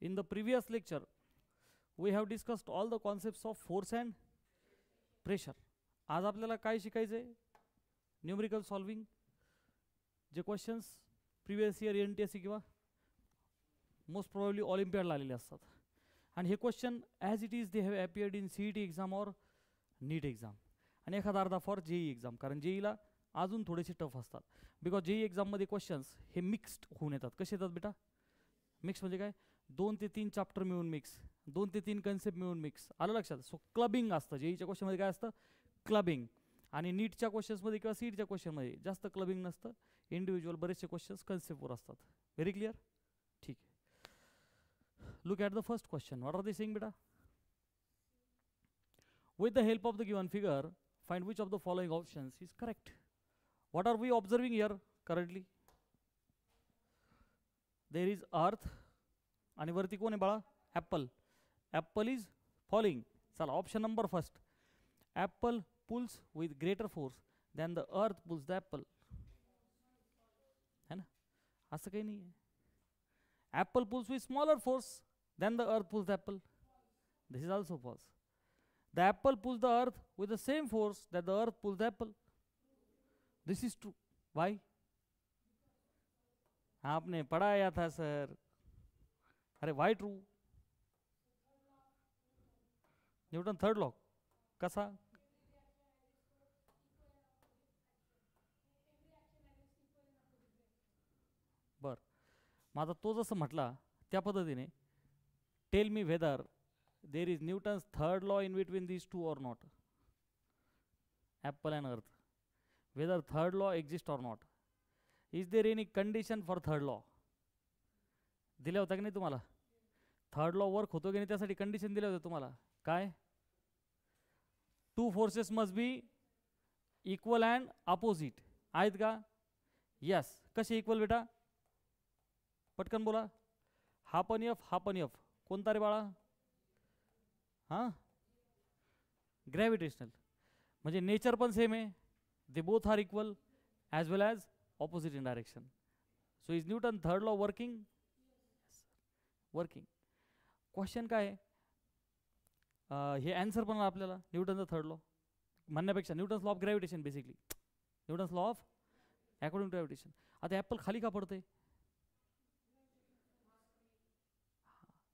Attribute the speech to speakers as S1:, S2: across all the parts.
S1: In the previous lecture, we have discussed all the concepts of force and pressure. आज आपल्याला काय शिकायचं आहे? न्यूमेरिकल सॉल्विंग, जे क्वेश्चन्स प्रिवियस इयर NTSC किंवा मोस्ट प्रोबेबली ऑलिम्पियाडला आलेले असतात. आणि हे question as it is they have appeared in CET exam और नीट एक्झाम आणि एखादा अर्धा फॉर JEE एक्झाम, कारण JEEला अजून थोडेसे टफ असतात. बिकॉज JEE एक्झाममध्ये क्वेश्चन्स हे मिक्स्ड होऊन येतात. कसे येतात बेटा? मिक्स म्हणजे काय? 2 ते 3 चॅप्टर मिळून मिक्स, 2 ते 3 कन्सेप्ट मिळून मिक्स. आलं लक्षात? सो क्लबिंग असतं. JEEच्या क्वेश्चनमध्ये काय असतं? क्लबिंग. आणि नीटच्या क्वेश्चन्समध्ये किंवा CETच्या क्वेश्चनमध्ये जास्त क्लबिंग नसतं. इंडिव्हिज्युअल बरेचसे क्वेश्चन्स कन्सेप्टवर असतात. Very clear? ठीक आहे. Look at the first question. What are they saying बेटा? With the help of the given figure, find which of the following options is correct. What are we observing here currently? There is earth आणि वरती कोण आहे बाळा? Apple. Apple is falling. चला option number first. Apple pulls with greater force than the earth pulls the apple. है ना? असं काही नाही आहे. Apple pulls with smaller force than the earth pulls the apple. This is also false. The apple pulls the earth with the same force that the earth pulls the apple. This is true. Why? आपने पढ़ाया था sir. अरे why true? Newton third law कसा? बर, माझा तो जसं म्हटला त्या पद्धतीने tell me whether there is Newton's third law in between these two or not. Apple and earth. Whether third law exists or not. Is there any condition for third law? दिल्या होता की नाही तुम्हाला? थर्ड लॉ वर्क होतो की नाही त्यासाठी condition दिल्या होत्या तुम्हाला. काय? Two forces must be equal and opposite. आहेत का? यस. कसे इक्वल बेटा? पटकन बोला. हा पण एफ, हा पण एफ. कोणता रे बाळा? हां, ग्रॅव्हिटेशनल. म्हणजे नेचर पण सेम आहे. They both are equal as well as opposite in direction. So is Newton third law working? Working. Question काय आहे? हे ॲन्सर पण आपल्याला न्यूटनचा थर्ड लॉ म्हणण्यापेक्षा Newton's law of gravitation, basically Newton's law of according to gravitation. आता apple खाली का पडते?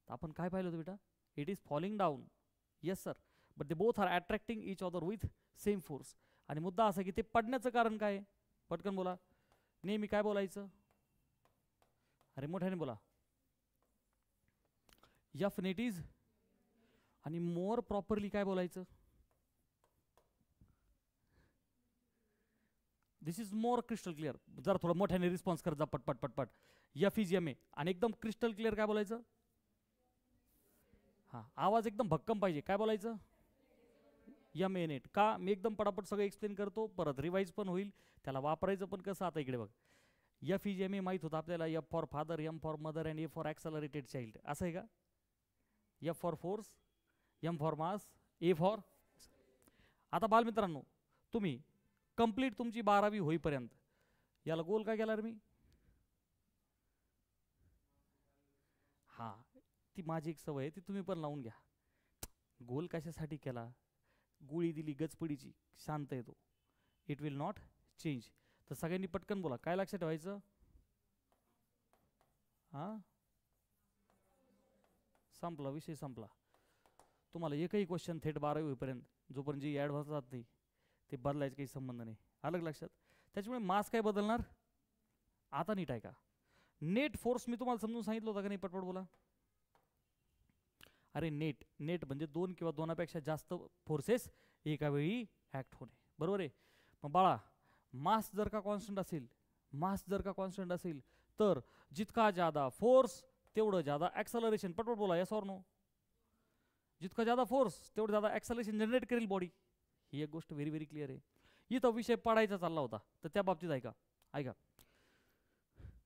S1: आपण काय पाहिलं होतं बेटा? It is falling down. Yes sir, but they both are attracting each other with same force. आणि मुद्दा असा की ते पडण्याचं कारण काय? पटकन बोला. नेहमी काय बोलायचं? अरे मोठ्याने बोला. F net is. आणि मोर प्रॉपरली काय बोलायचं? This is more crystal clear. जरा थोडं मोठ्याने रिस्पॉन्स करत जा, पटपट पटपट. F is M A. आणि एकदम क्रिस्टल क्लिअर काय बोलायचं? हां, आवाज एकदम भक्कम पाहिजे. काय बोलायचं? M A net. का? मी एकदम पटापट सगळं एक्सप्लेन करतो, परत रिवाईज पण होईल. त्याला वापरायचं पण कसं? आता इकडे बघ. एफ इज एम ए माहीत होतं आपल्याला. F for father, M for mother and A for accelerated child. असं आहे का? F for force, M for mass, A for. आता बालमित्रांनो, तुम्ही कंप्लीट तुमची 12वी होईपर्यंत याला गोल काय केला रे मी? हां, ती माझी एक सवय आहे, ती तुम्ही पण लावून घ्या. गोल कशासाठी केला? गोळी दिली गचपडीची, शांत येतो. It will not change. तर सगळ्यांनी पटकन बोला. काय लक्षात ठेवायचं? हां, संपला विषय, संपला. तुम्हाला एकही क्वेश्चन थेट 12वी होईपर्यंत जोपर्यंत जी ॲडव्हान्स जात नाही ते बदलायचं काही संबंध नाही. अलग लक्षात. त्याच्यामुळे मास काय बदलणार? आता नीट आहे का? नेट फोर्स मी तुम्हाला समजून सांगितलं होतं का नाही? पटपट बोला. अरे नेट, नेट म्हणजे 2 किंवा 2पेक्षा जास्त फोर्सेस एका वेळी ॲक्ट होणे. बरोबर आहे? मग बाळा, मास जर का कॉन्स्टंट असेल, मास जर का कॉन्स्टंट असेल तर जितका ज्यादा फोर्स तेवढं ज्यादा ॲक्सलरेशन. पटपट बोला. Yes or no? जितका ज्यादा फोर्स तेवढं ज्यादा ॲक्सलरेशन जनरेट करेल बॉडी. ही एक गोष्ट व्हेरी व्हेरी क्लिअर आहे. इथं विषय पडायचा चालला होता, तर त्या बाबतीत ऐका. ऐका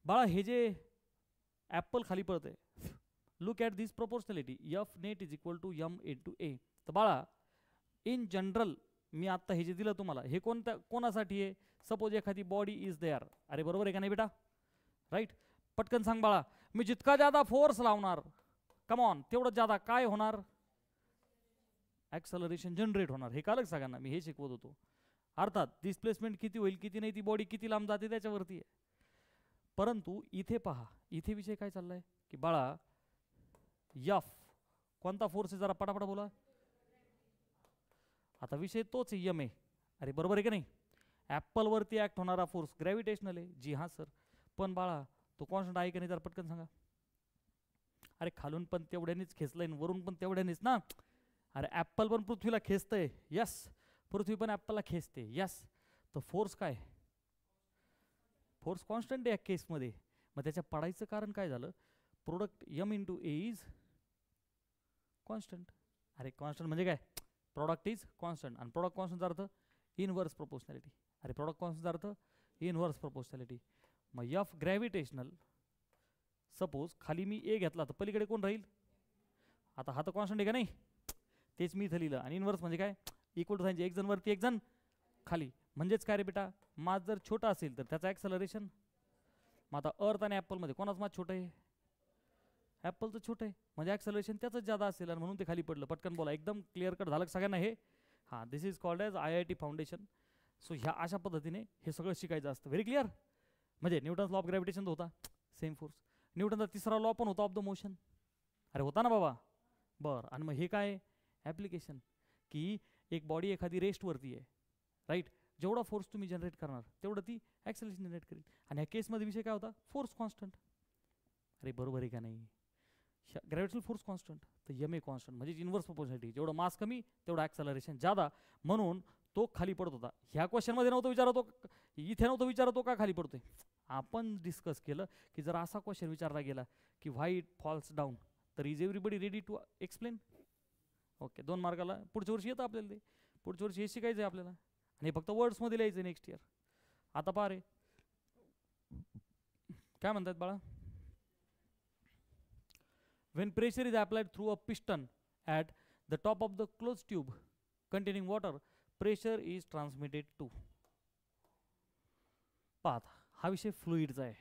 S1: बाळा, हे जे ॲपल खाली पडतंय, look at this proportionality. F net is equal to M into A. तर बाळा, इन जनरल मी आत्ता हे जे दिलं तुम्हाला, हे कोणासाठी आहे? सपोज एखादी बॉडी इज देअर. अरे बरोबर आहे का नाही बेटा? राईट. पटकन सांग बाळा. मी जितका ज्यादा फोर्स लावणार कम ऑन, तेवढं जादा काय होणार, ॲक्सलरेशन जनरेट होणार. हे कालच सगळ्यांना मी हे शिकवत होतो. अर्थात डिस्प्लेसमेंट किती होईल किती नाही, ती बॉडी किती लांब जाते त्याच्यावरती आहे. परंतु इथे पहा, इथे विषय काय चाललाय की बाळा यफ कोणता फोर्स आहे, जरा पटापट बोला. आता विषय तोच आहे, यम आहे. अरे बरोबर आहे की नाही. ॲपलवरती ॲक्ट होणारा फोर्स ग्रॅव्हिटेशनल आहे. जी हां सर, पण बाळा तो कॉन्स्टंट आहे की नाही, जरा पटकन सांगा. अरे खालून पण तेवढ्यानेच खेचलंय, वरून पण तेवढ्यानेच ना. अरे ॲपल पण पृथ्वीला खेचतंय, यस. पृथ्वी पण ॲपलला खेचते, यस. तर फोर्स काय, फोर्स कॉन्स्टंट आहे या केसमध्ये. मग त्याच्या पडायचं कारण काय झालं, product M into A is constant. अरे कॉन्स्टंट म्हणजे काय, प्रोडक्ट इज कॉन्स्टंट. आणि प्रोडक्ट कॉन्स्टंटचा अर्थ इनवर्स प्रोपोर्शनॅलिटी. अरे प्रोडक्ट कॉन्स्टंटचा अर्थ इनवर्स प्रोपोर्शनॅलिटी. मग एफ ग्रॅव्हिटेशनल, सपोज खाली मी ए घेतला तर पलीकडे कोण राहील. आता हा तर कॉन्स्टंट आहे का नाही, तेच मी इथं लिहिलं. आणि इनवर्स म्हणजे काय, इक्वल टू साईनचे एक जण वरती एक जण खाली. म्हणजेच काय रे बेटा, मास जर छोटा असेल तर त्याचं ॲक्सलरेशन. मग आता अर्थ आणि ॲपलमध्ये कोणाचं मास छोटं आहे, ॲपलचं छोटं आहे, म्हणजे ॲक्सलरेशन त्याचंच जादा असेल आणि म्हणून ते खाली पडलं. पटकन बोला, एकदम क्लिअर कट झालं सगळ्यांना हे. हां, this is called as IIT foundation. So ह्या अशा पद्धतीने हे सगळं शिकायचं असतं. Very clear. म्हणजे न्यूटन्स लॉ ऑफ ग्रॅव्हिटेशन होता, सेम फोर्स. न्यूटनचा तिसरा लॉ पण होता ऑफ द मोशन. अरे होता ना बाबा. बरं, आणि मग हे काय ॲप्लिकेशन, की एक बॉडी एखादी रेस्टवरती आहे, राईट. जेवढा फोर्स तुम्ही जनरेट करणार तेवढं ती ॲक्सेलरेशन जनरेट करेल. आणि ह्या केसमध्ये विषय काय होता, फोर्स कॉन्स्टंट. अरे बरोबर आहे का नाही, ग्रॅव्हिटेशनल फोर्स कॉन्स्टंट, तर यम ए कॉन्स्टंट म्हणजे इनवर्स प्रोपोर्शनॅलिटी. जेवढं मास कमी तेवढं ॲक्सलरेशन जादा, म्हणून तो खाली पडत होता. ह्या क्वेश्चनमध्ये नव्हतं विचारतो, इथे नव्हतं विचारतो का खाली पडतोय. आपण डिस्कस केलं की जर असा क्वेश्चन विचारला गेला की व्हाय इट फॉल्स डाऊन, तर is everybody ready to explain. Okay, 2 मार्काला पुढच्या वर्षी येतं आपल्याला. ते पुढच्या वर्षी हे शिकायचं आहे आपल्याला, आणि फक्त वर्ड्समध्ये लिहायचं नेक्स्ट इयर. आता पहा रे काय म्हणतात बाळा, when pressure is applied through a piston at the top of the closed tube containing water, pressure is transmitted to. पाहता हा विषय फ्लुइडचा आहे.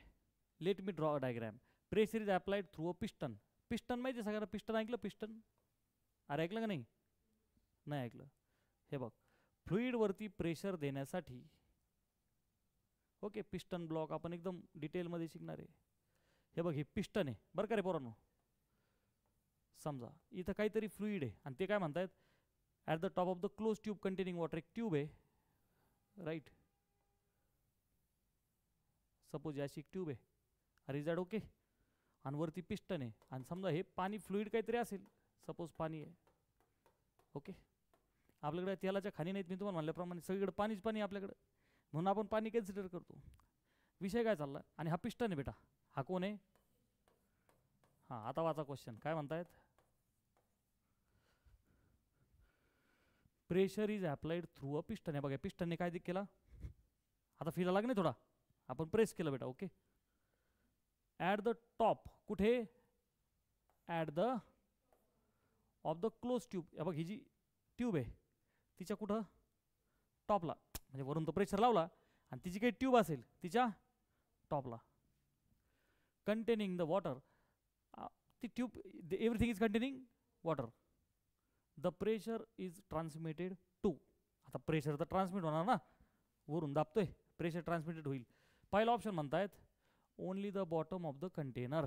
S1: Let me draw a diagram. Pressure is applied through a piston. Piston माहिती सगळ्यांना, piston ऐकलं, piston. अरे ऐकलं का नाही, नाही ऐकलं. हे बघ, फ्लुइडवरती प्रेशर देण्यासाठी, ओके, पिस्टन ब्लॉक आपण एकदम डिटेलमध्ये शिकणार आहे. हे बघ, हे पिस्टन आहे बरं का रे पोरांनो. समजा इथं काहीतरी फ्लुइड आहे आणि ते काय म्हणतायत, at the top of the close tube containing water. एक ट्यूब आहे, राईट. सपोज अशी एक ट्यूब आहे, अरे इज ओके. आणि वरती पिस्टन आहे, आणि समजा हे पाणी फ्लुइड काहीतरी असेल, सपोज पाणी आहे. ओके, आपल्याकडे तेलाच्या खाणी नाहीत, मी तुम्हाला म्हणल्याप्रमाणे सगळीकडे पाणीच पाणी आपल्याकडे, म्हणून आपण पाणी कन्सिडर करतो. विषय काय चालला, आणि हा पिस्टन आहे बेटा. हा कोण आहे, हां आता वाचा क्वेश्चन काय म्हणतायत. Pressure is applied through a piston. आहे बघा, पिस्टनने काय केला, आता फिरा लागणे थोडा, आपण प्रेस केलं बेटा. ओके, ॲट द टॉप, कुठे, at the of the close tube. हे बघ, ही जी ट्यूब आहे तिच्या कुठं, टॉपला. म्हणजे वरून तो प्रेशर लावला आणि तिची काही ट्यूब असेल तिच्या टॉपला, कंटेनिंग द वॉटर. ती tube, everything is containing water. The pressure is transmitted to. आता प्रेशर तर ट्रान्समिट होणार ना, वरून दाबतोय, प्रेशर ट्रान्समिटेड होईल. पहिला ऑप्शन म्हणतायत only the bottom of the container.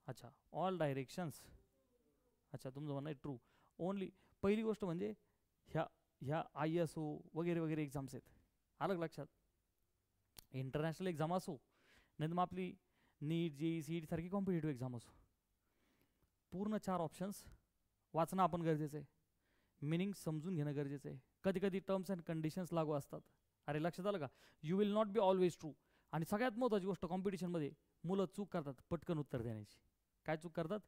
S1: अच्छा, ऑल डायरेक्शन्स. अच्छा, तुमचं म्हणणं आहे ट्रू. ओनली, पहिली गोष्ट म्हणजे ह्या ISO वगैरे वगैरे एक्झाम्स आहेत, अलग लक्षात. इंटरनॅशनल एक्झाम असो, नाही तर मग आपली नीट, JEE, CET सारखी कॉम्पिटेटिव्ह एक्झाम असो, पूर्ण 4 ऑप्शन्स वाचणं आपण गरजेचं आहे. मिनिंग समजून घेणं गरजेचं आहे. कधी कधी टर्म्स अँड कंडिशन्स लागू असतात. अरे लक्षात आलं का, you will not be always true. आणि सगळ्यात महत्त्वाची गोष्ट, कॉम्पिटिशनमध्ये मुलं चूक करतात पटकन उत्तर देण्याची. काय चूक करतात,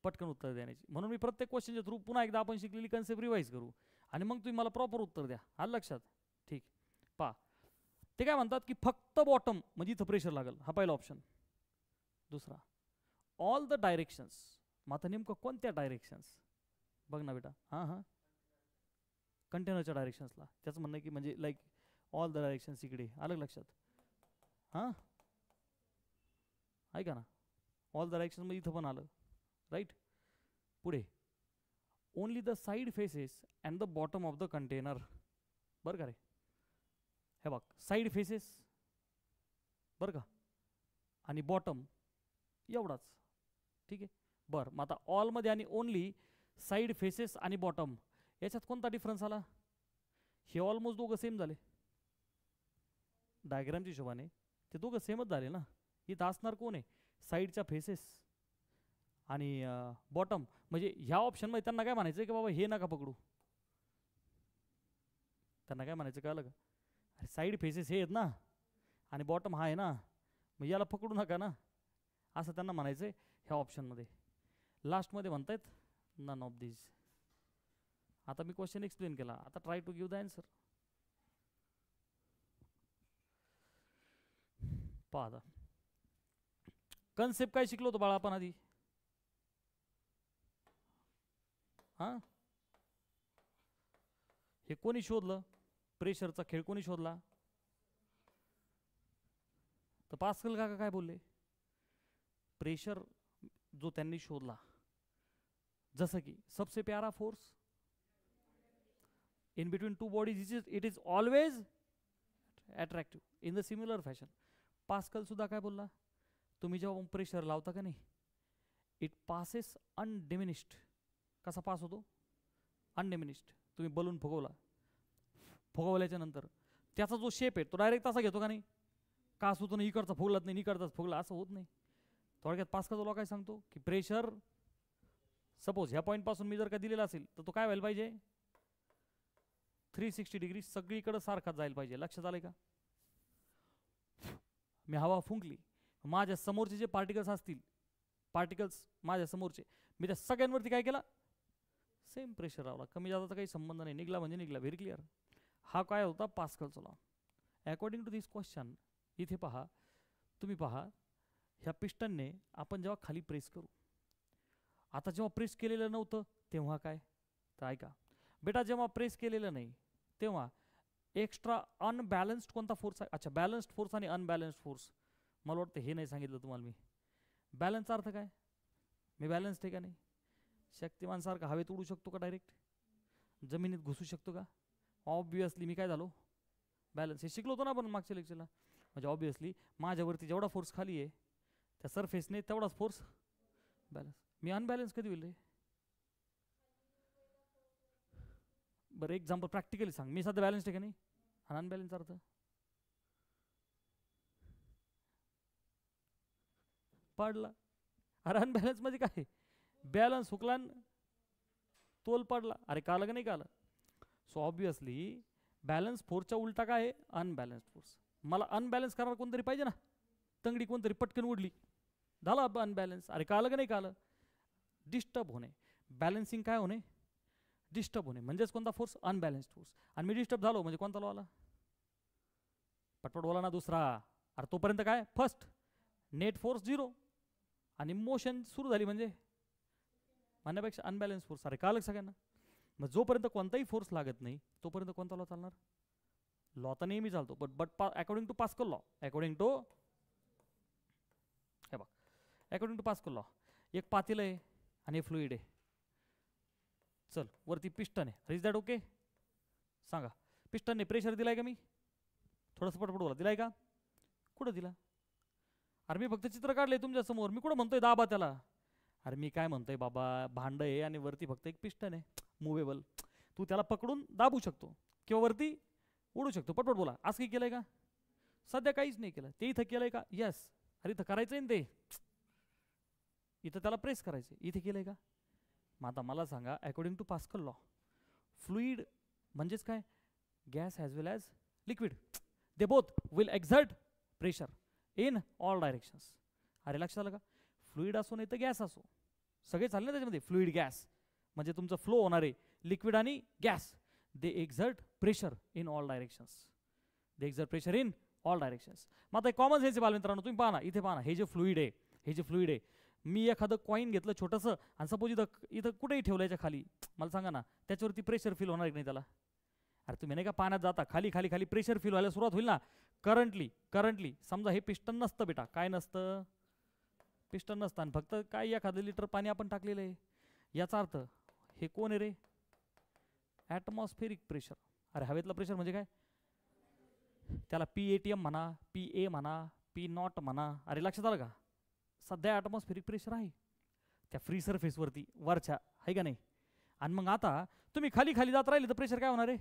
S1: पटकन उत्तर देण्याची. म्हणून मी प्रत्येक क्वेश्चनच्या थ्रू पुन्हा एकदा आपण शिकलेली कन्सेप्ट रिवाईज करू, आणि मग तुम्ही मला प्रॉपर उत्तर द्या. आलं लक्षात, ठीक. पा ते काय म्हणतात की फक्त बॉटम म्हणजे इथं प्रेशर लागेल, हा पहिला ऑप्शन. दुसरा, ऑल द डायरेक्शन्स. मग आता नेमकं कोणत्या डायरेक्शन्स, बघ ना बेटा. हां हां, कंटेनरच्या डायरेक्शन्सला. त्याचं म्हणणं आहे की म्हणजे लाईक ऑल द डायरेक्शन्स इकडे, अलग लक्षात. हां ऐका ना, ऑल द डायरेक्शन्स मध्ये इथं पण आलं, राईट. पुढे only the side faces and the bottom of the container. बरं का रे, हे बघ साईड फेसेस बरं का आणि बॉटम एवढाच. ठीक आहे. बरं मग आता ऑलमध्ये आणि ओनली, साईड फेसेस आणि बॉटम याच्यात कोणता डिफरन्स आला? हे ऑलमोस्ट दोघं सेम झाले डायग्रामच्या हिशोबाने, ते दोघं सेमच झाले ना. इथं असणार कोण आहे? साईडच्या फेसेस आणि बॉटम. म्हणजे ह्या ऑप्शनमध्ये त्यांना काय म्हणायचं की बाबा हे नका पकडू, त्यांना काय म्हणायचं कळलं का? अरे साईड फेसेस हे आहेत ना आणि बॉटम हा आहे ना, मग याला पकडू नका ना, असं त्यांना म्हणायचं आहे ह्या ऑप्शनमध्ये. लास्टमध्ये म्हणतायत नन ऑफ दीज. आता मी क्वेश्चन एक्सप्लेन केला, आता try to give the answer. पहा आता कन्सेप्ट काय शिकलो होतो बाळा आपण आधी? हां, हे कोणी शोधलं? प्रेशरचा खेळ कोणी शोधला? तर पास्कल काका काय बोलले? प्रेशर जो त्यांनी शोधला, जसं की सबसे प्यारा force in between two bodies it is always attractive in the similar fashion. Pascal सुद्धा काय बोलला? तुम्ही जेव्हा प्रेशर लावता का नाही, इट पासेस अनडिमिनिश्ड. कसा पास होतो? अनडिमिनिश्ड. तुम्ही बलून फुगवल्याच्या नंतर त्याचा जो शेप आहे तो डायरेक्ट तसा घेतो का नाही? कास होतो ना, इकडचा फुगलाच नाही, इकडचाच फुगला, असं होत नाही. थोडक्यात पास्कल तुला काय सांगतो की प्रेशर सपोज ह्या पॉईंटपासून मी जर का दिलेला असेल तर तो काय व्हायला पाहिजे? 360 डिग्री सगळीकडे सारखाच जायला पाहिजे. लक्षात आलंय का? मी हवा फुंकली, माझ्या समोरचे जे पार्टिकल्स असतील, पार्टिकल्स माझ्या समोरचे, मी त्या सगळ्यांवरती काय केला? सेम प्रेशर लावला. कमी जादाचा काही संबंध नाही, निघला म्हणजे निघला. Very clear. हा काय होता? पास्कलचा law. According to this question इथे पहा, तुम्ही पहा ह्या पिस्टनने आपण जेव्हा खाली प्रेस करू, आता जेव्हा प्रेस केलेलं नव्हतं तेव्हा काय? तर ऐका बेटा, जेव्हा प्रेस केलेलं नाही तेव्हा एक्स्ट्रा अनबॅलन्स्ड कोणता फोर्स आहे? अच्छा, बॅलन्स्ड फोर्स आणि अनबॅलन्स्ड फोर्स. मला वाटतं हे नाही सांगितलं तुम्हाला मी. बॅलन्सचा अर्थ काय? मी बॅलन्स आहे का नाही? शक्तिमान सारखा हवेत उडू शकतो का? डायरेक्ट जमिनीत घुसू शकतो का? ऑब्वियसली मी काय झालो? बॅलन्स. हे शिकलो होतो ना आपण मागच्या लेक्चरला. म्हणजे ऑब्वियसली माझ्यावरती जेवढा फोर्स खाली आहे त्या सरफेसने तेवढाच फोर्स बॅलन्स. मी अनबॅलन्स कधी होईल रे? बरं एक्झाम्पल प्रॅक्टिकली सांग. मी सध्या बॅलन्स आहे का नाही? आणि अनबॅलन्स अर्थ पडला. अरे अनबॅलन्स म्हणजे काय? बॅलन्स हुकला, तोल पडला. अरे कालं का नाही कालं? सो ऑब्वियसली बॅलन्स फोर्सच्या उलटा काय आहे? Unbalanced force. मला अनबॅलन्स करणार कोणतरी पाहिजे ना. तंगडी कोणतरी पटकन उडली, झाला अनबॅलन्स. अरे कालं का नाही कालं? डिस्टर्ब होणे. बॅलन्सिंग काय होणे? डिस्टर्ब होणे. म्हणजेच कोणता फोर्स? Unbalanced force. आणि मी डिस्टर्ब झालो म्हणजे कोणता लॉ आला? पटपट बोला ना दुसरा. अरे तोपर्यंत काय? फर्स्ट नेट फोर्स 0 आणि मोशन सुरू झाली म्हणजे म्हणण्यापेक्षा अनबॅलन्स फोर्स. अरे कालं सगळ्यांना? मग जोपर्यंत कोणताही फोर्स लागत नाही तोपर्यंत कोणता लॉ चालणार? लॉ तर नेहमी चालतो, but according to Pascal law. According to हे बघ, अकॉर्डिंग टू पास्कल लॉ एक पातेलं आहे आणि फ्लुइड आहे. चल वरती पिस्टन आहे. Is that okay? सांगा. पिस्टनने प्रेशर दिलाय का? मी थोडंसं पटपट बोला. दिलाय का? कुठं दिला? अरे मी फक्त चित्र काढलंय तुमच्या समोर. मी कुठं म्हणतोय दाबा त्याला? अरे मी काय म्हणतोय बाबा, भांड आहे आणि वरती फक्त एक पिस्टन आहे मुव्हेबल. तू त्याला पकडून दाबू शकतो किंवा वरती उडू शकतो. पटपट बोला. आज काही केलंय का? सध्या काहीच नाही केलं. ते इथं केलंय का? येस. अरे इथं करायचंय ना, ते इथं त्याला प्रेस करायचं. इथे केलंय का? मग आता मला सांगा, according to Pascal law fluid म्हणजेच काय? Gas as well as liquid, they both will exert pressure in all directions. अरे लक्षात आलं का? फ्लुइड असो नाही तर गॅस असो, सगळे चालले ना त्याच्यामध्ये. फ्लुइड गॅस म्हणजे तुमचं फ्लो होणार आहे. लिक्विड आणि gas, they exert pressure in all directions. They exert pressure in all directions. मग आता कॉमन सेन्स बालमित्रांनो, तुम्ही पाहा ना, इथे पाहा ना, हे जे फ्लुइड आहे, हे जे फ्लुइड आहे, मी एखादं कॉईन घेतलं छोटंसं आणि सपोज इथं कुठेही ठेवलं याच्या खाली, मला सांगा ना त्याच्यावरती प्रेशर फील होणार की नाही त्याला? अरे तुम्ही नाही का पाण्यात जाता, खाली खाली खाली प्रेशर फील व्हायला सुरुवात होईल ना. करंटली समजा हे पिस्टन नसतं बेटा. काय नसतं? पिस्टन नसतं आणि फक्त काय 1,000 लिटर पाणी आपण टाकलेलं आहे. याचा अर्थ हे कोण आहे रे? Atmospheric pressure. अरे हवेतलं प्रेशर म्हणजे काय? त्याला PATM म्हणा, PA म्हणा, P0 म्हणा. अरे लक्षात आलं का? सध्या ॲटमॉस्फेरिक प्रेशर आहे त्या फ्री सरफेसवरती वरच्या, आहे का नाही? आणि मग आता तुम्ही खाली खाली जात राहिले तर प्रेशर काय होणार आहे?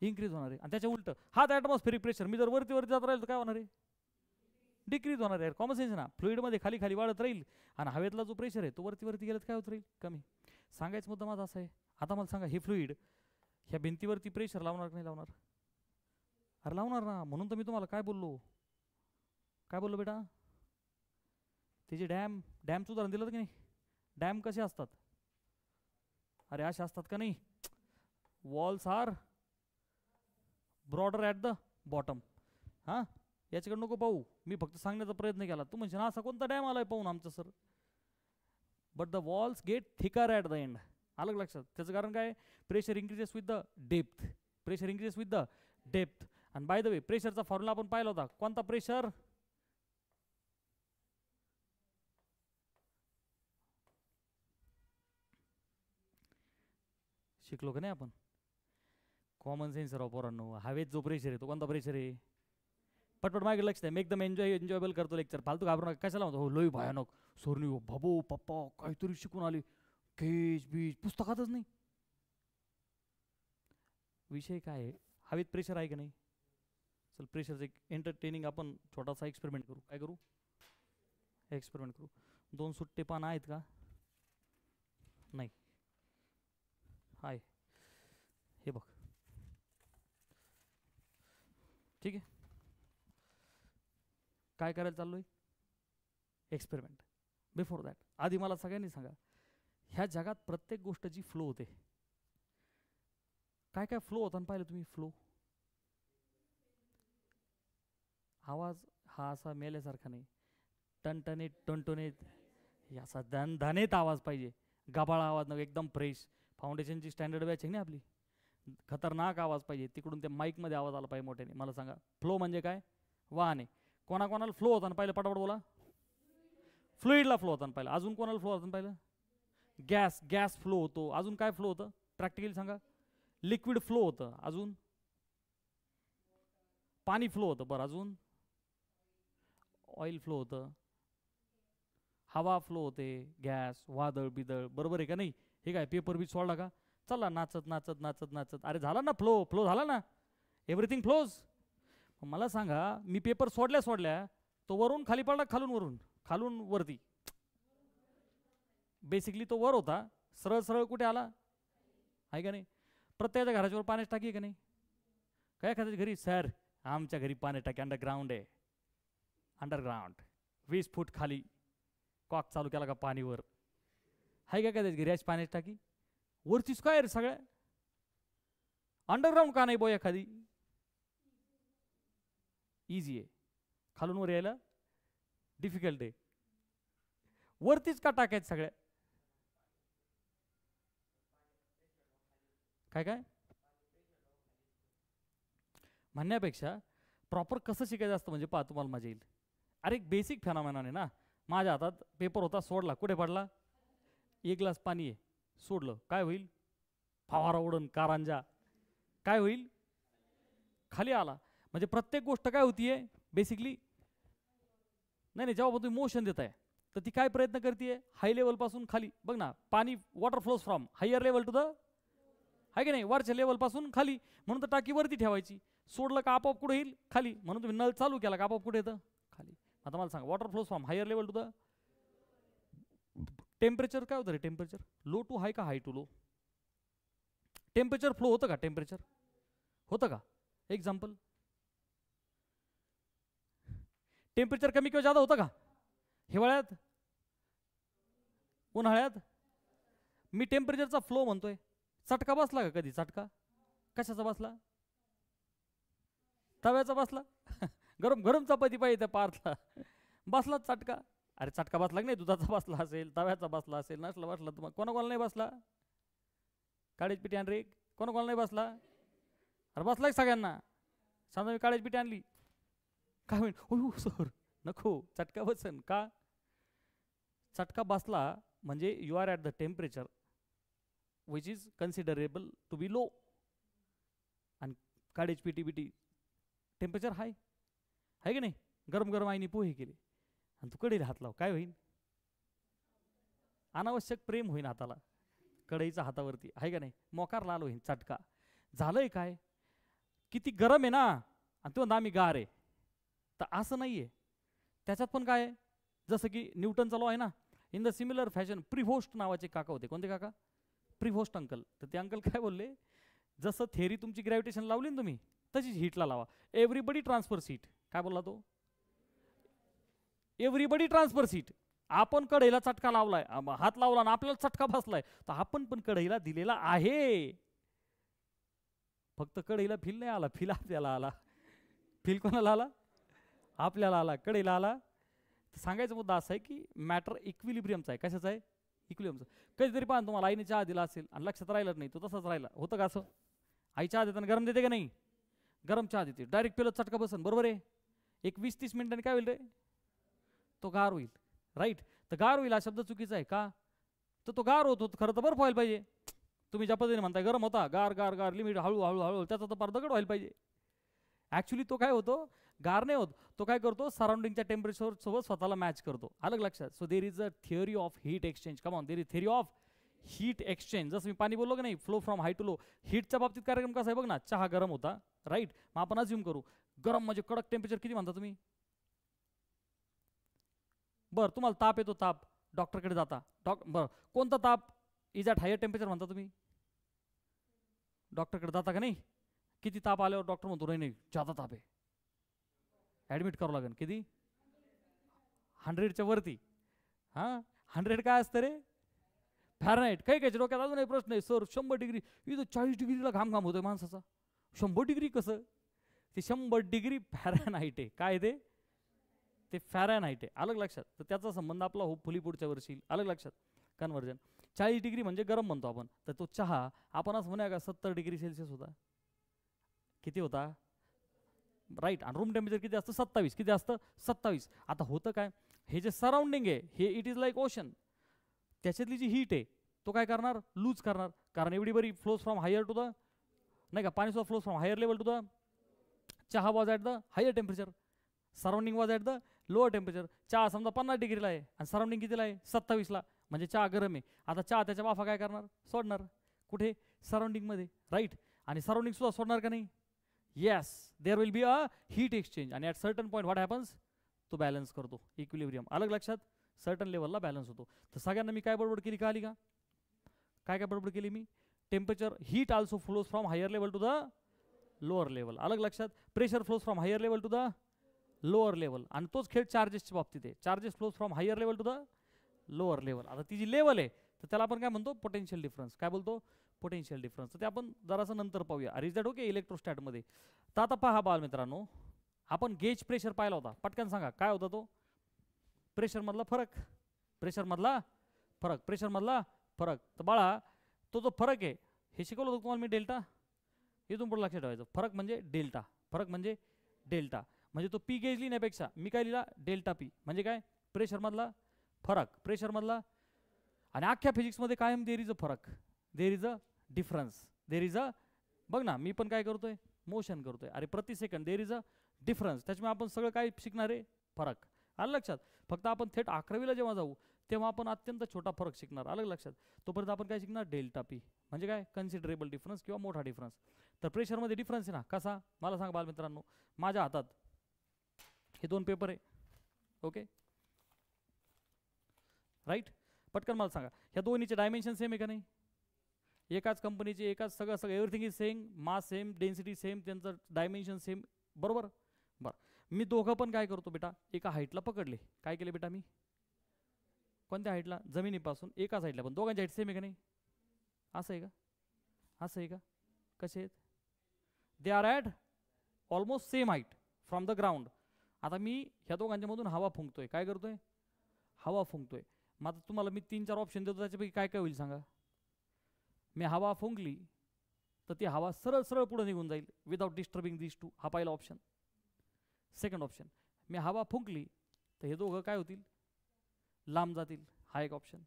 S1: इन्क्रीज होणार आहे. आणि त्याच्या उलट हाच ॲटमॉस्फेरिक प्रेशर मी जर वरती वरती जात राहील तर काय होणार आहे? डिक्रीज होणार आहे. कॉमन सेन्स ना. फ्लुइडमध्ये खाली खाली वाढत राहील आणि हवेतला जो प्रेशर आहे तो वरती वरती गेला तर काय होत राहील? कमी. सांगायचं मुद्दा माझा असा आहे. आता मला सांगा, हे फ्लुइड ह्या भिंतीवरती प्रेशर लावणार की नाही लावणार? अरे लावणार ना. म्हणून तर मी तुम्हाला काय बोललो बेटा? ते जे डॅमचं उदाहरण दिलं की नाही? डॅम कसे असतात? अरे असे असतात का नाही? Walls are broader at the bottom. हां, याच्याकडे नको पाहू, मी फक्त सांगण्याचा प्रयत्न केला. तू म्हणजे ना असा कोणता डॅम आलाय पाहून आमचं sir? But the walls get thicker at the end. अलग लक्षात. त्याचं कारण काय? Pressure increases with the depth. Pressure increases with the depth. आणि बाय द वे प्रेशरचा फॉर्म्युला आपण पाहिला होता. कोणता प्रेशर? शिकलो का नाही आपण? कॉमन सेन्स राव पोरांनो. हवेत जो प्रेशर आहे तो कोणता प्रेशर आहे? पटपट मागे लक्ष द्या. मेक दम एन्जॉयबल करतो लेक्चर. फालतू घाबरू नका. कशाला म्हणतो? हो लोई भयानक सोरनी, हो बाबू पप्पा काहीतरी शिकून आले, केज बीज पुस्तकातच नाही. विषय काय आहे? हवेत प्रेशर आहे की नाही? चल प्रेशरचं एक एंटरटेनिंग आपण छोटासा एक्सपेरिमेंट करू. काय करू? एक्सपेरिमेंट करू. 2 सुट्टे पान आहेत का? नाही. आहे. हे बघ. ठीक आहे. काय करायला चाललोय? एक्सपेरिमेंट. बिफोर दॅट आधी मला सगळ्यांनी सांगा, ह्या जगात प्रत्येक गोष्ट जी फ्लो होते, काय काय फ्लो होताना पाहिलं तुम्ही? फ्लो आवाज हा असा मेल्यासारखा नाही. टणटणीत टणटणीत असा धनेत आवाज पाहिजे. गबाळा आवाज नको, एकदम फ्रेश. फाउंडेशनची स्टँडर्ड बॅच आहे ना आपली. खतरनाक आवाज पाहिजे. तिकडून त्या माईकमध्ये आवाज आला पाहिजे मोठ्याने. मला सांगा फ्लो म्हणजे काय? वाहने. कोणाकोणाला फ्लो होताना पाहिलं? पटापट बोला. फ्लुइडला फ्लो होताना पाहिलं. अजून कोणाला फ्लो होताना पाहिलं? गॅस फ्लो होतो. अजून काय फ्लो होतं? प्रॅक्टिकली सांगा. लिक्विड फ्लो होतं. अजून पाणी फ्लो होतं. बरं अजून ऑइल फ्लो होतं. हवा फ्लो होते. गॅस, वादळ बिदळ. बरोबर आहे का नाही? हे काय पेपर बीच सोडला का? चला नाचत नाचत नाचत नाचत. अरे झाला ना फ्लो झाला ना. Everything flows. मला सांगा, मी पेपर सोडल्या तो वरून खाली पडला, खालून वरती. बेसिकली तो वर होता, सरळ सरळ कुठे आला? आहे का नाही? प्रत्येकाच्या घराच्यावर पाण्याची टाकी आहे का नाही? काय एखाद्याच्या घरी? सर आमच्या घरी पाणी टाकी अंडरग्राउंड आहे. अंडरग्राउंड 20 फूट खाली. कॉक चालू केला का पाणीवर? आहे का त्याच्या घरी अशी पाण्याची टाकी? वरतीच काय रे सगळ्या? अंडरग्राउंड का नाही बो एखादी? इझी आहे. खालून वर यायला डिफिकल्ट आहे. वरतीच का टाकायचं सगळ्या? काय म्हणण्यापेक्षा प्रॉपर कसं शिकायचं असतं म्हणजे पहा, तुम्हाला मजा येईल. अरे एक बेसिक फेनॉमेनॉन ना. माझ्या हातात पेपर होता, सोडला, कुठे पडला? 1 ग्लास पाणी आहे, सोडलं, काय होईल? फवारा उडून कारंजा. काय होईल? खाली आला. म्हणजे प्रत्येक गोष्ट काय होतीये बेसिकली? नाही जेव्हा तुम्ही मोशन देताय तर ती काय प्रयत्न करते? हाय लेवल पासून खाली. बघ ना, पाणी water flows from higher level to the, आहे की नाही, वरच्या लेवल पासून खाली. म्हणून तर टाकी वरती ठेवायची. सोडलं का आपोआप कुठे येईल? खाली. म्हणून तुम्ही नळ चालू केला का आपोआप कुठे येतं? खाली. आता मला सांगा, water flows from higher level to the, temperature काय होतं रे? टेम्परेचर लो टू हाय का high to low? Temperature flow होतं का? टेम्परेचर होतं का? एक्झाम्पल, टेम्परेचर कमी किंवा जादा होतं का? हिवाळ्यात, उन्हाळ्यात? मी टेम्परेचरचा फ्लो म्हणतोय. चटका बसला का कधी? चटका कशाचा बसला? तव्याचा बसला. गरम गरम चपाती पाहिजे त्या पार्थला, बसला चटका. अरे चटका बसला की नाही? दुधाचा बसला असेल, तव्याचा बसला असेल, नसला बसला. तुम्हाला कोणाकोणाला नाही बसला? काळीच पिठी आण रे. कोणाकोणाला नाही बसला? अरे बसला सगळ्यांना. समजा मी काळीच पिठी आणली, काय होईल? हो सर नको, चटका बसन का? चटका बसला म्हणजे you are at the temperature which is considerable to be low, आणि काढेच पिटी बिटी टेम्परेचर हाय आहे की नाही. गरम गरम आईने पोहे केले आणि तू कढईला हात लाव, काय होईल? अनावश्यक प्रेम होईन हाताला, कढईचा हातावरती, आहे का नाही. मोकार लाल होईन, चटका. झालंय काय, किती गरम आहे ना, आणि तो आम्ही गार आहे. तर असं नाही आहे. त्याच्यात पण काय आहे, जसं की न्यूटनचा लॉ आहे ना. इन द सिमिलर फॅशन प्रिव्होस्ट नावाचे काका होते. कोणते काका? प्रिव्होस्ट अंकल. तर ते अंकल काय बोलले, जसं थेरी तुमची ग्रॅव्हिटेशन लावली ना तुम्ही, तशीच हीटला लावा. Everybody transfers heat. काय बोलला तो? Everybody transfers heat. आपण कढईला चटका लावलाय, हात लावला ना आपल्याला चटका बसलाय, तर आपण पण कढईला दिलेला आहे. फक्त कढईला फील नाही आला, फील आपल्याला आला. फील कोणाला आला? आपल्याला आला, कढईला आला. सांगायचा मुद्दा असा आहे की मॅटर इक्विलिब्रियमचा आहे. कशाचा आहे? इक्विलिब्रियमचा. कधीतरी पाहा तुम्हाला आईने चहा दिला असेल आणि लक्षात राहिलं नाही, तो तसाच राहिला. होतं का असं? आई चहा देताना गरम देते का नाही? गरम चहा देते, डायरेक्ट पिलं चटका बसन, बरोबर आहे. एक 20-30 मिनिटांनी काय होईल रे, तो गार होईल. राईट. तर गार होईल हा शब्द चुकीचा आहे का? तर तो गार होतो, खरं तर बर्फ व्हायला पाहिजे. तुम्ही ज्या पद्धतीने म्हणताय गरम होता, गार गार गार लिमिट हळू हळू हळू, त्याचा तर पार दगड व्हायला पाहिजे. ॲक्च्युली तो काय होतो, गार नाही होत, तो काय करतो, सराउंडिंगच्या टेम्परेचर सोबत स्वतःला मॅच करतो. अलग लक्षात. So there is a theory of heat exchange. Come on, there is theory of heat exchange. जसं मी पाणी बोललो की नाही, flow from high to low. हीटच्या बाबतीत कार्यक्रम कसा आहे बघ ना. चहा गरम होता, राईट. मग आपण अज्युम करू गरम म्हणजे कडक टेम्परेचर किती म्हणता तुम्ही? बरं, तुम्हाला ताप येतो, ताप, डॉक्टरकडे जाता. बरं, कोणता ताप इज ॲट हायर टेम्परेचर म्हणता तुम्ही? डॉक्टरकडे जाता का नाही? किती ताप आल्यावर डॉक्टर म्हणतो नाही जादा ताप आहे, ॲडमिट करावं लागेल. किती? 100च्या वरती. हां, 100 काय असतं रे? फॅरनहाईट. काही काही डोक्यात अजून एक प्रश्न आहे, सर 100 डिग्री, इथं 40 डिग्रीला घाम घाम होतोय माणसाचा. 100 डिग्री कसं? ते 100 डिग्री फॅरनहाईट आहे. काय ते फॅरनहाईट आहे. अलग लक्षात. तर त्याचा संबंध आपला होपफुली पुढच्या वर्षी. अलग लक्षात. कन्वर्जन. 40 डिग्री म्हणजे गरम म्हणतो आपण. तर तो चहा आपण असं म्हणूया का 70 डिग्री सेल्सिअस होता. किती होता? राईट. आणि रूम टेम्परेचर किती असतं? 27. किती असतं? 27. आता होतं काय, हे जे सराउंडिंग आहे हे इट इज लाईक ओशन. त्याच्यातली जी हीट आहे तो काय करणार? लूज करणार. कारण एवढी बरी flows from higher to the, नाही का, पाणी सुद्धा flows from higher level to the, चहा was at the higher temperature, surrounding was at the lower temperature. चहा समजा 50 डिग्रीला आहे आणि सराउंडिंग कितीला आहे? 27ला. म्हणजे चहा गरम आहे. आता चहा त्याच्या वाफा काय करणार? सोडणार. कुठे? सराउंडिंगमध्ये, राईट. आणि सराउंडिंग सुद्धा सोडणार का नाही? Yes, there will be a heat exchange. आणि at certain point what happens, तो बॅलन्स करतो, इक्विलिब्रियम. अलग लक्षात. सर्टन लेवलला बॅलन्स होतो. तर सगळ्यांना मी काय बडबड केली, का आली का? काय काय बडबड केली मी? Temperature, heat also flows from higher level to the lower level. अलग लक्षात. Pressure flows from higher level to the lower level. आणि तोच खेळ चार्जेसच्या बाबतीत आहे. Charges flows from higher level to the lower level. आता ती जी लेवल आहे तर त्याला आपण काय म्हणतो? Potential difference. काय बोलतो? Potential difference. तर ते आपण जरासं नंतर पाहूया. अरे दॅट ओके इलेक्ट्रोस्टॅटमध्ये. तर आता पहा बाल मित्रांनो, आपण गेज प्रेशर पाहिला होता. पटकन सांगा काय होता तो? प्रेशरमधला फरक. प्रेशरमधला फरक. प्रेशरमधला फरक. तर बाळा तो जो फरक आहे हे शिकवलं होतं तुम्हाला मी, डेल्टा. इथून पुढे लक्षात ठेवायचं. फरक म्हणजे डेल्टा. फरक म्हणजे डेल्टा. म्हणजे तो पी गेज लिहिण्यापेक्षा मी काय लिहिला? Delta P. म्हणजे काय? प्रेशरमधला फरक. प्रेशरमधला. आणि अख्ख्या फिजिक्समध्ये कायम देर इज अ फरक, देर is a difference, there is अ, बघ ना मी पण काय करतोय? मोशन करतोय. अरे प्रति second there is a difference. त्याच्यामुळे आपण सगळं काय शिकणार आहे? फरक. आलं लक्षात. फक्त आपण थेट 11वीला जेव्हा जाऊ तेव्हा आपण अत्यंत छोटा फरक शिकणार. अलग लक्षात. तोपर्यंत आपण काय शिकणार? Delta P. म्हणजे काय? कन्सिडरेबल डिफरन्स किंवा मोठा डिफरन्स. तर प्रेशरमध्ये डिफरन्स आहे ना. कसा? मला सांगा बालमित्रांनो. माझ्या हातात हे 2 पेपर आहे, ओके, राईट. पटकन मला सांगा, ह्या दोन्हीचे डायमेन्शन सेम आहे का नाही? एकाच कंपनीचे, एकाच सगळं everything is same, mass same, density same, त्यांचं डायमेन्शन सेम, बरोबर. बरं, मी दोघं पण काय करतो बेटा? एका हाईटला पकडले. काय केले बेटा मी? कोणत्या हाईटला? जमिनीपासून एकाच हाईटला. पण दोघांची हाईट सेम आहे का नाही? असं आहे का? असं आहे का? कसे आहेत? They are at almost same height from the ground. आता मी ह्या दोघांच्या मधून हवा फुंकतोय. काय करतोय? हवा फुंकतोय. मग आता तुम्हाला मी 3-4 ऑप्शन देतो, त्याच्यापैकी काय काय होईल सांगा? मी हवा फुंकली तर ती हवा सरळ सरळ पुढे निघून जाईल विदाउट डिस्टर्बिंग दिस टू. हा पहिला ऑप्शन. सेकंड ऑप्शन, मी हवा फुंकली तर हे दोघं काय होतील? लांब जातील. हा एक ऑप्शन.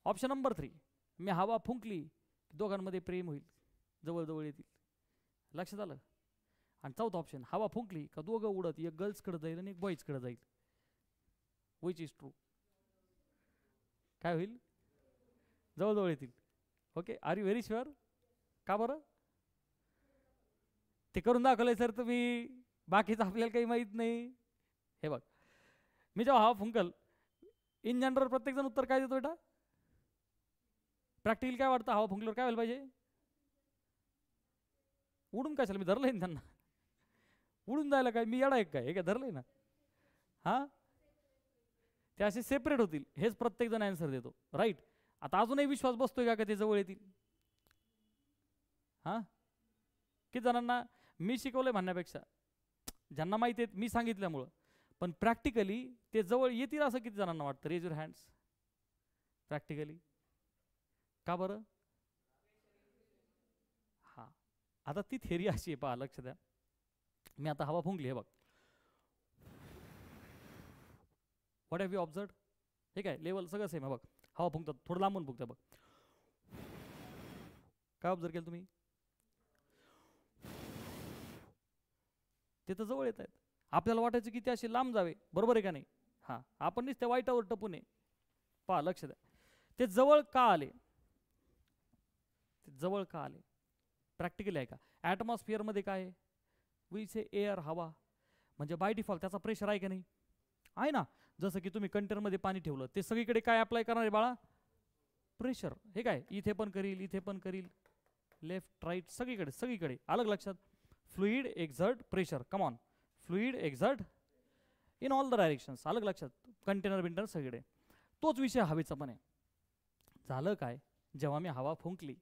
S1: ऑप्शन नंबर 3, मी हवा फुंकली दोघांमध्ये प्रेम होईल, जवळ येतील. लक्षात आलं. आणि चौथा ऑप्शन, हवा फुंकली का दोघं उडत, एक गर्ल्सकडे जाईल आणि एक बॉईजकडे जाईल. Which is true? काय होईल? जवळ येतील. Okay, are you very sure? का बरं? ते करून दाखवलंय सर तुम्ही, बाकीचं आपल्याला काही माहीत नाही. हे बघ, मी जेव्हा हवा फुंकल, इन जनरल प्रत्येक जण उत्तर काय देतो बेटा? प्रॅक्टिकल काय वाटतं, हवा फुंकल्यावर काय व्हायला पाहिजे? उडून कशाला? मी धरलंय ना त्यांना, उडून जायला काय मी येडा एक काय? हे काय धरलंय ना. हा, ते असे सेपरेट होतील, हेच प्रत्येक जण आन्सर देतो. राईट. आता अजूनही विश्वास बसतोय का ते जवळ येतील? हा, किती जणांना मी शिकवलंय म्हणण्यापेक्षा ज्यांना माहिती आहे मी सांगितल्यामुळं, पण प्रॅक्टिकली ते जवळ येतील असं किती जणांना वाटतं? Raise your hands. प्रॅक्टिकली का बरं? हा, आता ती थेरी अशी आहे, पहा लक्ष द्या. मी आता हवा फुंकली, हे बघ, व्हॉट हॅव यू ऑब्झर्व्ड? हे काय लेवल सगळं सेम आहे बघ. हवा फुंकतात, थोडं लांबून फुंकतात बघ. काय ऑब्झर्व केलं तुम्ही? ते तर जवळ येत आहेत. आपल्याला वाटायचं की ते असे लांब जावे, बरोबर आहे का नाही? हां, आपण नुसते त्या वाईटावर टपून आहे. पहा लक्ष द्या, ते जवळ का आले? ते जवळ का आले? प्रॅक्टिकली आहे का? ॲटमॉस्फिअरमध्ये काय आहे? वी से एअर, हवा, म्हणजे बाय डिफॉल्ट त्याचा प्रेशर आहे का नाही? आहे ना. जसं की तुम्ही कंटेनरमध्ये पाणी ठेवलं, ते सगळीकडे काय अप्लाय करणार आहे बाळा? प्रेशर. हे काय इथे पण करील, इथे पण करील, लेफ्ट राईट सगळीकडे. अलग लक्षात? Fluid exert pressure, come on, fluid exert in all the directions. अलग लक्षात? कंटेनर बिंटर सगळीकडे. तोच विषय हवेचा पण आहे. झालं काय, जेव्हा मी हवा फुंकली,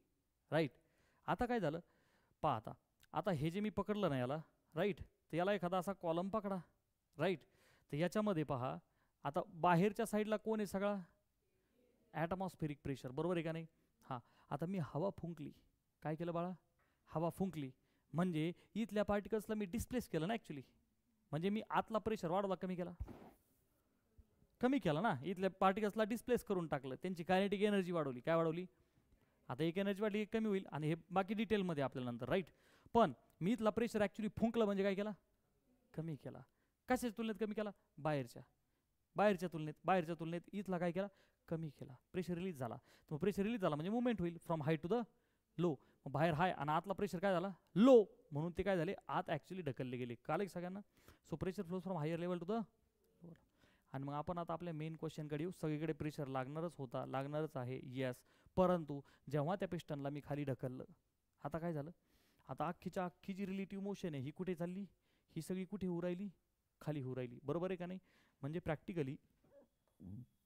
S1: राईट, आता काय झालं पहा. आता हे जे मी पकडलं ना याला, राईट, तर याला एखादा असा कॉलम पकडा, राईट, तर याच्यामध्ये पहा, आता बाहेरच्या साईडला कोण आहे? सगळा ॲटमॉस्फेरिक प्रेशर, बरोबर आहे का नाही? हां, आता मी हवा फुंकली, काय केलं बाळा? हवा फुंकली म्हणजे इथल्या पार्टिकल्सला मी डिस्प्लेस केलं ना ॲक्च्युली. म्हणजे मी आतला प्रेशर वाढवला, कमी केला? कमी केला ना. इथल्या पार्टिकल्सला डिस्प्लेस करून टाकलं, त्यांची कायनेटिक एनर्जी वाढवली. काय वाढवली? आता एक एनर्जी वाढली, एक कमी होईल, आणि हे बाकी डिटेलमध्ये आपल्याला नंतर, राईट. पण मी इथला प्रेशर ॲक्च्युली फुंकलं म्हणजे काय केला? कमी केला. कशाच्या तुलनेत कमी केला? बाहेरच्या तुलनेत इथला काय केला? कमी केला. प्रेशर रिलीज झाला. तो प्रेशर रिलीज झाला म्हणजे मुवमेंट होईल from high to the low. बाहेर हाय आणि आतला प्रेशर काय झाला? लो. म्हणून ते काय झाले? आत ॲक्च्युली ढकलले गेले. कळलं सगळ्यांना? So pressure flows from higher level to the lower. आणि मग आपण आता आपल्या मेन क्वेश्चनकडे येऊ. सगळीकडे प्रेशर लागणारच आहे, येस. परंतु जेव्हा त्या पिस्टनला मी खाली ढकललं, आता काय झालं? आता अख्खी जी रिलेटिव्ह मोशन आहे ही कुठे चालली? ही सगळी कुठे होऊ राहिली? खाली होऊ राहिली, बरोबर आहे का नाही? म्हणजे प्रॅक्टिकली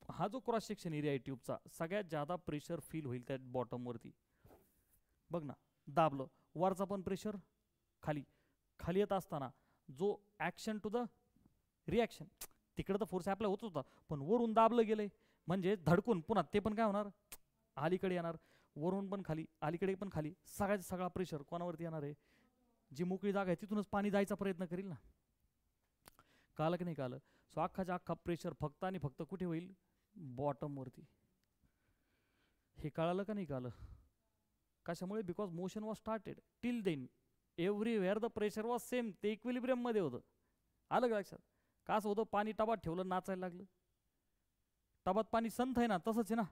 S1: हा जो क्रॉस सेक्शन एरिया आहे ट्यूबचा, सगळ्यात जादा प्रेशर फील होईल त्या बॉटमवरती. बघ ना, दाबलं, वरचा पण प्रेशर खाली येत असताना जो ॲक्शन टू द रिॲक्शन, तिकडे तर फोर्स अप्लाय होत होता, पण वरून दाबलं गेलंय म्हणजे धडकून पुन्हा ते पण काय होणार? अलीकडे येणार. वरून पण खाली, अलीकडे पण खाली, सगळा प्रेशर कोणावरती येणार आहे? जी मोकळी जागा आहे तिथूनच पाणी जायचा प्रयत्न करील ना. कळलं की नाही कळलं? सो अख्खा प्रेशर फक्त आणि फक्त कुठे होईल? बॉटमवरती. हे कळालं का नाही कळलं? कशामुळे? Because motion was started. Till then everywhere the pressure was same. ते इक्विलिब्रियम मध्ये होतं. आलं लक्षात? का असं होतं? पाणी टबात ठेवलं, नाचायला लागलं. टबात पाणी संथ आहे ना, तसंच आहे ना.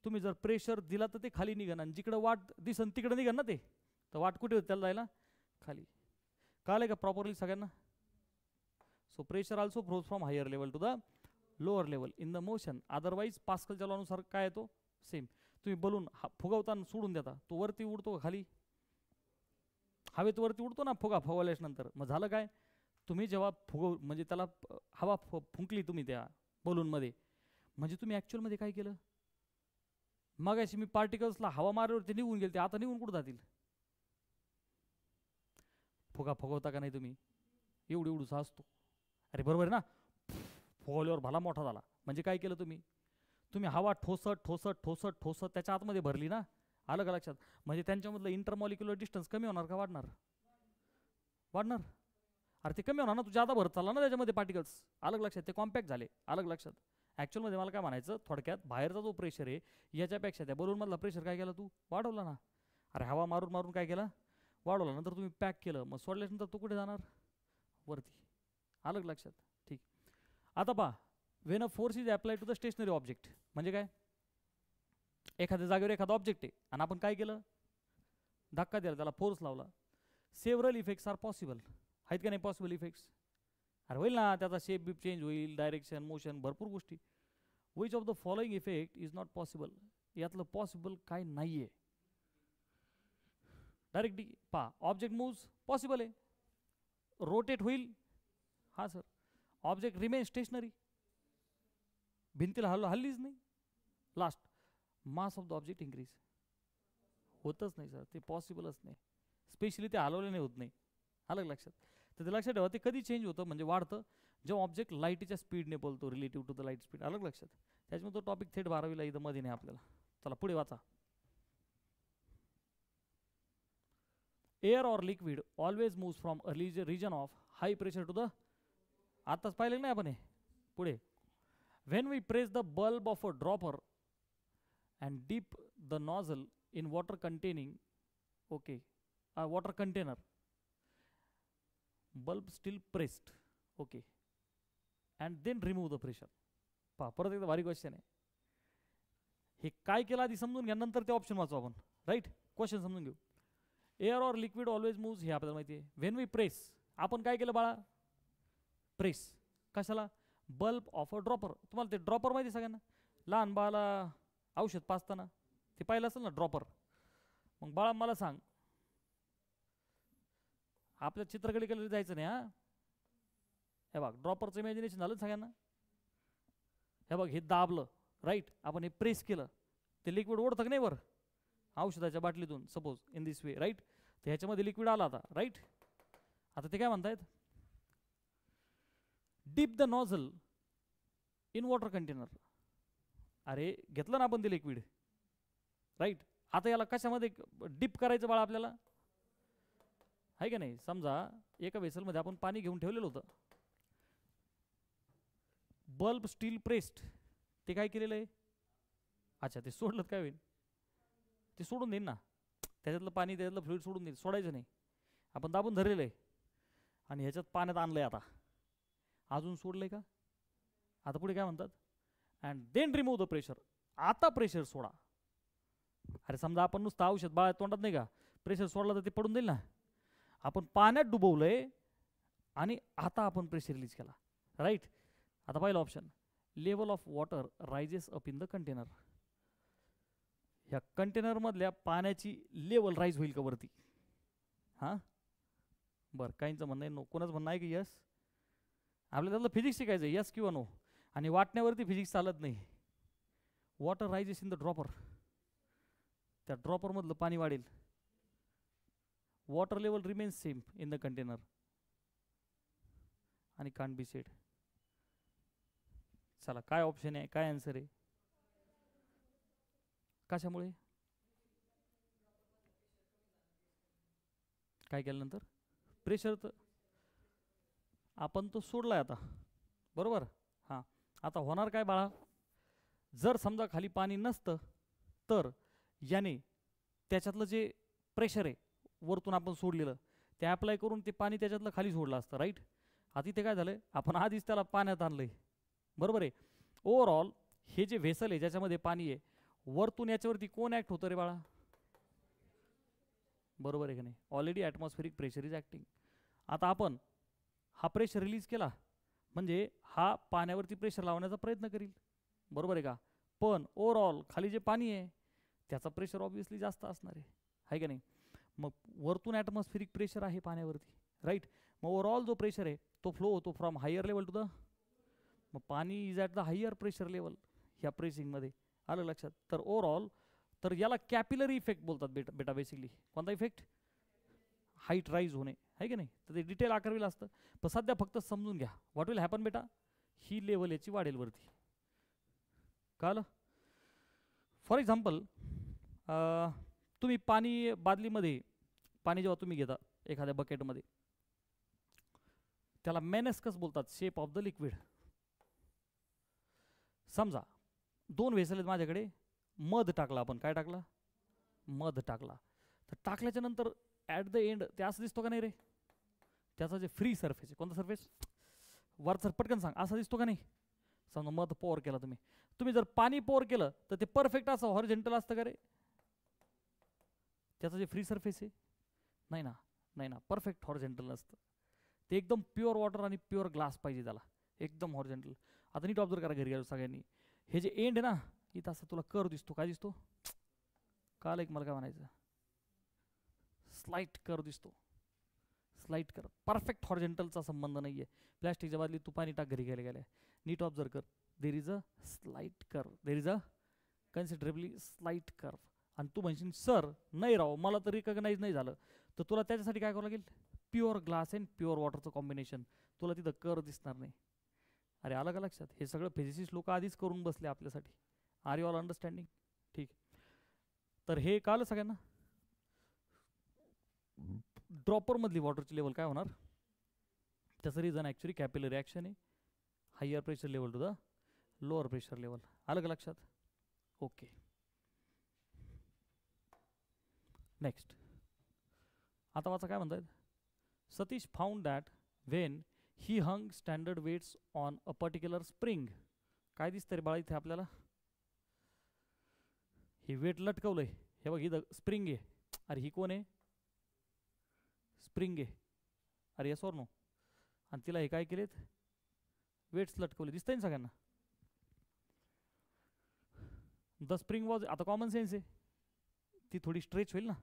S1: तुम्ही जर प्रेशर दिला तर ते खाली निघन, आणि जिकडं वाट दिसन तिकडं निघन ना ते. तर वाट कुठे होती त्याला जायला? खाली. कळलं का प्रॉपरली सगळ्यांना? So pressure also flows from higher level to the lower level in the motion. Otherwise पास्कलच्या लॉनुसार काय येतो? सेम. तुम्ही बलून फुगवताना सोडून देता, तो वरती उडतो खाली? हवेत वरती उडतो ना फुगा फुगवल्याच्या नंतर. मग झालं काय? तुम्ही जेव्हा म्हणजे त्याला हवा फुंकली तुम्ही त्या बलूनमध्ये, म्हणजे तुम्ही ॲक्च्युअलमध्ये काय केलं? मग अशी मी पार्टिकल्सला हवा मारल्यावर ते निघून गेले, ते आता निघून कुठं जातील? फुगा फुगवता का नाही तुम्ही? एवढूसा असतो. अरे बरोबर आहे ना. फुगवल्यावर भला मोठा झाला म्हणजे काय केलं तुम्ही? हवा ठोसत त्याच्या आतमध्ये भरली ना. आलं का लक्षात? म्हणजे त्यांच्यामधलं इंटरमॉलिक्युलर डिस्टन्स कमी होणार का वाढणार? अरे ते कमी होणार ना, तू जादा भरत चालला ना त्याच्यामध्ये पार्टिकल्स. अलग लक्षात? ते कॉम्पॅक्ट झाले. अलग लक्षात? ॲक्च्युअलमध्ये मला काय म्हणायचं थोडक्यात, बाहेरचा जो प्रेशर आहे याच्यापेक्षा त्या बलूनमधला प्रेशर काय केला तू, वाढवला ना. अरे हवा मारून मारून काय केला, वाढवला. नंतर तुम्ही पॅक केलं, मग सोडल्यानंतर तो कुठे जाणार, वरती. आलं लक्षात? ठीक. आता पहा, when a force is apply to the stationary object, म्हणजे काय, एखाद्या जागेवर एखादा ऑब्जेक्ट आहे आणि आपण काय केलं, धक्का दिला, त्याला फोर्स लावला. सेव्हरल इफेक्ट्स आर पॉसिबल, आहेत का नाही पॉसिबल इफेक्ट्स? अरे होईल ना, त्याचा शेप बीप चेंज होईल, डायरेक्शन, मोशन, भरपूर गोष्टी. Which of the following effect is not possible, यातलं पॉसिबल काय नाही आहे. डायरेक्ट पहा, ऑब्जेक्ट मूव्स पॉसिबल आहे, रोटेट होईल, हा सर. ऑब्जेक्ट रिमेन स्टेशनरी, भिंतीला हल्लीच नाही. Last, mass of the object increase, होतच नाही सर, ते पॉसिबलच नाही. स्पेशली ते हलवले नाही, होत नाही. आलं लक्षात? तर ते लक्षात ठेवा, ते कधी चेंज होतं म्हणजे वाढतं जेव्हा ऑब्जेक्ट लाईटच्या स्पीडने बोलतो, relative to the light speed. अलग लक्षात? त्याच्यामुळे तो टॉपिक थेट 12वीला इथं मध्ये नाही आपल्याला. चला पुढे वाचा. Air or liquid always moves from a region of high pressure to the, आताच पाहिलं नाही आपण हे. पुढे, when we press the bulb of a dropper and dip the nozzle in water containing, okay, water container, bulb still pressed, okay, and then remove the pressure. पहा परत एकदा भारी क्वेश्चन आहे. हे काय केलं आधी समजून घ्या, नंतर ते ऑप्शन वाचू आपण. राईट, क्वेश्चन समजून घेऊ. Air or liquid always moves, हे आपल्याला माहिती आहे. व्हेन वी प्रेस, आपण काय केलं बाळा, प्रेस कशाला, बल्ब ऑफ अ ड्रॉपर. तुम्हाला ते ड्रॉपर माहिती सगळ्यांना, लहान बाळाला औषध पाजताना ते पाहिलं असेल ना, ड्रॉपर. मग बाळा मला सांग, आपल्या चित्रकलेकडे जायचं नाही. हा, हे बघ ड्रॉपरचं इमॅजिनेशन झालं सगळ्यांना. हे बघ, हे दाबलं, राईट, आपण हे प्रेस केलं, ते लिक्विड ओढतं की नाही वर औषधाच्या बाटलीतून, suppose in this way, right. तर ह्याच्यामध्ये लिक्विड आला आता, राईट. आता ते काय म्हणतायत, dip the nozzle in water container. अरे घेतलं ना आपण ते लिक्विड, राईट. आता याला कशामध्ये डीप करायचं बाळा आपल्याला, आहे का नाही. समजा एका वेसलमध्ये आपण पाणी घेऊन ठेवलेलं होतं, बल्ब स्टील प्रेस्ड, ते काय केलेलं आहे, अच्छा ते सोडलं काय होईल, ते सोडून देईन ना, त्याच्यातलं पाणी त्याच्यातलं फ्लुइड सोडून देईल, सोडायचं नाही. आपण दाबून धरलेलं आहे आणि ह्याच्यात पाण्यात आणलंय, आता अजून सोडलंय का. आता पुढे काय म्हणतात, and then remove the pressure, आता प्रेशर सोडा. अरे समजा आपण नुसतं औषध बाळा तोंडात नाही का, प्रेशर सोडला तर ते पडून देईल ना. आपण पाण्यात डुबवलंय आणि आता आपण प्रेशर रिलीज केला, राईट. आता पहिला option, level of water rises up in the container. ह्या कंटेनर मधल्या पाण्याची लेवल राईज होईल का वरती. हां बरं, काहींचं म्हणणं आहे नो, कोणाचं म्हणणं आहे की यस. आपल्याला त्यातलं फिजिक्स शिकायचं, यस किंवा नो. आणि वाटण्यावरती फिजिक्स चालत नाही. Water rises in the dropper, त्या ड्रॉपरमधलं पाणी वाढेल. Water level remains same in the container आणि कांट बी सेड. चला काय ऑप्शन आहे, काय आन्सर आहे, कशामुळे, काय केल्यानंतर प्रेशर, तर आपण तो सोडलाय आता, बरोबर. हां, आता होणार काय बाळा, जर समजा खाली पाणी नसतं तर याने त्याच्यातलं जे प्रेशर आहे वरतून आपण सोडलेलं ते अप्लाय करून ते पाणी त्याच्यातलं खाली सोडलं असतं, राईट. आता इथे काय झालंय, आपण आधीच त्याला पाण्यात आणलंय, बरोबर आहे. ओव्हरऑल हे जे व्हेसल आहे ज्याच्यामध्ये पाणी आहे, वरतून याच्यावरती कोण ॲक्ट होतं रे बाळा, बरोबर आहे की नाही. Already atmospheric pressure is acting. आता आपण हा प्रेशर रिलीज केला म्हणजे हा पाण्यावरती प्रेशर लावण्याचा प्रयत्न करील, बरोबर आहे का. पण ओव्हरऑल खाली जे पाणी आहे त्याचा प्रेशर ऑब्विसली जास्त असणार आहे का नाही. मग वरतून ॲटमॉस्फेरिक प्रेशर आहे पाण्यावरती, राईट. मग ओव्हरऑल जो प्रेशर आहे तो फ्लो होतो from higher level to the, मग पाणी is at the higher pressure level ह्या प्रेसिंगमध्ये. आलं लक्षात. तर ओव्हरऑल तर याला कॅपिलरी इफेक्ट बोलतात बेटा बेसिकली. कोणता इफेक्ट, हाईट राईज होणे, आहे की नाही. तर ते डिटेल 11वीला असतं, पण सध्या फक्त समजून घ्या व्हॉट विल हॅपन बेटा, ही लेवल याची वाढेल वरती, कळलं. फॉर एक्झाम्पल तुम्ही पाणी बादलीमध्ये पाणी जेव्हा तुम्ही घेता एखाद्या बकेटमध्ये, त्याला मेनेस्कस बोलतात, शेप ऑफ द लिक्विड. समजा 2 व्हेसल आहेत माझ्याकडे, मध टाकला आपण, काय टाकला, मध टाकला, तर टाकल्याच्या नंतर ॲट द एंड ते असं दिसतो का नाही रे, त्याचा जे फ्री सरफेस आहे, कोणता सरफेस, वरचा, पटकन सांग, असा दिसतो का नाही. समजा मध पोअर केला तुम्ही जर पाणी पोअर केलं तर ते परफेक्ट असं हॉरिझॉन्टल असतं का रे, त्याचा जे फ्री सरफेस आहे, नाही ना, परफेक्ट हॉरिझॉन्टल नसतं ते, एकदम प्युअर वॉटर आणि प्युअर ग्लास पाहिजे त्याला, एकदम हॉरिझॉन्टल. आता नीट ऑब्झर्व करा घरी गेलो सगळ्यांनी, हे जे एंड आहे ना इथं असं तुला कर्व दिसतो, काय दिसतो, काल एक मला काय म्हणायचं, स्लाइट कर्व दिसतो, स्लाइट कर्व, परफेक्ट हॉरिझॉन्टलचा संबंध नाही आहे. प्लॅस्टिकच्या बादली तू पाणी टाक घरी गेल्या, नीट ऑब्झर्व कर, there is a slight curve, there is a considerably slight curve. आणि तू म्हणशील सर नाही राव मला तर रिकग्नाइज नाही झालं, तर तुला त्याच्यासाठी काय करावं लागेल, प्युअर ग्लास अँड प्युअर वॉटरचं कॉम्बिनेशन, तुला तिथं कर्व दिसणार नाही. अरे आलं का लक्षात, हे सगळं फिजिसिस्ट लोक आधीच करून बसले आपल्यासाठी. Are you all understanding. ठीक, तर हे कळलं सगळ्यांना. ड्रॉपर मधली वॉटरची लेवल काय होणार, त्याचं रिझन ॲक्च्युली कॅपिलरी रिॲक्शन आहे, higher pressure level to the lower pressure level. आलं का लक्षात. ओके, नेक्स्ट आता वाचा काय म्हणतायत. Satish found that when he hung standard weights on a particular spring. काय दिसतं रे बाळा इथे आपल्याला, ही वेट लटकवलंय, हे बघ ही स्प्रिंग आहे, अरे ही कोण आहे, स्प्रिंग आहे, अरे येस ऑर नो, आणि तिला हे काय केलेत, वेट्स लटकवले, दिसतंय ना सगळ्यांना. द स्प्रिंग वॉज, आता कॉमन सेन्स आहे, ती थोडी स्ट्रेच होईल ना,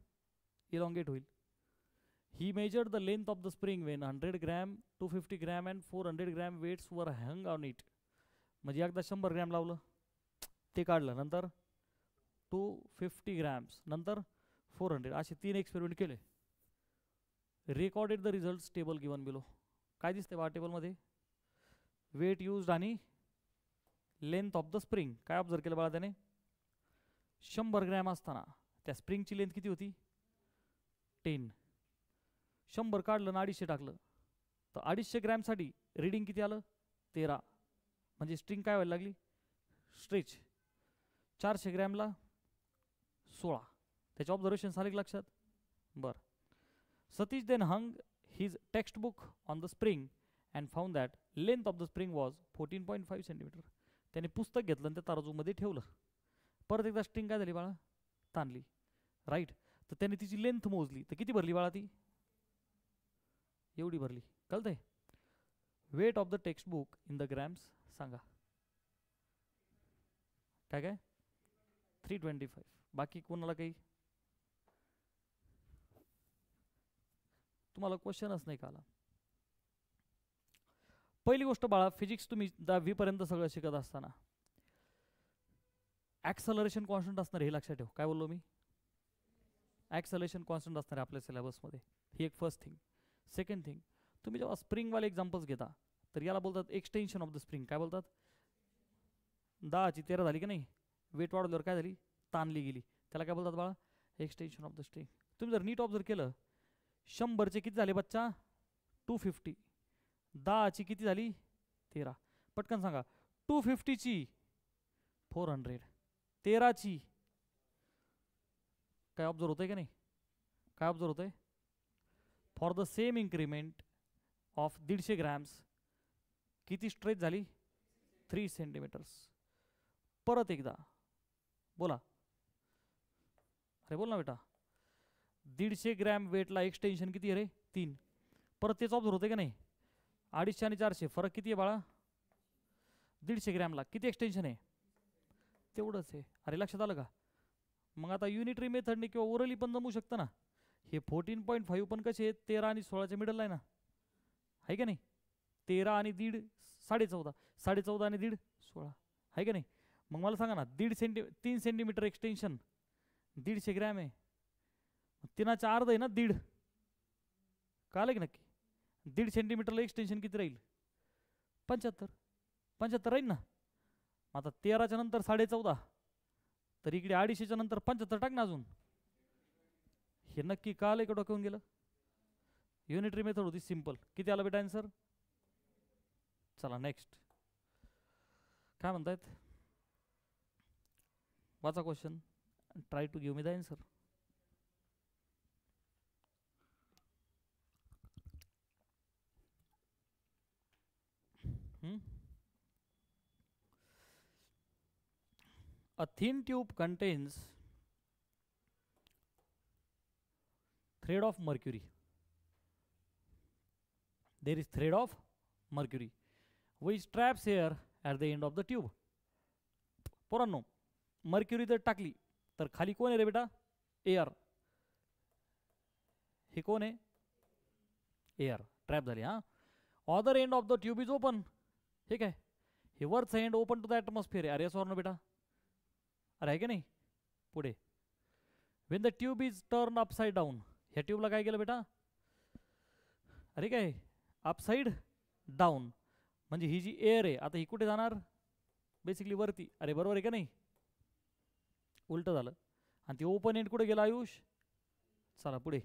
S1: इलॉंगेट होईल. He measured the length of the spring when 100 gram 250 gram and 400 gram weights वर हँग ऑन इट. म्हणजे एकदा 100 ग्रॅम लावलं ते काढलं, नंतर 250 ग्रॅम्स, नंतर 400, असे 3 एक्सपेरिमेंट केले. Recorded the results table given below. काय दिसते बा टेबलमध्ये, वेट यूज्ड आणि लेंथ ऑफ द स्प्रिंग. काय ऑब्झर्व केलं बाळा त्याने, 100 ग्रॅम असताना त्या स्प्रिंगची लेंथ किती होती, 10. 100 काढलं ना 250 टाकलं तर 250 ग्रॅमसाठी रिडिंग किती आलं, 13. म्हणजे स्ट्रिंग काय व्हायला लागली, स्ट्रेच. 400 ग्रॅमला 16. त्याचे ऑब्झर्वेशन आले लक्षात. बरं, Satish then hung his text book on the spring and found that length of the spring was 14.5 centimetre. त्याने पुस्तक घेतलं आणि त्या तराजूमध्ये ठेवलं. परत एकदा स्ट्रिंग काय झाली बाळा, ताणली, राईट. तर त्याने तिची लेंथ मोजली तर किती भरली बाळा, ती एवढी भरली. कळतंय. Weight of the text book in the grams सांगा, काय काय 325. बाकी कोणाला काही, तुम्हाला क्वेश्चनच नाही काला. पहिली गोष्ट बाळा, फिजिक्स तुम्ही 10वी पर्यंत सगळं शिकत असताना ॲक्सलरेशन कॉन्स्टंट असणार हे लक्षात ठेव. काय बोललो मी, ॲक्सलरेशन कॉन्स्टंट असणार आहे आपल्या सिलेबसमध्ये, ही एक फर्स्ट थिंग. सेकंड थिंग, तुम्ही जेव्हा स्प्रिंगवाले एक्झाम्पल्स घेता तर याला बोलतात एक्सटेन्शन ऑफ द स्प्रिंग. काय बोलतात, 10ची 13 झाली की नाही, वेट वाढवल्यावर काय झाली, ताणली गेली, त्याला काय बोलतात बाळा, एक्सटेन्शन ऑफ द स्प्रिंग. तुम्ही जर नीट ऑब्झर्व केलं, 100चे किती झाले बच्चा, 250. 10ची किती झाली, 13. पटकन सांगा, 250ची 400, 13ची काय ऑब्झर्व होतंय का नाही, काय ऑब्झर्व होतंय, for the same increment of 150 grams किती स्ट्रेच झाली, 3 सेंटीमीटर्स. परत एकदा बोला, अरे बोल ना बेटा, 150 ग्रॅम वेटला एक्सटेन्शन किती आहे रे, 3. परत तेच ऑब्झर्व होते का नाही, 250 आणि 400 फरक किती आहे बाळा, 150 ग्रॅमला किती एक्सटेन्शन आहे, तेवढंच आहे. अरे लक्षात आलं का. मग आता युनिटरी मेथडने किंवा ओरली पण जमू शकतं ना. हे 14.5 पण कसे आहेत, 13 आणि 16च्या मिडलला आहे ना, आहे का नाही. 13 आणि 1.5 14.5, 14.5 आणि 1.5 16, आहे का नाही. मग मला सांगा ना, 3 सेंटीमीटर एक्सटेन्शन 150 ग्रॅम आहे, 3च्या अर्ध आहे ना, 1.5. कळलं की नक्की. 1.5 सेंटीमीटरला एक्सटेन्शन किती राहील, 75 राहील ना. आता 13च्या नंतर 14.5, तर इकडे 250च्या नंतर 75 टाक ना अजून. हे नक्की कळलं का, डोक्यावरून गेलं. युनिटरी मेथड होती सिंपल. किती आला बेटा आन्सर. चला नेक्स्ट काय म्हणतायत, वाचा question, try to give me the answer. A thin tube contains thread of mercury. There is thread of mercury which traps air at the end of the tube. पोरांनो, mercury जर टाकली तर खाली कोण आहे रे बेटा? एअर. हे कोण आहे? एअर. ट्रॅप झाली. हा, other end of the tube is open. हे काय? हे वरचं end open to the atmosphere आहे. अरे सॉर ना बेटा, अरे आहे की नाही? पुढे Wien the tube is turn upside down. ह्या ट्यूबला काय केलं बेटा? अरे काय? Upside down. म्हणजे ही जी एअर आहे आता ही कुठे जाणार? बेसिकली वरती. अरे बरोबर आहे का नाही? उलट झालं. आणि ती ओपन एंड कुठे गेला आयुष? चला पुढे.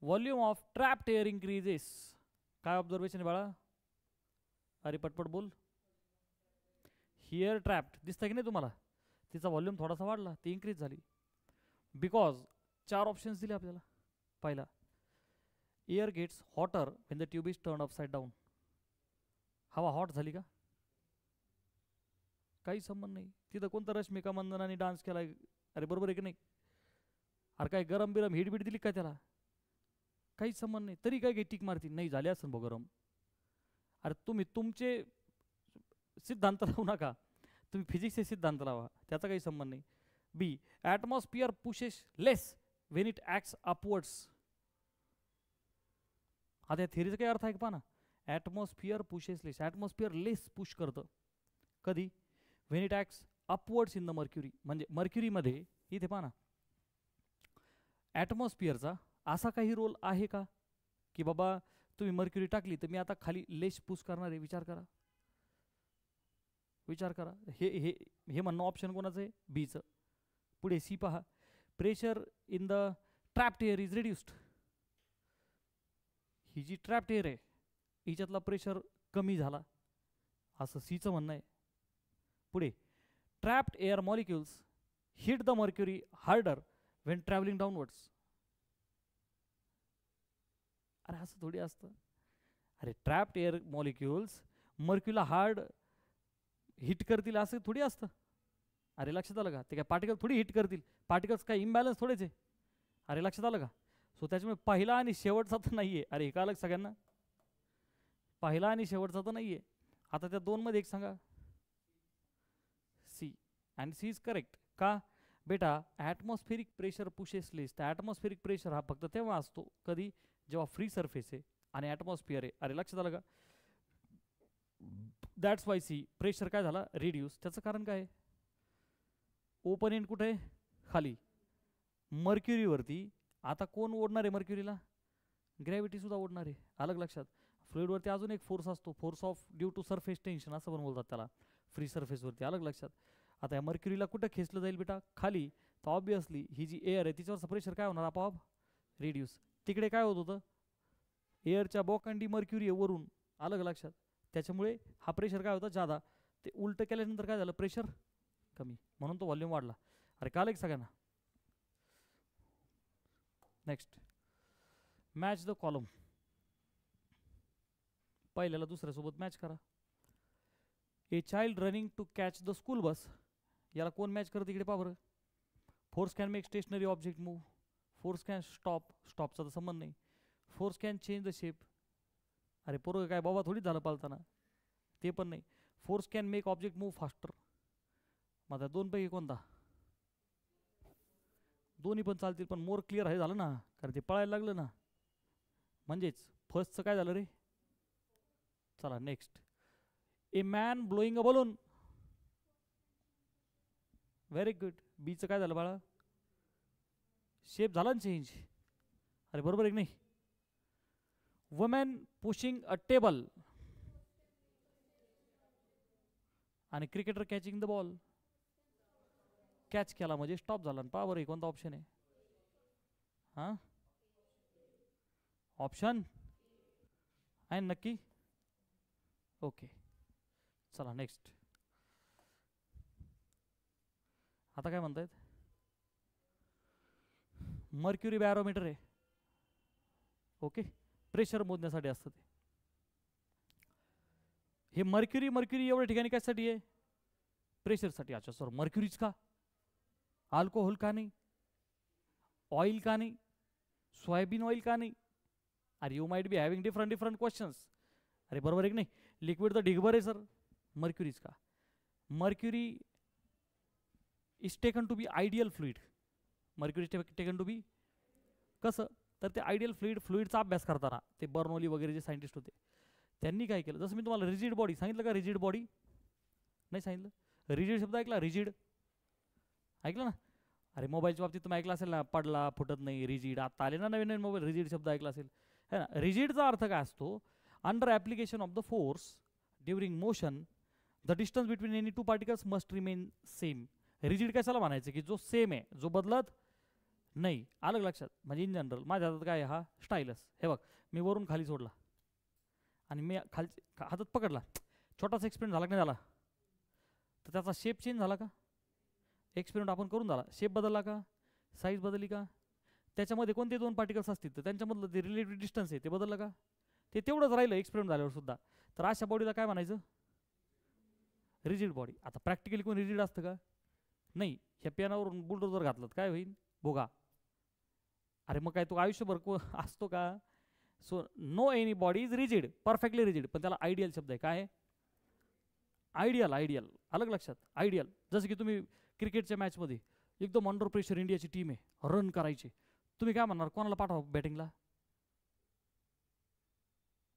S1: Volume of trapped air increases. काय ऑब्झर्वेशन आहे बाळा? अरे पटपट बोल. हिअर ट्रॅप्ड दिसतंय की नाही तुम्हाला? तिचा व्हॉल्यूम थोडासा वाढला, ती इन्क्रीज झाली. बिकॉज 4 ऑप्शन्स दिले आपल्याला. पहिला, air gets hotter when the tube is turn upside down. हवा हॉट झाली का? काही संबंध नाही. तिथं कोणतं रश्मिका मंदनाने डान्स केलाय? अरे बरोबर आहे की नाही? अरे काय गरम बिरम हिट बीट दिली काय त्याला? काहीच संबंध नाही. तरी काय टिक मारती? नाही झाले असं भाऊ गरम. अरे तुम्ही तुमचे सिद्धांत लावू नका, तुम्ही फिजिक्सचे सिद्धांत लावा, त्याचा काही संबंध नाही. B, atmosphere pushes less when it acts upwards. आता या थिअरीचा काय अर्थ आहे का? ना, atmosphere pushes less. Atmosphere less push करतं कधी? When it acts upwards in the mercury. म्हणजे मर्क्युरीमध्ये इथे पहा ना, ॲटमॉस्फिअरचा असा काही रोल आहे का की बाबा तुम्ही मर्क्युरी टाकली तर मी आता खाली लेस पुश करणार आहे? विचार करा, विचार करा. हे हे हे म्हणणं ऑप्शन कोणाचं आहे? बीचं. पुढे सी पहा, pressure in the trapped air is reduced. ही जी ट्रॅप्ड एअर आहे हिच्यातला प्रेशर कमी झाला असं सीचं म्हणणं आहे. पुढे, trapped air molecules hit the mercury harder when travelling downwards. अरे असं थोडी असतं. अरे ट्रॅप्ड एअर मॉलिक्युल्स मर्क्युला हार्ड हिट करतील असं थोडी असतं. अरे लक्षात आलं का? ते काय पार्टिकल थोडी हिट करतील? पार्टिकल्स काय इम्बॅलन्स थोडेच आहे. अरे लक्षात आलं का? सो त्याच्यामुळे पहिला आणि शेवटचा तर नाही आहे. अरे हे का अलग सगळ्यांना? पहिला आणि शेवटचा तर नाही आहे. आता त्या दोनमध्ये एक सांगा. C. And C is correct. का बेटा? Atmospheric pressure pushes less. तर ॲटमॉस्फेरिक प्रेशर हा फक्त तेव्हा असतो कधी? जेव्हा फ्री सरफेस आहे आणि ॲटमॉस्फिअर आहे. अरे लक्षात आलं का? दॅट्स वाय सी प्रेशर काय झाला? रिड्यूस. त्याचं कारण काय? ओपन एंड कुठे आहे? खाली. मर्क्युरीवरती आता कोण ओढणार आहे? मर्क्युरीला ग्रॅव्हिटी सुद्धा ओढणार आहे. अलग लक्षात. फ्लुइडवरती अजून एक फोर्स असतो, force of due to surface tension असं पण बोलतात त्याला, फ्री सरफेसवरती. अलग लक्षात. आता या मर्क्युरीला कुठं खेचलं जाईल बेटा? खाली. तर ऑब्विसली ही जी एअर आहे तिच्यावरचं प्रेशर काय होणार? आपोआप रिड्यूस. तिकडे काय होत होतं? एअरच्या बॉकंडी मर्क्युरी आहे वरून. अलग लक्षात. त्याच्यामुळे हा प्रेशर काय होतं? जादा. ते उलट केल्यानंतर काय झालं? प्रेशर कमी, म्हणून तो व्हॉल्यूम वाढला. अरे काल एक सगळ्यांना. Next, match the column. पहिल्याला दुसऱ्यासोबत मॅच करा. A child running to catch the school bus. याला कोण मॅच करत? इकडे पहा बरं. Force can make stationary object move. Force can stop. स्टॉपचा तर संबंध नाही. Force can change the shape. अरे पोरं काय बाबा थोडीच झालं पालताना? ते पण नाही. Force can make object move faster. मग दोनपैकी कोणता? दोन्ही पण चालतील, पण मोर क्लिअर आहे झालं ना, कारण ते पळायला लागलं ना. म्हणजेच फर्स्टचं काय झालं रे? चला next. A man blowing a balloon. Very good. बीचं काय झालं बाळा? शेप झाला ना चेंज. अरे बरोबर आहे की नाही? वुमेन पुशिंग अ टेबल आणि cricketer catching the ball. Catch केला म्हणजे स्टॉप झाला. पहा बरं कोणता ऑप्शन आहे? हां, ऑप्शन आहे नक्की? ओके, चला नेक्स्ट. आता काय म्हणतायत, मर्क्युरी बॅरोमीटर आहे. ओके, प्रेशर मोजण्यासाठी असतं ते. हे मर्क्युरी एवढ्या ठिकाणी कशासाठी आहे, प्रेशरसाठी. अच्छा सर, मर्क्युरीच का, अल्कोहोल का नाही, ऑइल का नाही, सोयाबीन ऑइल का नाही? अरे you might be having different questions. अरे बरोबर आहे की नाही, लिक्विड तर ढिगभर आहे सर, मर्क्युरीच का? Mercury is taken to be ideal fluid. Mercury taken to be कसं, तर ते आयडियल फ्लुइडचा अभ्यास करताना ते बर्नौली वगैरे जे सायंटिस्ट होते त्यांनी काय केलं, जसं मी तुम्हाला रिजिड बॉडी सांगितलं का, रिजिड बॉडी नाही सांगितलं, रिजिड शब्द ऐकला, रिजिड ऐकलं ना? अरे मोबाईलच्या बाबतीत तुम्ही ऐकलं असेल ना, पडला फुटत नाही, रिजिड. आता आले ना नवीन नवीन मोबाईल, रिजिड शब्द ऐकला असेल है ना. रिजिडचा अर्थ काय असतो, under application of the force during motion the distance between any two particles must remain same. Rigid कशाला म्हणायचं, की जो सेम आहे, जो बदलत नाही. अलग लक्षात, म्हणजे इन जनरल माझ्या हातात काय, हा स्टाईलस, हे बघ मी वरून खाली सोडला आणि मी खाली हातात पकडला, छोटासा एक्सपेरिमेंट झाला की नाही झाला, तर त्याचा शेप चेंज झाला का, एक्सपेरिमेंट आपण करून झाला, शेप बदलला का, साईज बदलली का, त्याच्यामध्ये कोणते दोन पार्टिकल्स असतील तर त्यांच्यामधलं जे रिलेटिव्ह डिस्टन्स आहे ते बदललं का, ते तेवढंच राहिलं एक्सपेरिमेंट झाल्यावर सुद्धा. तर अशा बॉडीला काय म्हणायचं, रिजिड बॉडी. आता प्रॅक्टिकली कोण रिजिड असतं का, नाही. ह्या पेनावरून बुलडोजर घातलं काय होईल, भोगा. अरे मग काय तो आयुष्यभर असतो का. So no anybody is rigid, perfectly rigid, पण त्याला आयडियल शब्द आहे. काय आयडियल, आयडियल, अलग लक्षात, आयडियल. जसं की तुम्ही क्रिकेटच्या मॅचमध्ये एकदम अंडर प्रेशर इंडियाची टीम आहे, रन करायचे, तुम्ही काय म्हणणार, कोणाला पाठवा बॅटिंगला,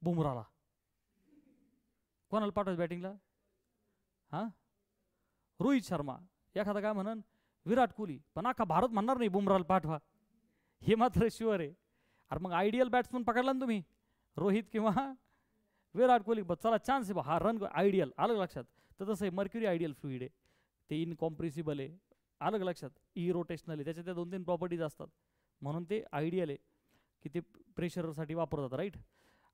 S1: बुमराला. कोणाला पाठवायचं बॅटिंगला, हां रोहित शर्मा. एखादा काय म्हणन विराट कोहली, पण अख्खा भारत म्हणणार नाही बुमराला पाठवा, हे मात्र शुअर आहे. अरे मग आयडियल बॅट्समन पकडला ना तुम्ही, रोहित किंवा विराट कोहली, बस चला चान्स आहे बा, हा रन आयडियल, अलग लक्षात. तर तसं आहे मर्क्युरी आयडियल फ्लुइड आहे, ते इनकॉम्प्रेसिबल आहे, अलग लक्षात, इरोटेशनल आहे, त्याच्या त्या 2-3 प्रॉपर्टीज असतात, म्हणून ते आयडियल आहे की ते प्रेशरसाठी वापरतात. राईट.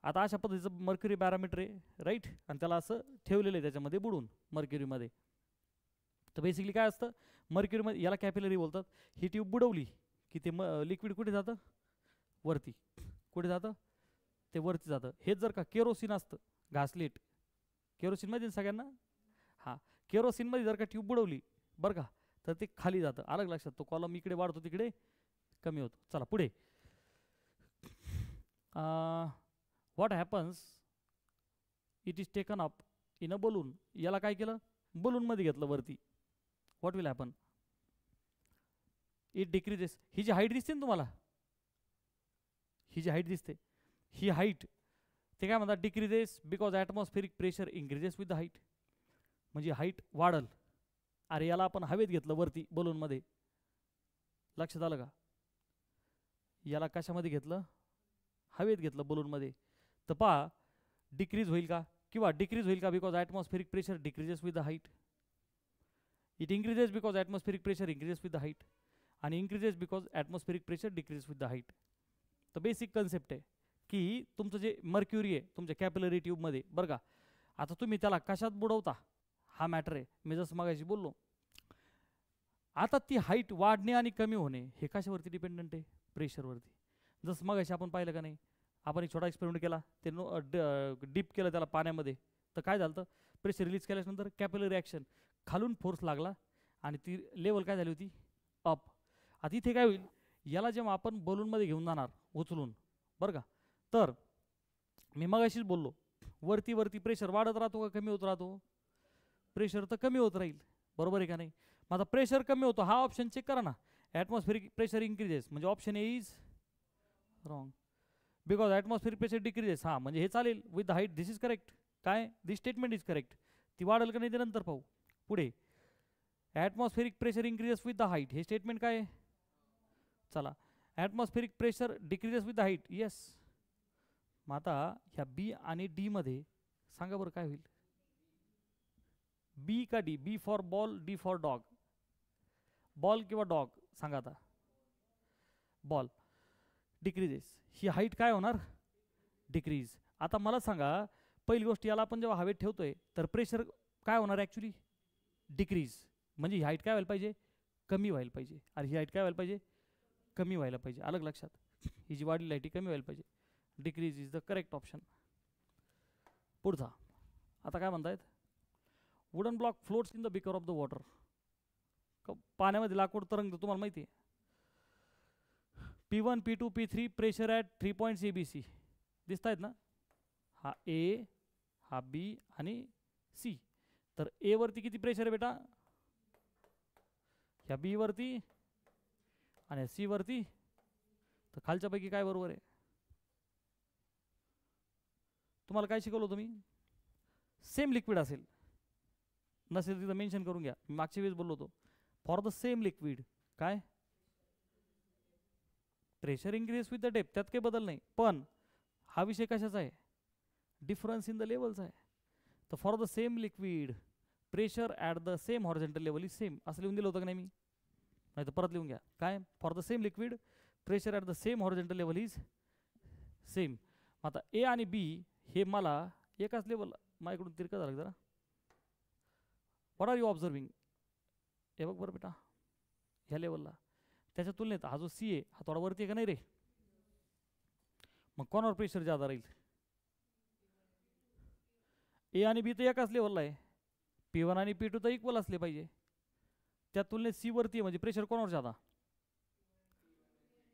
S1: आता अशा पद्धतीचं मर्क्युरी पॅरामीटर आहे, राईट, आणि त्याला असं ठेवलेलं आहे त्याच्यामध्ये बुडून मर्क्युरीमध्ये. तर बेसिकली काय असतं मर्क्युरीमध्ये, याला कॅपिलरी बोलतात. ही ट्यूब बुडवली की ते लिक्विड कुठे जातं, वरती. कुठे जातं, ते वरती जातं. हेच जर का केरोसिन असतं, घासलेट, केरोसिन माहिती सगळ्यांना, हां, केरोसिनमध्ये जर का ट्यूब बुडवली बरं का, तर ते खाली जातं, अलग लक्षात. तो कॉलम इकडे वाढतो, तिकडे कमी होतो. चला पुढे. What happens it is taken up in a balloon. याला काय केलं, बलूनमध्ये घेतलं वरती. What will happen, it decreases. ही जी हाईट दिसते ना तुम्हाला, ही जी हाईट दिसते, ही हाईट ते काय म्हणतात, decreases because atmospheric pressure increases with the height. म्हणजे हाईट वाढल. अरे याला आपण हवेत घेतलं वरती बलूनमध्ये, लक्षात आलं का, याला कशामध्ये घेतलं, हवेत घेतलं बलूनमध्ये, तर पहा डिक्रीज होईल का, किंवा डिक्रीज होईल का, because atmospheric pressure decreases with the height. It increases because atmospheric pressure increases with the height, आणि increases because atmospheric pressure decreases with the height. तर बेसिक कन्सेप्ट आहे की तुमचं जे मर्क्युरी आहे तुमच्या कॅपिलरी ट्यूबमध्ये बरं का, आता तुम्ही त्याला कशात बुडवता हा मॅटर आहे. मी जसं मगाशी बोललो, आता ती हाईट वाढणे आणि कमी होणे हे कशावरती डिपेंडंट आहे, प्रेशरवरती. जसं मगाशी आपण पाहिलं का नाही, आपण एक छोटा एक्सपेरिमेंट केला, ते डीप केलं त्याला पाण्यामध्ये, तर काय झालं, प्रेशर रिलीज केल्यानंतर कॅपिलरी ॲक्शन, खालून फोर्स लागला आणि ती लेवल काय झाली होती, अप. आता इथे काय होईल, याला जेव्हा आपण बलूनमध्ये घेऊन जाणार उचलून बरं का, तर मी मगाशीच बोललो वरती वरती प्रेशर वाढत राहतो का कमी होत राहतो, प्रेशर तर कमी होत राहील, बरोबर आहे का नाही. मग आता प्रेशर कमी होतो हा ऑप्शन चेक करा ना, ॲटमॉस्फेरिक प्रेशर इन्क्रीजेस, म्हणजे option A is wrong. Because atmospheric pressure decreases, हां म्हणजे हे चालेल, with the height this is correct. काय, दिस स्टेटमेंट इज करेक्ट. ती वाढेल का नाही ते नंतर पाहू. पुढे atmospheric pressure increases with the height, हे स्टेटमेंट काय आहे, चला atmospheric pressure decreases with the height, yes. मग आता ह्या बी आणि डी मध्ये सांगा बरं काय होईल, बी का D, B for ball, D for dog, ball किंवा डॉग सांगा आता, बॉल डिक्रीजेस, ही हाईट काय होणार, डिक्रीज. आता मला सांगा पहिली गोष्ट, याला आपण जेव्हा हवेत ठेवतोय तर प्रेशर काय होणार ॲक्च्युली, डिक्रीज, म्हणजे ही हाईट काय व्हायला पाहिजे, कमी व्हायला पाहिजे. आणि ही हाईट काय व्हायला पाहिजे, कमी व्हायला पाहिजे. अलग लक्षात, ही जी वाढलेली हाईट कमी व्हायला पाहिजे. Decrease is the correct option. पुढचा आता काय म्हणतायत, wooden block floats in the beaker of the water. पाण्यामध्ये लाकूड तरंगतं, तुम्हाला माहिती आहे. P1 P2 P3 pressure at 3 points ABC दिसत आहेत ना. हा A, हा B आणि C. तर A वरती किती प्रेशर आहे बेटा, ह्या B वरती आणि C वरती. तर खालच्यापैकी काय बरोबर आहे, तुम्हाला काय शिकवलं तुम्ही, सेम लिक्विड असेल, नसेल तिथं मेन्शन करून घ्या. मागच्या वेळेस बोललो होतो फॉर द सेम लिक्विड काय pressure increase with the depth, त्यात काही बदल नाही. पण हा विषय कशाचा आहे, डिफरन्स इन द लेवलचा आहे. तर for the same liquid pressure at the same horizontal level is same असं लिहून दिलं होतं का नाही मी, नाही तर परत लिहून घ्या. काय for the same liquid pressure at the same horizontal level is same. आता ए आणि बी हे मला एकाच लेवल, माझ्याकडून तिरकं झालं जरा. व्हॉट आर यू ऑब्झर्विंग, हे बघ बरं बेटा, ह्या लेवलला त्याच्या तुलनेत हा जो सी आहे हा थोडा वरती आहे का नाही रे. मग कोणावर प्रेशर जादा राहील, ए आणि बी तर एकाच लेवलला आहे, P1 आणि P2 तर इक्वल असले पाहिजे. त्या तुलनेत सी वरती आहे, म्हणजे प्रेशर कोणावर जादा,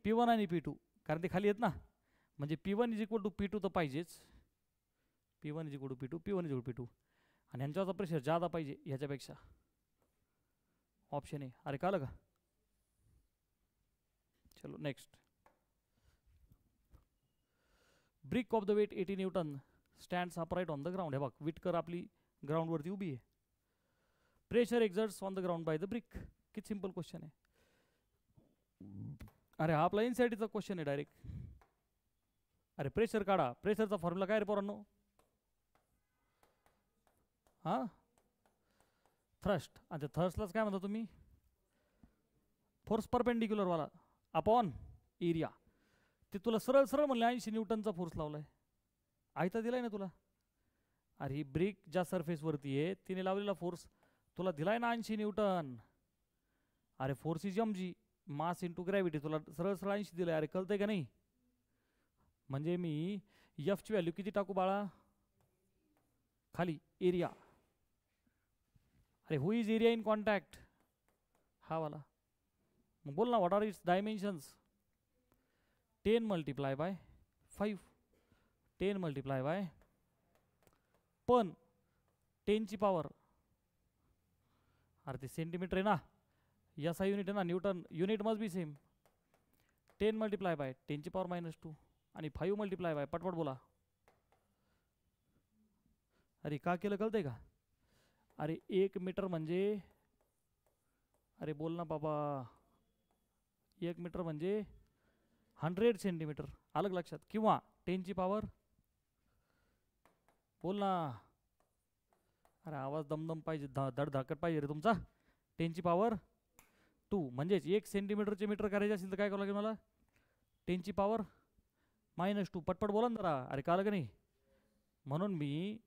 S1: P1 आणि P2, कारण ते खाली आहेत ना. म्हणजे P1 is equal to P2 तर पाहिजेच, P1 is equal to P2, P1 is equal to P2, आणि ह्यांच्यावरचा प्रेशर जादा पाहिजे ह्याच्यापेक्षा. ऑप्शन आहे. अरे कळलं का. चलो next. Brick of the weight 80 newton stands upright on the ground. हे बघ विटकर आपली ग्राउंडवरती उभी आहे. Pressure exerts on the ground by the brick. किती सिंपल क्वेश्चन आहे. अरे हा आपला एनसीईआरटीचा क्वेश्चन आहे डायरेक्ट. अरे प्रेशर काढा, प्रेशरचा फॉर्म्युला काय रे पोरांनो, हा थ्रस्ट. आणि थ्रस्टलाच काय म्हणता तुम्ही, फोर्स परपेंडिक्युलर वाला अपॉन एरिया. ते तुला सरळ सरळ म्हणले 80 न्यूटनचा फोर्स लावलाय, आयता दिलाय ना तुला. अरे ही ब्रिक ज्या सरफेसवरती आहे तिने लावलेला फोर्स तुला दिलाय ना 80 न्यूटन. अरे force is mg, mass into gravity, तुला सरळ सरळ 80 दिलाय. अरे कळतंय का नाही. म्हणजे मी एफ ची व्हॅल्यू किती टाकू बाळा, खाली एरिया. अरे who is area in contact, हा वाला. मग बोल ना what are its dimensions. 10 multiply by 5, 10 multiply by, पण 10 ची पॉवर, अरे ते सेंटीमीटर आहे ना, SI युनिट आहे ना, Newton unit must be same. 10 multiply bye 10 ची पॉवर -2 आणि 5 मल्टिप्लाय बाय, पटपट बोला. अरे का केलं कळतंय का. अरे 1 मीटर म्हणजे, अरे बोल ना बाबा, 1 मीटर म्हणजे 100 सेंटीमीटर, अलग लक्षात. किंवा 10 ची पॉवर, बोल ना. अरे आवाज दमदम पाहिजे, धडधाकट पाहिजे रे तुमचा. 10 ची पॉवर 2 म्हणजेच 1 सेंटीमीटरचे मीटर करायचे असेल तर काय करावं लागेल मला, 10 ची पॉवर -2. पटपट बोला ना जरा. अरे कालं का नाही. म्हणून मी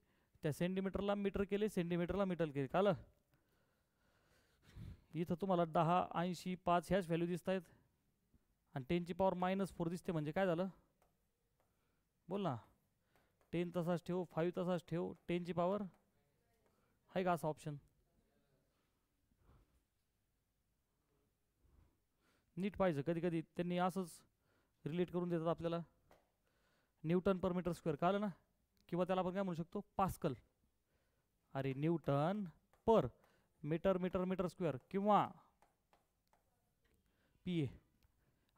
S1: त्या सेंटीमीटरला मीटर केले, सेंटीमीटरला मीटर केले, कालं. इथं तुम्हाला 10, 80, 5 ह्याच व्हॅल्यू दिसत आहेत, आणि 10 ची पॉवर -4 दिसते. म्हणजे काय झालं बोल ना. 10 तसाच ठेव, 5 तसाच ठेव, 10 ची पॉवर आहे का असा ऑप्शन. नीट पाहिजे. कधी कधी त्यांनी असंच रिलेट करून देतात आपल्याला, न्यूटन पर मीटर स्क्वेअर, कळलं ना. किंवा त्याला आपण काय म्हणू शकतो, पास्कल. अरे न्यूटन पर मीटर मीटर मीटर स्क्वेअर किंवा PA,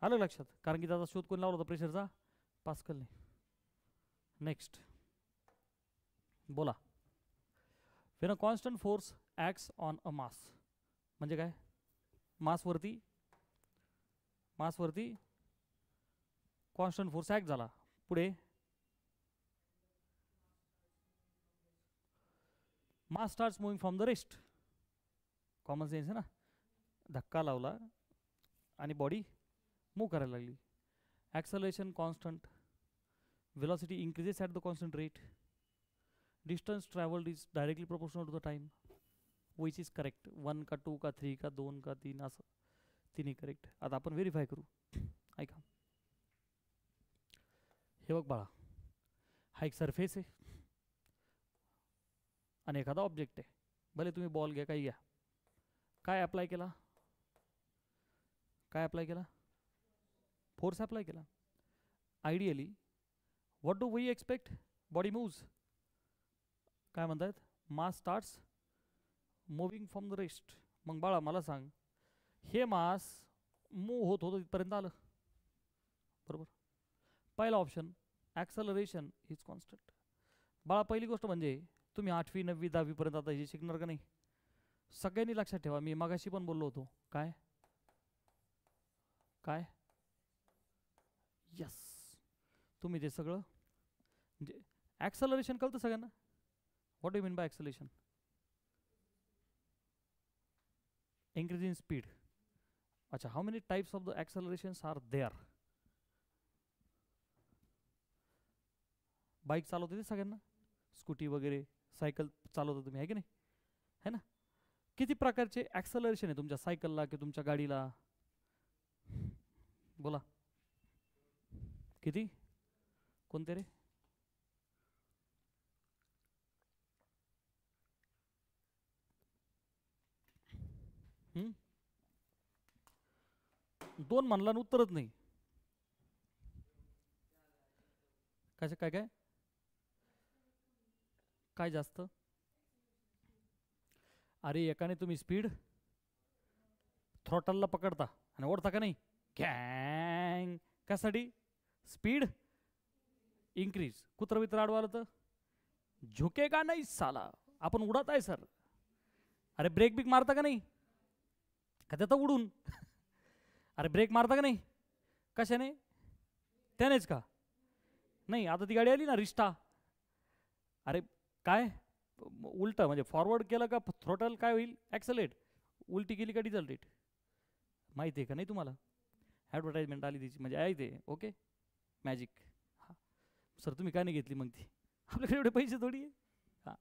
S1: आलं लक्षात. कारण की त्याचा शोध कोण लावला होता प्रेशरचा, पास्कलने. नेक्स्ट बोला. When a constant force acts on a mass, म्हणजे काय, मासवरती कॉन्स्टंट फोर्स ॲक्ट झाला. पुढे mass starts moving from the rest. Common sense आहे ना. धक्का लावला आणि बॉडी मूव्ह करायला लागली. Acceleration constant, velocity increases at the constant rate, distance traveled is directly proportional to the time. Which is correct, 1 का 2 का 3 का 2 का 3 असं तिन्ही करेक्ट. आता आपण व्हेरीफाय करू. ऐका, हे बघ बाळा, हा एक सरफेस आहे आणि एखादा ऑब्जेक्ट आहे. भले तुम्ही बॉल घ्या, काही घ्या. काय अप्लाय केला, काय अप्लाय केला, फोर्स अप्लाय केला. Ideally what do we expect, body moves. काय म्हणतात, mass starts moving from the rest. मग बाळा मला सांग, हे मास मूव्ह होत होतं तिथपर्यंत आलं, बरोबर. पहिला ऑप्शन ॲक्सलरेशन इज कॉन्स्टंट. बाळा पहिली गोष्ट म्हणजे तुम्ही 8वी 9वी 10वी पर्यंत आता हे शिकणार का नाही. सगळ्यांनी लक्षात ठेवा, मी मगाशी पण बोललो होतो. काय काय यस, तुम्ही ते सगळं म्हणजे ॲक्सलरेशन कळतं सगळ्यांना. What do mean by acceleration, increase in speed. अच्छा, how many types of the accelerations are there. Bike चालवते ते सगळ्यांना, स्कूटी वगैरे सायकल चालवता तुम्ही, आहे की नाही, है ना. किती प्रकारचे ॲक्सलरेशन आहे तुमच्या सायकलला की तुमच्या गाडीला, बोला किती, कोणते रे. दोन म्हणला ना, उत्तरच नाही. कशा काय काय काय जास्त. अरे एकाने तुम्ही स्पीड थ्रॉटलला पकडता आणि ओढता का नाही, गँग कशासाठी, स्पीड इन्क्रीज. कुत्र बित्र आडवालं तर झुकेगा नाही साला, आपण उडत आहे सर. अरे ब्रेक बिक मारता का नाही, का देता उडून. अरे ब्रेक मारता का नाही, कशाने, त्यानेच का नाही. आता ती गाडी आली ना रिस्टा, अरे काय उलट म्हणजे फॉरवर्ड केलं का थ्रोटल काय होईल, ॲक्सलेट. उलटी केली का डिझल्टेट, माहिती आहे का नाही तुम्हाला. ॲडव्हर्टाइजमेंट आली तिची, म्हणजे आहे ते. Okay magic. हां सर तुम्ही काय नाही घेतली मग ती, आपल्याकडे एवढे पैसे थोडी आहे. हां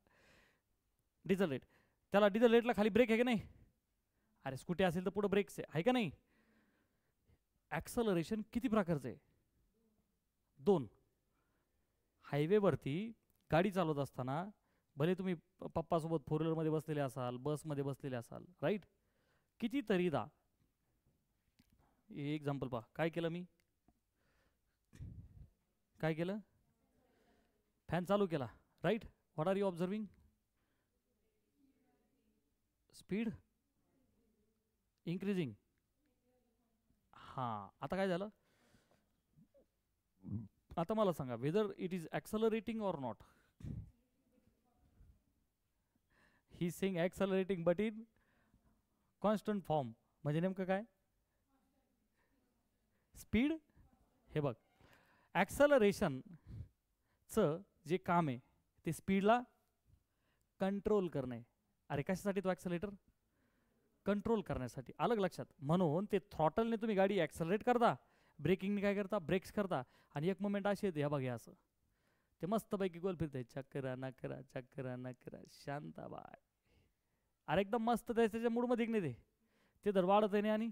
S1: डिझल्टेट, त्याला डिझल्टेटला खाली ब्रेक आहे का नाही. अरे स्कूटी असेल तर पुढं ब्रेक्स आहे का नाही. ॲक्सलरेशन किती प्रकारचं आहे, 2. हायवेवरती गाडी चालवत असताना भले तुम्ही पप्पासोबत 4 व्हीलरमध्ये बसलेले असाल, बसमध्ये बसलेले असाल, राईट. कितीतरीदा हे एक्झाम्पल पहा, काय केलं मी, काय केलं, फॅन चालू केला, right. What are you observing, speed increasing. हां आता काय झालं, आता मला सांगा, whether it is accelerating or not. He saying accelerating but in constant form. म्हणजे नेमकं काय, स्पीड. हे बघ ॲक्सलरेशनचं जे काम आहे ते स्पीडला कंट्रोल करणे. अरे कशासाठी तो ॲक्सलेटर, कंट्रोल करण्यासाठी, अलग लक्षात. म्हणून ते थ्रॉटलने तुम्ही गाडी ॲक्सलरेट करता, ब्रेकिंगने काय करता, ब्रेक्स करता. आणि एक मोमेंट अशी येते, ह्या बघ हे असं ते मस्तपैकी गोल फिरते, चक्करा नकरा चक्करा नकरा शांताबाय. अरे एकदम मस्त त्याच्या मूडमध्ये नाही ते धड वाढत आहे नाही आणि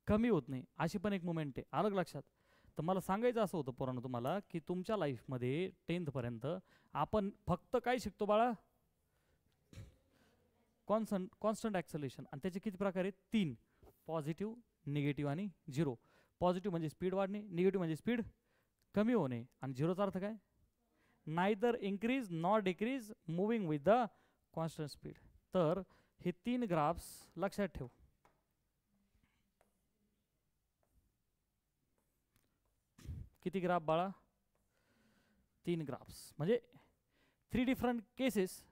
S1: कमी होत नाही, अशी पण एक मोमेंट आहे, अलग लक्षात. तर मला सांगायचं असं होतं पोरांनो तुम्हाला, की तुमच्या लाईफमध्ये 10th पर्यंत आपण फक्त काय शिकतो बाळा, कॉन्स्टंट ॲक्सलेशन. आणि त्याचे किती प्रकार आहेत, 3. पॉझिटिव्ह, निगेटिव्ह आणि 0. पॉझिटिव्ह म्हणजे स्पीड वाढणे, निगेटिव्ह म्हणजे स्पीड कमी होणे, आणि 0चा अर्थ काय, neither increase nor decrease moving with the constant speed. तर हे 3 ग्राफ्स लक्षात ठेव. किती ग्राफ बाळा, 3 ग्राफ्स. म्हणजे 3 different cases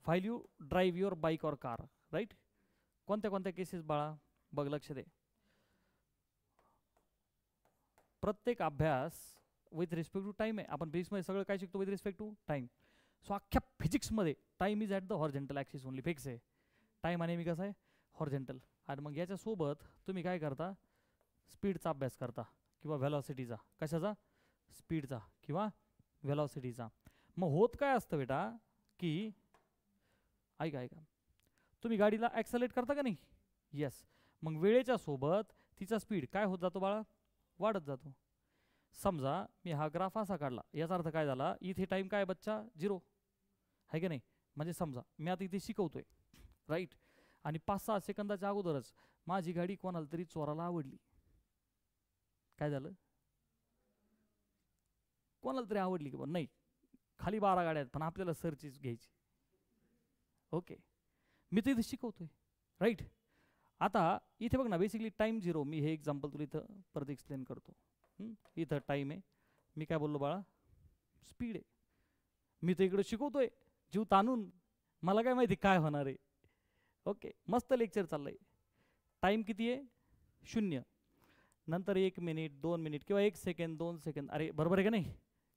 S1: while you drive your bike or car, right. कोणत्या कोणत्या केसेस बाळा, बघ लक्ष दे. प्रत्येक अभ्यास विथ रिस्पेक्ट टू टाईम आहे. आपण फिजिक्समध्ये सगळं काय शिकतो, with respect to time. So अख्ख्या फिजिक्समध्ये time is at the horizontal axis only, fix आहे. टाईम आणि मी कसं आहे, हॉर्जेंटल. आणि मग याच्यासोबत तुम्ही काय करता, स्पीडचा अभ्यास करता किंवा व्हेलॉसिटीचा. कशाचा, स्पीडचा किंवा व्हेलॉसिटीचा. मग होत काय असतं बेटा, की ऐका ऐका, तुम्ही गाडीला ॲक्सलेट करता का नाही? येस. मग वेळेच्या सोबत तिचा स्पीड काय होत जातो बाळा? वाढत जातो. समजा मी हा ग्राफ असा काढला, याचा अर्थ काय झाला? इथे टाईम काय बच्चा? 0 आहे की नाही? म्हणजे समजा मी आता इथे शिकवतोय, राईट, आणि 5-6 सेकंदाच्या अगोदरच माझी गाडी कोणाला तरी चोराला आवडली. काय झालं? कोणाला तरी आवडली की नाही, खाली 12 गाड्या आहेत पण आपल्याला सरचीच घ्यायची. ओके, मी तर इथे शिकवतोय, राईट. आता इथे बघ ना, बेसिकली टाइम 0. मी हे एक्झाम्पल तुला इथं परत एक्सप्लेन करतो. इथं टाइम आहे, मी काय बोललो बाळा? स्पीड आहे. मी तर इकडे शिकवतोय जीव ताणून, मला काय माहिती काय होणार आहे. ओके, मस्त लेक्चर चाललंय. टाइम किती आहे? 0. नंतर 1 मिनिट, 2 मिनिट किंवा 1 सेकंड, 2 सेकंड. अरे बरोबर आहे का नाही?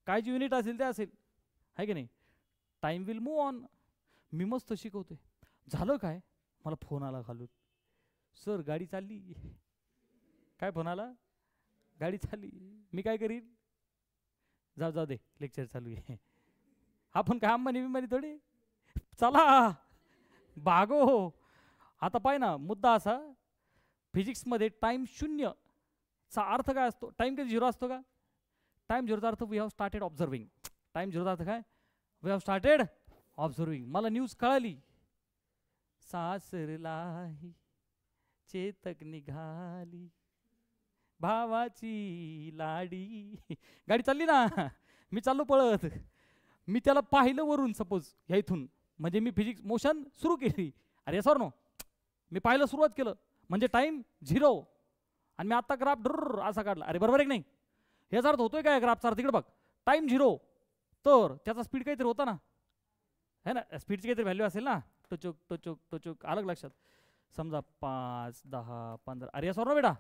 S1: काय जी युनिट असेल ते असेल, आहे की नाही? Time will move on. मी मस्त शिकवतोय, झालं काय? मला फोन आला खालून, सर गाडी चालली. काय फोन आला? गाडी चालली. मी काय करीन? जाऊ जाऊ दे, लेक्चर चालू आहे. आपण काय अंबानी बिंबानी थोडी, चला भागो. आता पाय ना, मुद्दा असा, फिजिक्समध्ये टाइम 0 चा अर्थ काय असतो? टाइम कधी 0 असतो का? टाइम 0चा अर्थ we have started observing. Time 0चा अर्थ काय? We have started observing. मला न्यूज कळाली, सासरलाही चेतक निघाली, भावाची लाडी. गाडी चालली ना, मी चाललो पळत. मी त्याला पाहिलं वरून, सपोज ह्या इथून, म्हणजे मी फिजिक्स मोशन सुरू केली. अरे सर नो, मी पाहिलं, सुरुवात केलं, म्हणजे टाइम 0. आणि मी आता ग्राफ डर असा काढला. अरे बरोबर आहे की नाही? याचा अर्थ होतोय काय ग्राफचा अर्थ? तिकडे बघ, टाइम 0, तर त्याचा स्पीड काहीतरी होता ना, है ना? स्पीडची काहीतरी व्हॅल्यू असेल ना, टोचुक टोचुक टोचुक. अलग लक्षात. समजा 5, 10, 15. अरे या सर बेटा,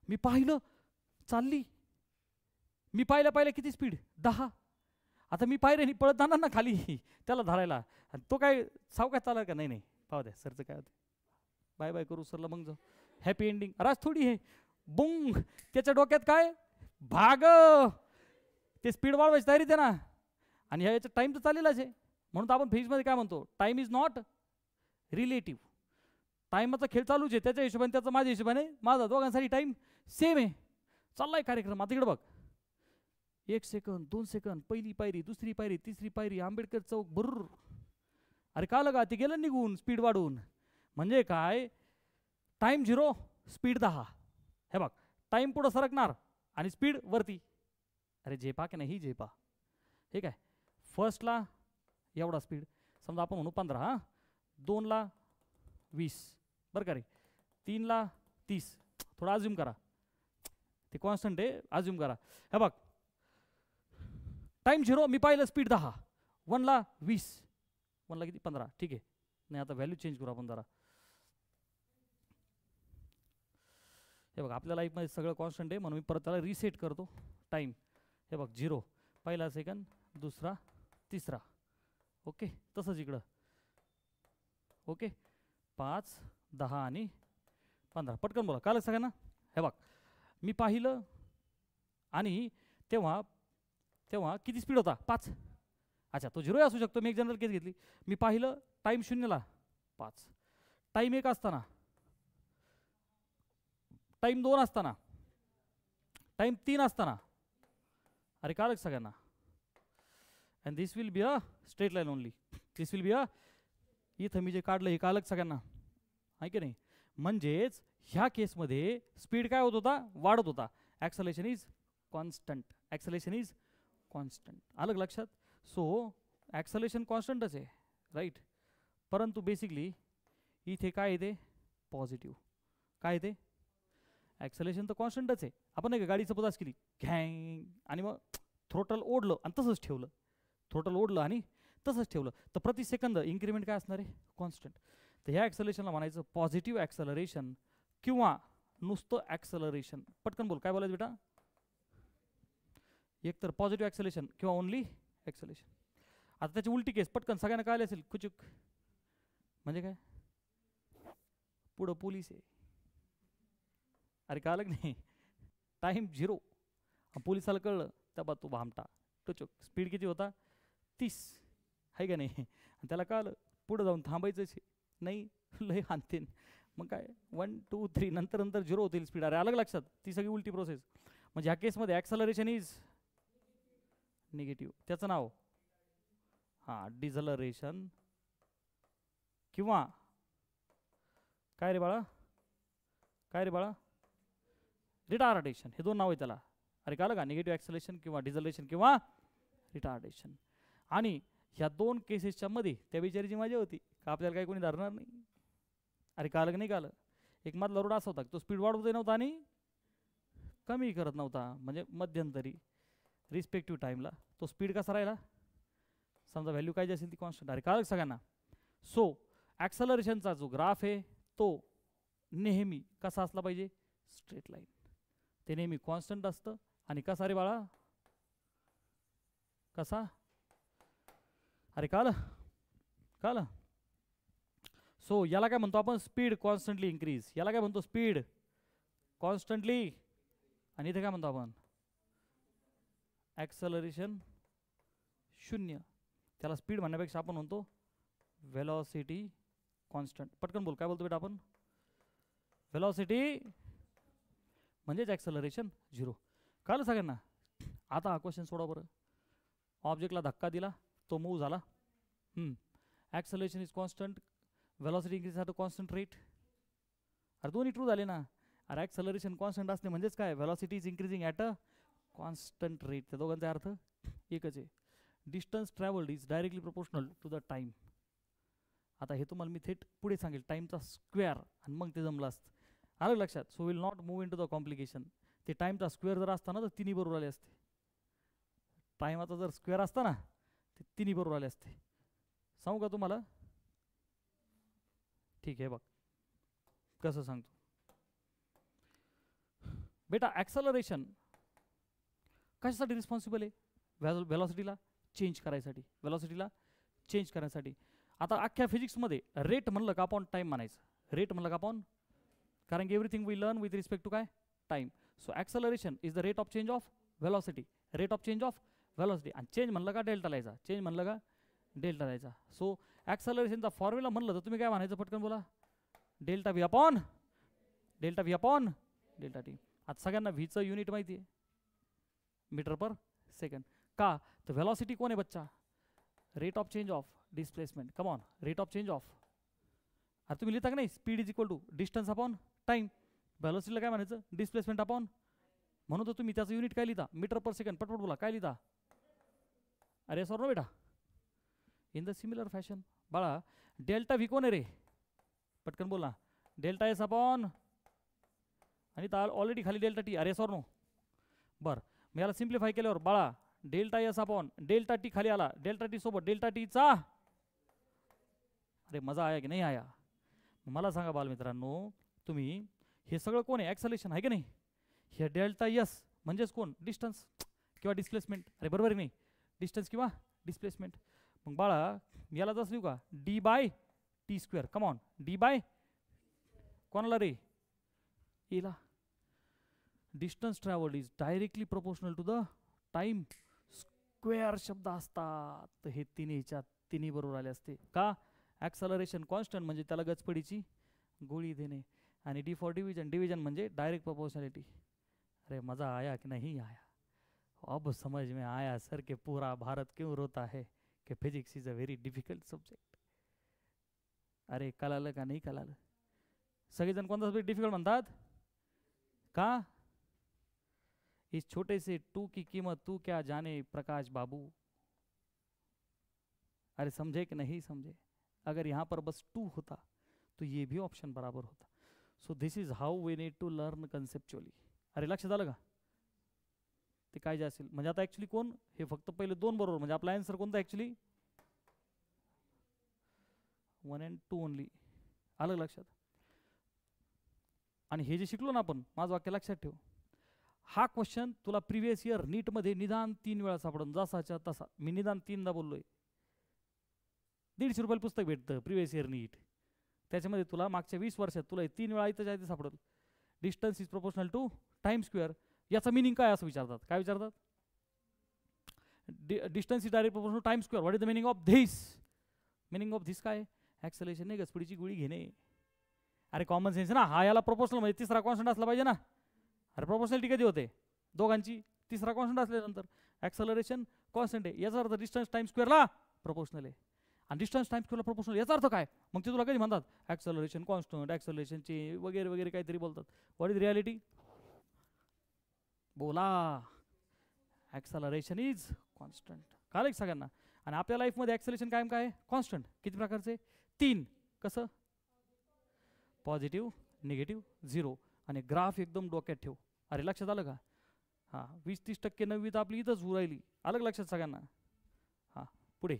S1: मी पाहिलं चालली, मी पाहिलं किती स्पीड? 10. आता मी पायऱ्यानी पळत जाणार ना खाली त्याला धरायला, आणि तो काय सावकाश चालला का? नाही नाही, पाहू द्या सरचं काय होतं. बाय बाय करू सरला, मग जाऊ हॅपी एंडिंग. राज थोडी आहे. बुंग, त्याच्या डोक्यात काय? भाग. ते स्पीड वाढवायची तयारीत आहे ना, आणि ह्याचा टाइम तर चाललेलाच आहे. म्हणून आपण फिजिक्समध्ये काय म्हणतो? Time is not relative. टाइमचा खेळ चालूच आहे, त्याच्या हिशोबाने त्याचा, माझ्या हिशोबाने माझा, दोघांसाठी टाइम सेम आहे. चाललाय कार्यक्रम. आता इकडे बघ, 1 सेकंद, 2 सेकंद, पहिली पायरी, दुसरी पायरी, तिसरी पायरी, आंबेडकर चौक, बर्र. अरे का लगा, ते गेलं निघून स्पीड वाढून. म्हणजे काय? Time 0, speed 10. हे बघ, टाइम पुढं सरकणार आणि स्पीड वरती. अरे झेपा की नाही? झेपा. हे काय? फर्स्टला एवढा स्पीड, समजा आपण म्हणू 15, हां, 2ला 20, बरं का रे, 3ला 30. थोडा अज्युम करा, ते कॉन्स्टंट आहे, अज्युम करा. हे बघ, टाइम 0, मी पाहिलं स्पीड 10, 1ला 20, 1ला किती? 15. ठीक आहे. नाही, आता व्हॅल्यू चेंज करू आपण जरा. हे बघ, आपल्या लाईफमध्ये सगळं कॉन्स्टंट आहे, म्हणून मी परत त्याला रिसेट करतो टाइम. हे बघ, 0, पहिला सेकंद, दुसरा, तिसरा. ओके, तसंच इकडं. ओके, 5, 10 आणि 15. पटकन बोला, कालच सगळ्यांना. हे बघ, मी पाहिलं, आणि तेव्हा तेव्हा किती स्पीड होता? 5. अच्छा, तो 0 असू शकतो, मी एक जनरल केस घेतली. मी पाहिलं टाइम 0ला 5, टाइम 1 असताना, टाइम 2 असताना, टाइम 3 असताना. अरे कालच सगळ्यांना. And this will be a straight line only. This will be अ, इथं मी जे काढलं हे कालच सगळ्यांना, आहे की नाही? म्हणजेच ह्या केसमध्ये स्पीड काय होत होता? वाढत होता. Acceleration is constant. Acceleration is constant. अलग लक्षात. सो ॲक्सलेशन कॉन्स्टंटच आहे, राईट. परंतु बेसिकली इथे काय येते? पॉझिटिव्ह. काय येते? ॲक्सलेशन तर कॉन्स्टंटच आहे. आपण नाही का गाडी सपोज आज केली घॅंग, आणि मग थ्रोटल ओढलं आणि तसंच ठेवलं, थ्रोटल ओढलं आणि तसंच ठेवलं, तर प्रति सेकंद इन्क्रीमेंट काय असणार आहे? कॉन्स्टंट. तर ह्या ॲक्सलेशनला म्हणायचं पॉझिटिव्ह ॲक्सलरेशन किंवा नुसतं ॲक्सलरेशन. पटकन बोल, काय बोलायचं बेटा? एक तर पॉझिटिव्ह ॲक्सलेशन किंवा ओनली ॲक्सलेशन. आता त्याची उलटी केस पटकन सगळ्यांना कळले असेल. कुचुक म्हणजे काय? पुढं पोलीस आहे. अरे का अलग नाही, टाइम 0, पोलिसाला कळलं, तेव्हा तो भामटा टोचक. स्पीड किती होता? 30, आहे का नाही? आणि त्याला कळलं पुढे जाऊन थांबायचंच नाही, लय हानतीन. मग काय 1 2 3 नंतर नंतर 0 होतील स्पीड. अरे अलग लक्षात, ती सगळी उलटी प्रोसेस. म्हणजे ह्या केसमध्ये ॲक्सलरेशन इज निगेटिव्ह. त्याचं नाव हां डिझलरेशन किंवा काय रे बाळा, काय रे बाळा, रिटार्डेशन. हे दोन नाव आहे त्याला. अरे कळलं का, निगेटिव्ह ॲक्सलरेशन किंवा डिझलरेशन किंवा रिटार्डेशन. आणि ह्या दोन केसेसच्या मध्ये त्या बिचारीची मजा होती का आपल्याला काही कोणी धरणार नाही. अरे कळलं की नाही कळलं. एक मधला रोड असा होता तो स्पीड वाढवतही नव्हता आणि कमी करत नव्हता. म्हणजे मध्यंतरी रिस्पेक्टिव्ह टाईमला तो स्पीड कसा राहिला, समजा व्हॅल्यू काय जी असेल ती कॉन्स्टंट. अरे कळलं सगळ्यांना. सो ॲक्सलरेशनचा जो ग्राफ आहे तो नेहमी कसा असला पाहिजे, स्ट्रेट लाईन. ते नेहमी कॉन्स्टंट असतं. आणि कसा रे बाळा, कसा, अरे कळलं कळलं. सो याला काय म्हणतो आपण, स्पीड कॉन्स्टंटली इन्क्रीज. याला काय म्हणतो, स्पीड कॉन्स्टंटली. आणि इथे काय म्हणतो आपण, ॲक्सलरेशन शून्य. त्याला स्पीड म्हणण्यापेक्षा आपण म्हणतो वेलॉसिटी कॉन्स्टंट. पटकन बोल, काय बोलतो बेटा आपण, वेलॉसिटी म्हणजेच ॲक्सलरेशन 0. कळलं सगळ्यांना. आता हा क्वेश्चन सोडा बरं. ऑब्जेक्टला धक्का दिला, तो मूव्ह झाला. Acceleration is constant, velocity increase at a constant rate. अरे दोन्ही ट्रू झाले ना. अरे ॲक्सलरेशन कॉन्स्टंट असणे म्हणजेच काय, velocity is increasing at a constant rate. त्या दोघांचा अर्थ एकच आहे. Distance travelled is directly proportional to the time. आता हे तुम्हाला मी थेट पुढे सांगेल, टाईमचा स्क्वेअर, आणि मग ते जमलं असतं. आलं लक्षात. So will not move into the complication. ते टाईमचा स्क्वेअर जर असता ना तर तिन्ही बरोबर आले असते. टाईमाचा जर स्क्वेअर असता ना ते तिन्ही बरोबर आले असते. सांगू का तुम्हाला, ठीक आहे बघ कसं सांगतो बेटा. ॲक्सलरेशन कशासाठी रिस्पॉन्सिबल आहे, व्हेलॉसिटीला चेंज करायसाठी, व्हेलॉसिटीला चेंज करण्यासाठी. आता अख्ख्या फिजिक्समध्ये रेट म्हणलं का आपण टाईम म्हणायचं. रेट म्हणलं का आपण, कारण की everything we learn with respect to काय, time. So acceleration is the rate of change of velocity, rate of change of velocity. आणि चेंज म्हणलं का डेल्टा लायचा, चेंज म्हणलं का डेल्टा लायचा. सो ॲक्सलरेशनचा फॉर्म्युला म्हणलं तर तुम्ही काय म्हणायचं, पटकन बोला, delta V upon delta V upon delta T. आता सगळ्यांना व्हीचं युनिट माहिती आहे, मीटर पर सेकंड. का तर व्हेलॉसिटी कोण आहे बच्चा, rate of change of displacement. Come on, rate of change of. आता तुम्ही लिहिता का नाही, speed is equal to distance upon time. व्हेलॉसिटीला काय म्हणायचं, डिस्प्लेसमेंट अपॉन. म्हणून तर तुम्ही त्याचं युनिट काय लिहिता, मीटर पर सेकंड. पटपट बोला काय लिहिता. अरे सर नो बेटा. इन द सिमिलर फॅशन बाळा, डेल्टा व्ही कोण आहे रे, पटकन बोला, डेल्टा एस अपॉन, आणि ऑलरेडी खाली डेल्टा टी. अरे सर नो. बरं मी याला सिम्प्लिफाय केल्यावर बाळा, delta S upon delta T खाली आला, डेल्टा टी सोबत डेल्टा टीचा. अरे मजा आया की नाही आया. मला सांगा बालमित्रांनो, तुम्ही हे सगळं कोण आहे, ॲक्सलेशन आहे की नाही. हे डेल्टा एस म्हणजेच कोण, डिस्टन्स किंवा डिस्प्लेसमेंट. अरे बरोबर आहे नाही, डिस्टन्स किंवा डिस्प्लेसमेंट. मग बाळा याला जसं लिहू का, D by T square. Come on, D by कोणाला रे, एला. Distance travelled is directly proportional to the time square शब्द असतात. तर हे तिन्ही बरोबर आले असते. का, ॲक्सलरेशन कॉन्स्टंट म्हणजे त्याला गचपडीची गोळी देणे, आणि डी फॉर डिव्हिजन, डिव्हिजन म्हणजे डायरेक्ट प्रोपोर्शनलिटी. अरे मज़ा आया कि नहीं आया, अब समझ में आया सर कि पूरा भारत क्यों रोता है कि physics is a very difficult subject. अरे कळालं का नाही कळालं. सगळेजण कोणता सब्जेक्ट डिफिकल्ट म्हणतात का, इस छोटे से टू की कीमत तू क्या जाने प्रकाश बाबू. अरे समझे कि नहीं समझे. अगर यहाँ पर बस 2 होता तो ये भी ऑप्शन बराबर होता. So this is how we need to learn conceptually. अरे लक्षात आलं का, ते काय जे असेल. म्हणजे आता ॲक्च्युली कोण, हे फक्त पहिले 2 बरोबर, म्हणजे आपला आन्सर कोणता ॲक्च्युली 1 and 2 ओनली. आलं लक्षात. आणि हे जे शिकलो ना आपण, माझं वाक्य लक्षात ठेव, हा क्वेश्चन तुला प्रिव्हियस इयर नीटमध्ये निदान 3 वेळा सापडून, जसाच्या तसा. मी निदान 3दा बोललोय. 150 रुपयाला पुस्तक भेटतं प्रिव्हियस इयर नीट, त्याच्यामध्ये तुला मागच्या 20 वर्षात तुला 3 वेळा इथं जायचं सापडल. Distance is proportional to time square. याचा मिनिंग काय असं विचारतात. काय विचारतात, distance is direct proportional to time square. What is the meaning of this. Meaning of this काय? ॲक्सेलरेशन नाही गचपडीची गोळी घेणे. अरे कॉमन सेन्स ना, हा याला प्रोपोर्शनल म्हणजे तिसरा कॉन्स्टंट असला पाहिजे ना. अरे प्रोपोर्शनॅलिटी कधी होते? दोघांची तिसरा कॉन्स्टंट असल्यानंतर. ॲक्सेलरेशन कॉन्स्टंट आहे याचा अर्थ डिस्टन्स टाइम स्क्वेअरला प्रोपोर्शनल आहे. आणि डिस्टन्स टाइम स्क्वेअरला प्रोपोर्शनल याचा अर्थ काय? मग ते तुला कधी म्हणतात ॲक्सेलरेशन कॉन्स्टंट, ॲक्सेलरेशनचे वगैरे वगैरे काहीतरी बोलतात. What is reality? बोला. Acceleration is constant. कळलं एक सगळ्यांना? आणि आपल्या लाईफमध्ये ॲक्सेलरेशन कायम काय? कॉन्स्टंट. किती प्रकारचे? 3. कसं? Positive, negative, 0. आणि ग्राफ एकदम डोक्यात ठेव. अरे लक्षात आलं का? हां 20-30% 9वी तर आपली इथंच होऊ राहिली. आलं का लक्षात सगळ्यांना? हां पुढे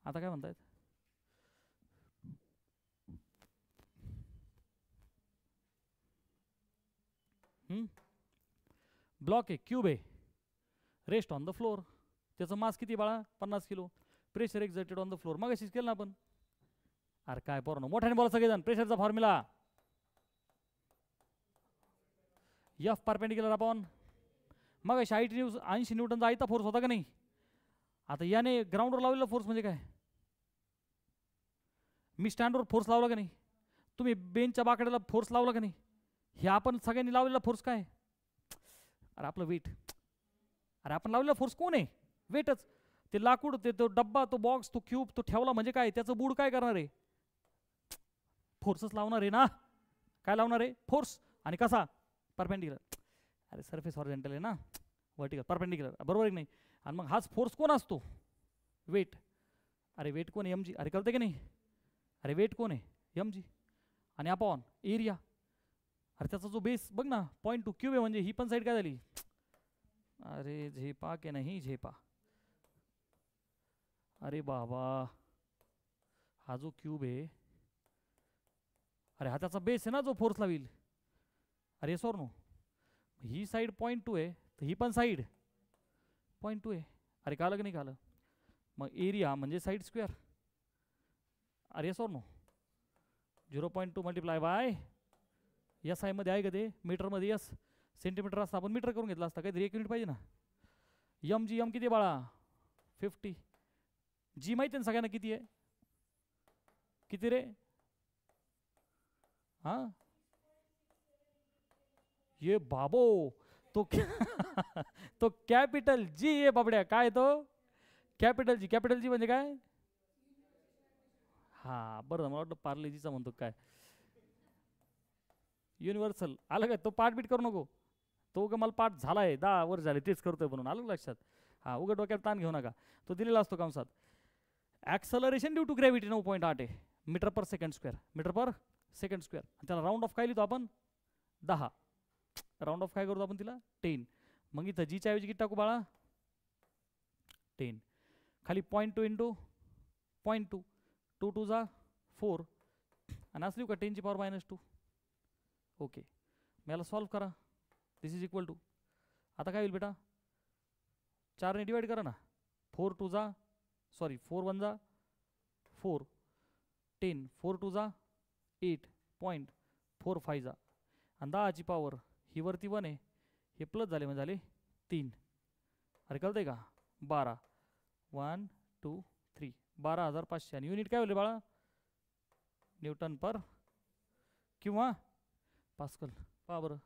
S1: आता काय म्हणतायत? ब्लॉक आहे, क्यूब आहे, रेस्ट ऑन द फ्लोर. त्याचं मास किती बाळा? 50 kilo. Pressure exerted on the floor. मग अशीच केलं ना आपण. अरे काय पोरांनो मोठ्याने बोला सगळेजण. प्रेशरचा फॉर्म्युला एफ परपेंडिक्युलर अपॉन, मग 80 न्यूटनचा आयता फोर्स होता का नाही? आता याने ग्राउंडवर लावलेला फोर्स म्हणजे काय? मी स्टँडवर फोर्स लावला का नाही? तुम्ही बेंचच्या बाकड्याला फोर्स लावला का नाही? हे आपण सगळ्यांनी लावलेला फोर्स काय? अरे आपलं वेट. अरे आपण लावलेला फोर्स कोण आहे? वेटच. ते लाकूड, ते तो डब्बा, तो बॉक्स, तो क्यूब, तो ठेवला म्हणजे काय? त्याचं बूड काय करणार आहे? फोर्सच लावणार आहे ना. काय लावणार आहे? फोर्स. आणि कसा? परपेंडिक्युलर. अरे सरफेस हॉरिझॉन्टल आहे ना, व्हर्टिकल, परपेंडिक्युलर. बरोबर आहे की नाही? आणि मग हाच फोर्स कोण असतो? वेट. अरे वेट कोण आहे? mg. अरे कळतं की नाही? अरे वेट कोण आहे? mg. आणि अपॉन एरिया. अरे त्याचा जो बेस बघ ना, 0.2 क्यूब आहे. म्हणजे ही पण साईड काय झाली? अरे झेपा के नाही झेपा. अरे बाबा हा जो क्यूब आहे, अरे हा त्याचा बेस आहे ना जो फोर्स लावील. अरे सॉर नो, ही साईड 0.2 आहे तर ही पण साईड 0.2 आहे. अरे कालं की नाही कालं? मग एरिया म्हणजे साईड स्क्वेअर. अरे sorry no, 0.2 multiply by S I मध्ये आहे का ते? मीटरमध्ये एस, सेंटीमीटर असतं आपण मीटर करून घेतला असता. काहीतरी 1 युनिट पाहिजे ना. mg. m किती बाळा? 50. जी माहिती आहे ना सगळ्यांना किती आहे? किती रे? हां ये बाबो तो तो कॅपिटल जी आहे बाबड्या. काय तो? Capital G. कॅपिटल जी म्हणजे काय? हा बरं, मला वाटतं पार्लेजीचा म्हणतो काय. युनिव्हर्सल. आलं काय? तो पाठ बीट करू नको. तो का मला पाठ झालाय 10 वर्ष झाले तेच करतोय म्हणून. आलं लक्षात? हा उघड डोक्यात ताण घेऊ नका. तो दिलेला असतो कंसात. ॲक्सलरेशन ड्यू टू ग्रॅव्हिटी 9.8 आहे मीटर पर सेकंड स्क्वेअर. मीटर पर सेकंड स्क्वेअर. त्याला राऊंड ऑफ काय लिहितो आपण? 10. राऊंड ऑफ काय करतो आपण तिला? 10. मग इथं जीच्या ऐवजी किती टाकू बाळा? 10. खाली 0.2 इंटू 0.2, 2 2 जा 4 आणि असली का 10⁻². ओके, मी याला सॉल्व करा. दिस इज इक्वल टू, आता काय होईल बेटा? 4ने डिवाइड करा ना. 4 2 जा, सॉरी 4 1 जा 4, 10, 4 2 जा 8.45 जा. आणि 10ची पॉवर ही वरती 1 आहे, हे प्लस झाले म्हणजे झाले 3. अरे कळतंय का? 12, 1 2 3, 12,500. आणि युनिट काय होईल बाळा? न्यूटन पर किंवा पास्कल. पहा बरं,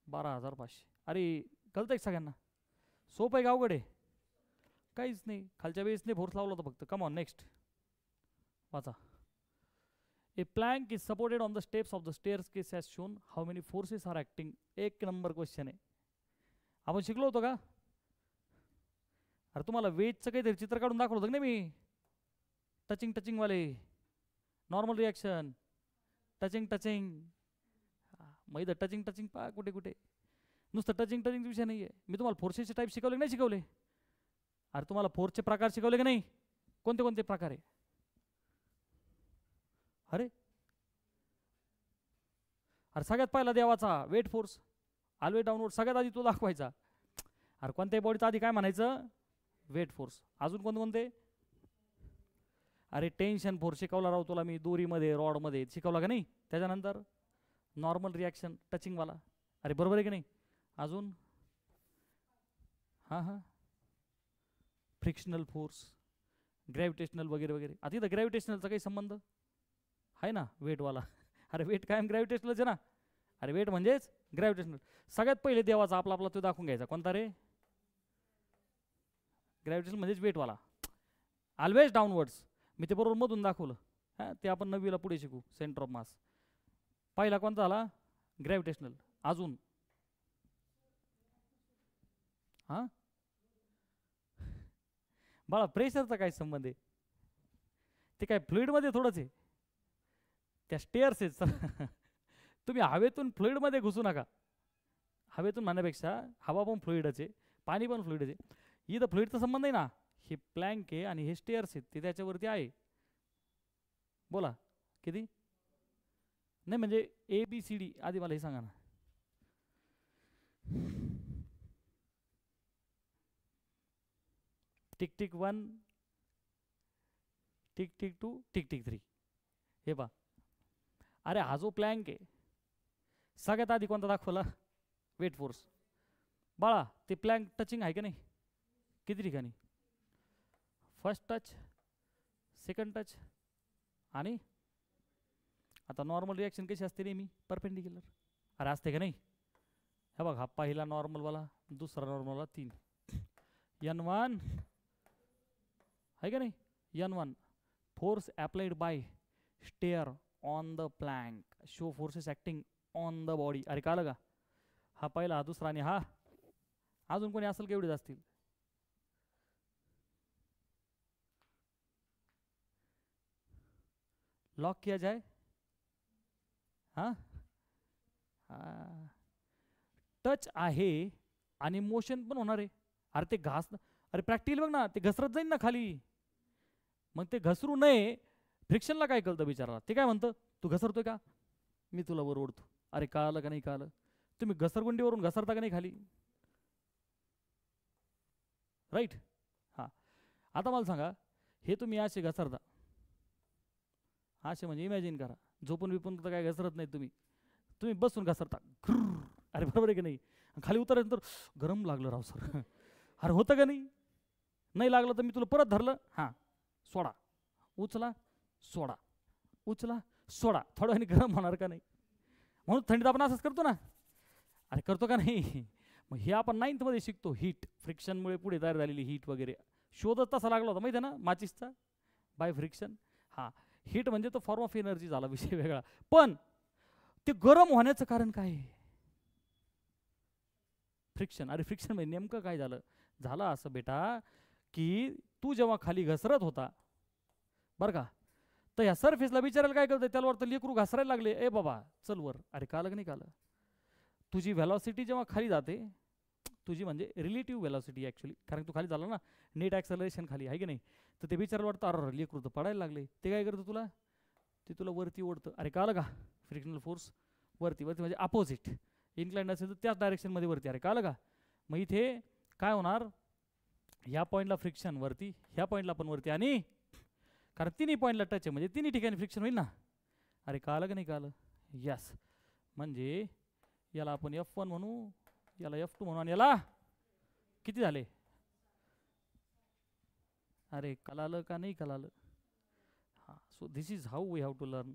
S1: 12,500. अरे कळतंय सगळ्यांना? सोपं आहे का अवघड आहे? काहीच नाही. खालच्या बेसने फोर्स लावला होता फक्त. कम ऑन नेक्स्ट वाचा. A plank is supported on the steps of the staircase as shown. How many forces are acting? 1 number question आहे. आपण शिकलो होतो का? अरे तुम्हाला वेजचं काहीतरी चित्र काढून दाखवलं होतं ना मी. टचिंग वाले, नॉर्मल रिॲक्शन, टचिंग. मग इथं टचिंग पहा कुठे कुठे. नुसतं टचिंगचा विषय नाही आहे. मी तुम्हाला फोर्सेसचे टाईप शिकवले नाही शिकवले? अरे तुम्हाला फोर्सचे प्रकार शिकवले की नाही? कोणते कोणते प्रकार आहे? अरे सगळ्यात पहिला देवाचा वेट फोर्स, ऑलवेज डाऊनवर्ड. सगळ्यात आधी तो दाखवायचा. अरे कोणत्याही बॉडीचा आधी काय म्हणायचं? Weight force. अजून कोणते? अरे टेन्शन फोर्स शिकवला राहू तुला मी, दोरीमध्ये रॉडमध्ये शिकवला का नाही? त्याच्यानंतर नॉर्मल रिॲक्शन टचिंगवाला. अरे बरोबर आहे की नाही? अजून हां फ्रिक्शनल फोर्स, ग्रॅव्हिटेशनल वगैरे वगैरे. आता इथं ग्रॅव्हिटेशनलचा काही संबंध आहे ना वेटवाला. अरे वेट कायम ग्रॅव्हिटेशनलच आहे ना. अरे वेट म्हणजेच ग्रॅव्हिटेशनल. सगळ्यात पहिले देवाचा आपला आपला तो दाखवून घ्यायचा कोणता रे. ग्रॅव्हिटेशनल म्हणजेच वेटवाला, ऑलवेज डाऊनवर्ड्स. मी ते बरोबर मधून दाखवलं. हां ते आपण 9वीला पुढे शिकू. सेंटर ऑफ मास पहिला कोणता झाला ग्रॅव्हिटेशनल. अजून हां बाळा प्रेशरचा काय संबंध आहे. ते काय फ्लुइडमध्ये थोडंच आहे. त्या स्टेअर्स आहेत सर. तुम्ही हवेतून फ्लुइडमध्ये घुसू नका. हवेतून म्हणण्यापेक्षा हवा पण फ्लुइडच आहे, पाणी पण फ्लुइडच आहे. इथं फ्लुइडचा संबंध आहे ना. हे प्लँक आहे आणि हे स्टेअर्स आहेत ते त्याच्यावरती आहे. बोला किती नाही म्हणजे ABCD आधी मला हे सांगा ना. Tick tick 1 tick tick 2 tick tick 3. हे पा अरे हा जो प्लँक आहे सगळ्यात आधी कोणता दाखवला वेट फोर्स. बाळा ते प्लँक टचिंग आहे का नाही किती ठिकाणी. फर्स्ट टच, सेकंड टच आणि आता नॉर्मल रिॲक्शन कशी असते नेहमी परपेंडिक्युलर. अरे असते का नाही. हे बघ हा पहिला नॉर्मलवाला, दुसरा नॉर्मलवाला 3 N1 है का नाही. N1 force applied by stair on the plank show forces acting on the body. अरे कळलं का. हा पहिला, हा दुसरा आणि हा अजून कोणी असेल केवढेच असतील. लॉक किया जाए. हां टच आहे आणि मोशन पण होणार आहे. अरे ते अरे प्रॅक्टिकल बघ ना ते घसरत जाईल ना खाली. मग ते घसरू नये फ्रिक्शनला काय कळतं बिचारा. ते काय म्हणतं तू घसरतोय का मी तुला वर ओढतो. अरे कळलं का नाही कळलं. तुम्ही घसरगुंडीवरून घसरता का नाही खाली. राईट. हां आता मला सांगा हे तुम्ही असे घसरता असे म्हणजे इमॅजिन करा. झोपून बिपून तर काय घसरत नाही तुम्ही बसून घसरता. अरे बरोबर आहे की नाही. खाली उतरायनंतर गरम लागलं राव सर. अरे होतं का नाही. नाही लागलं तर मी तुला परत धरलं. हां सोडा, उचला सोडा, उचला सोडा. थोड्या वेळाने गरम होणार का नाही. म्हणून थंडीत आपण असंच करतो ना. अरे करतो का नाही. मग हे आपण 9th मध्ये शिकतो. हीट फ्रिक्शनमुळे पुढे तयार झालेली हीट वगैरे. शोधच तसा लागला होता माहिती आहे ना माचिसचा बाय फ्रिक्शन. हां हीट म्हणजे तो फॉर्म ऑफ एनर्जी झाला विषय वेगळा. पण ते गरम होण्याचं कारण काय आहे फ्रिक्शन. अरे फ्रिक्शन म्हणजे नेमकं काय झालं असं बेटा की तू जेव्हा खाली घसरत होता बरं का तर ह्या सरफेसला विचारायला काय करतं त्याला वाटतं लेकरू घसरायला लागले ए बाबा चल वर. अरे कालं की नाही कालं. तुझी व्हेलॉसिटी जेव्हा खाली जाते तुझी म्हणजे रिलेटिव्ह व्हेलॉसिटी ॲक्च्युली कारण तू खाली झाला ना नेट ॲक्सेलरेशन खाली आहे की नाही. तर ते विचारायला वाटतं अरे लेकरू तर पडायला लागले. ते काय करतं तुला ते तुला वरती ओढतं. अरे कालं का फ्रिक्शनल फोर्स वरती म्हणजे अपोजिट इन्क्लाइंड असेल तर त्याच डायरेक्शनमध्ये वरती. अरे कालं का. मग इथे काय होणार ह्या पॉईंटला फ्रिक्शन वरती ह्या पॉईंटला पण वरती आणि कारण तिन्ही पॉईंटला टच आहे म्हणजे तिन्ही ठिकाणी फ्रिक्शन होईल ना. अरे कालं का नाही कालं. यस म्हणजे याला आपण F1 म्हणू याला F2 म्हणू आणि याला किती झाले. अरे कळालं का नाही कळालं. हां so this is how we have to learn.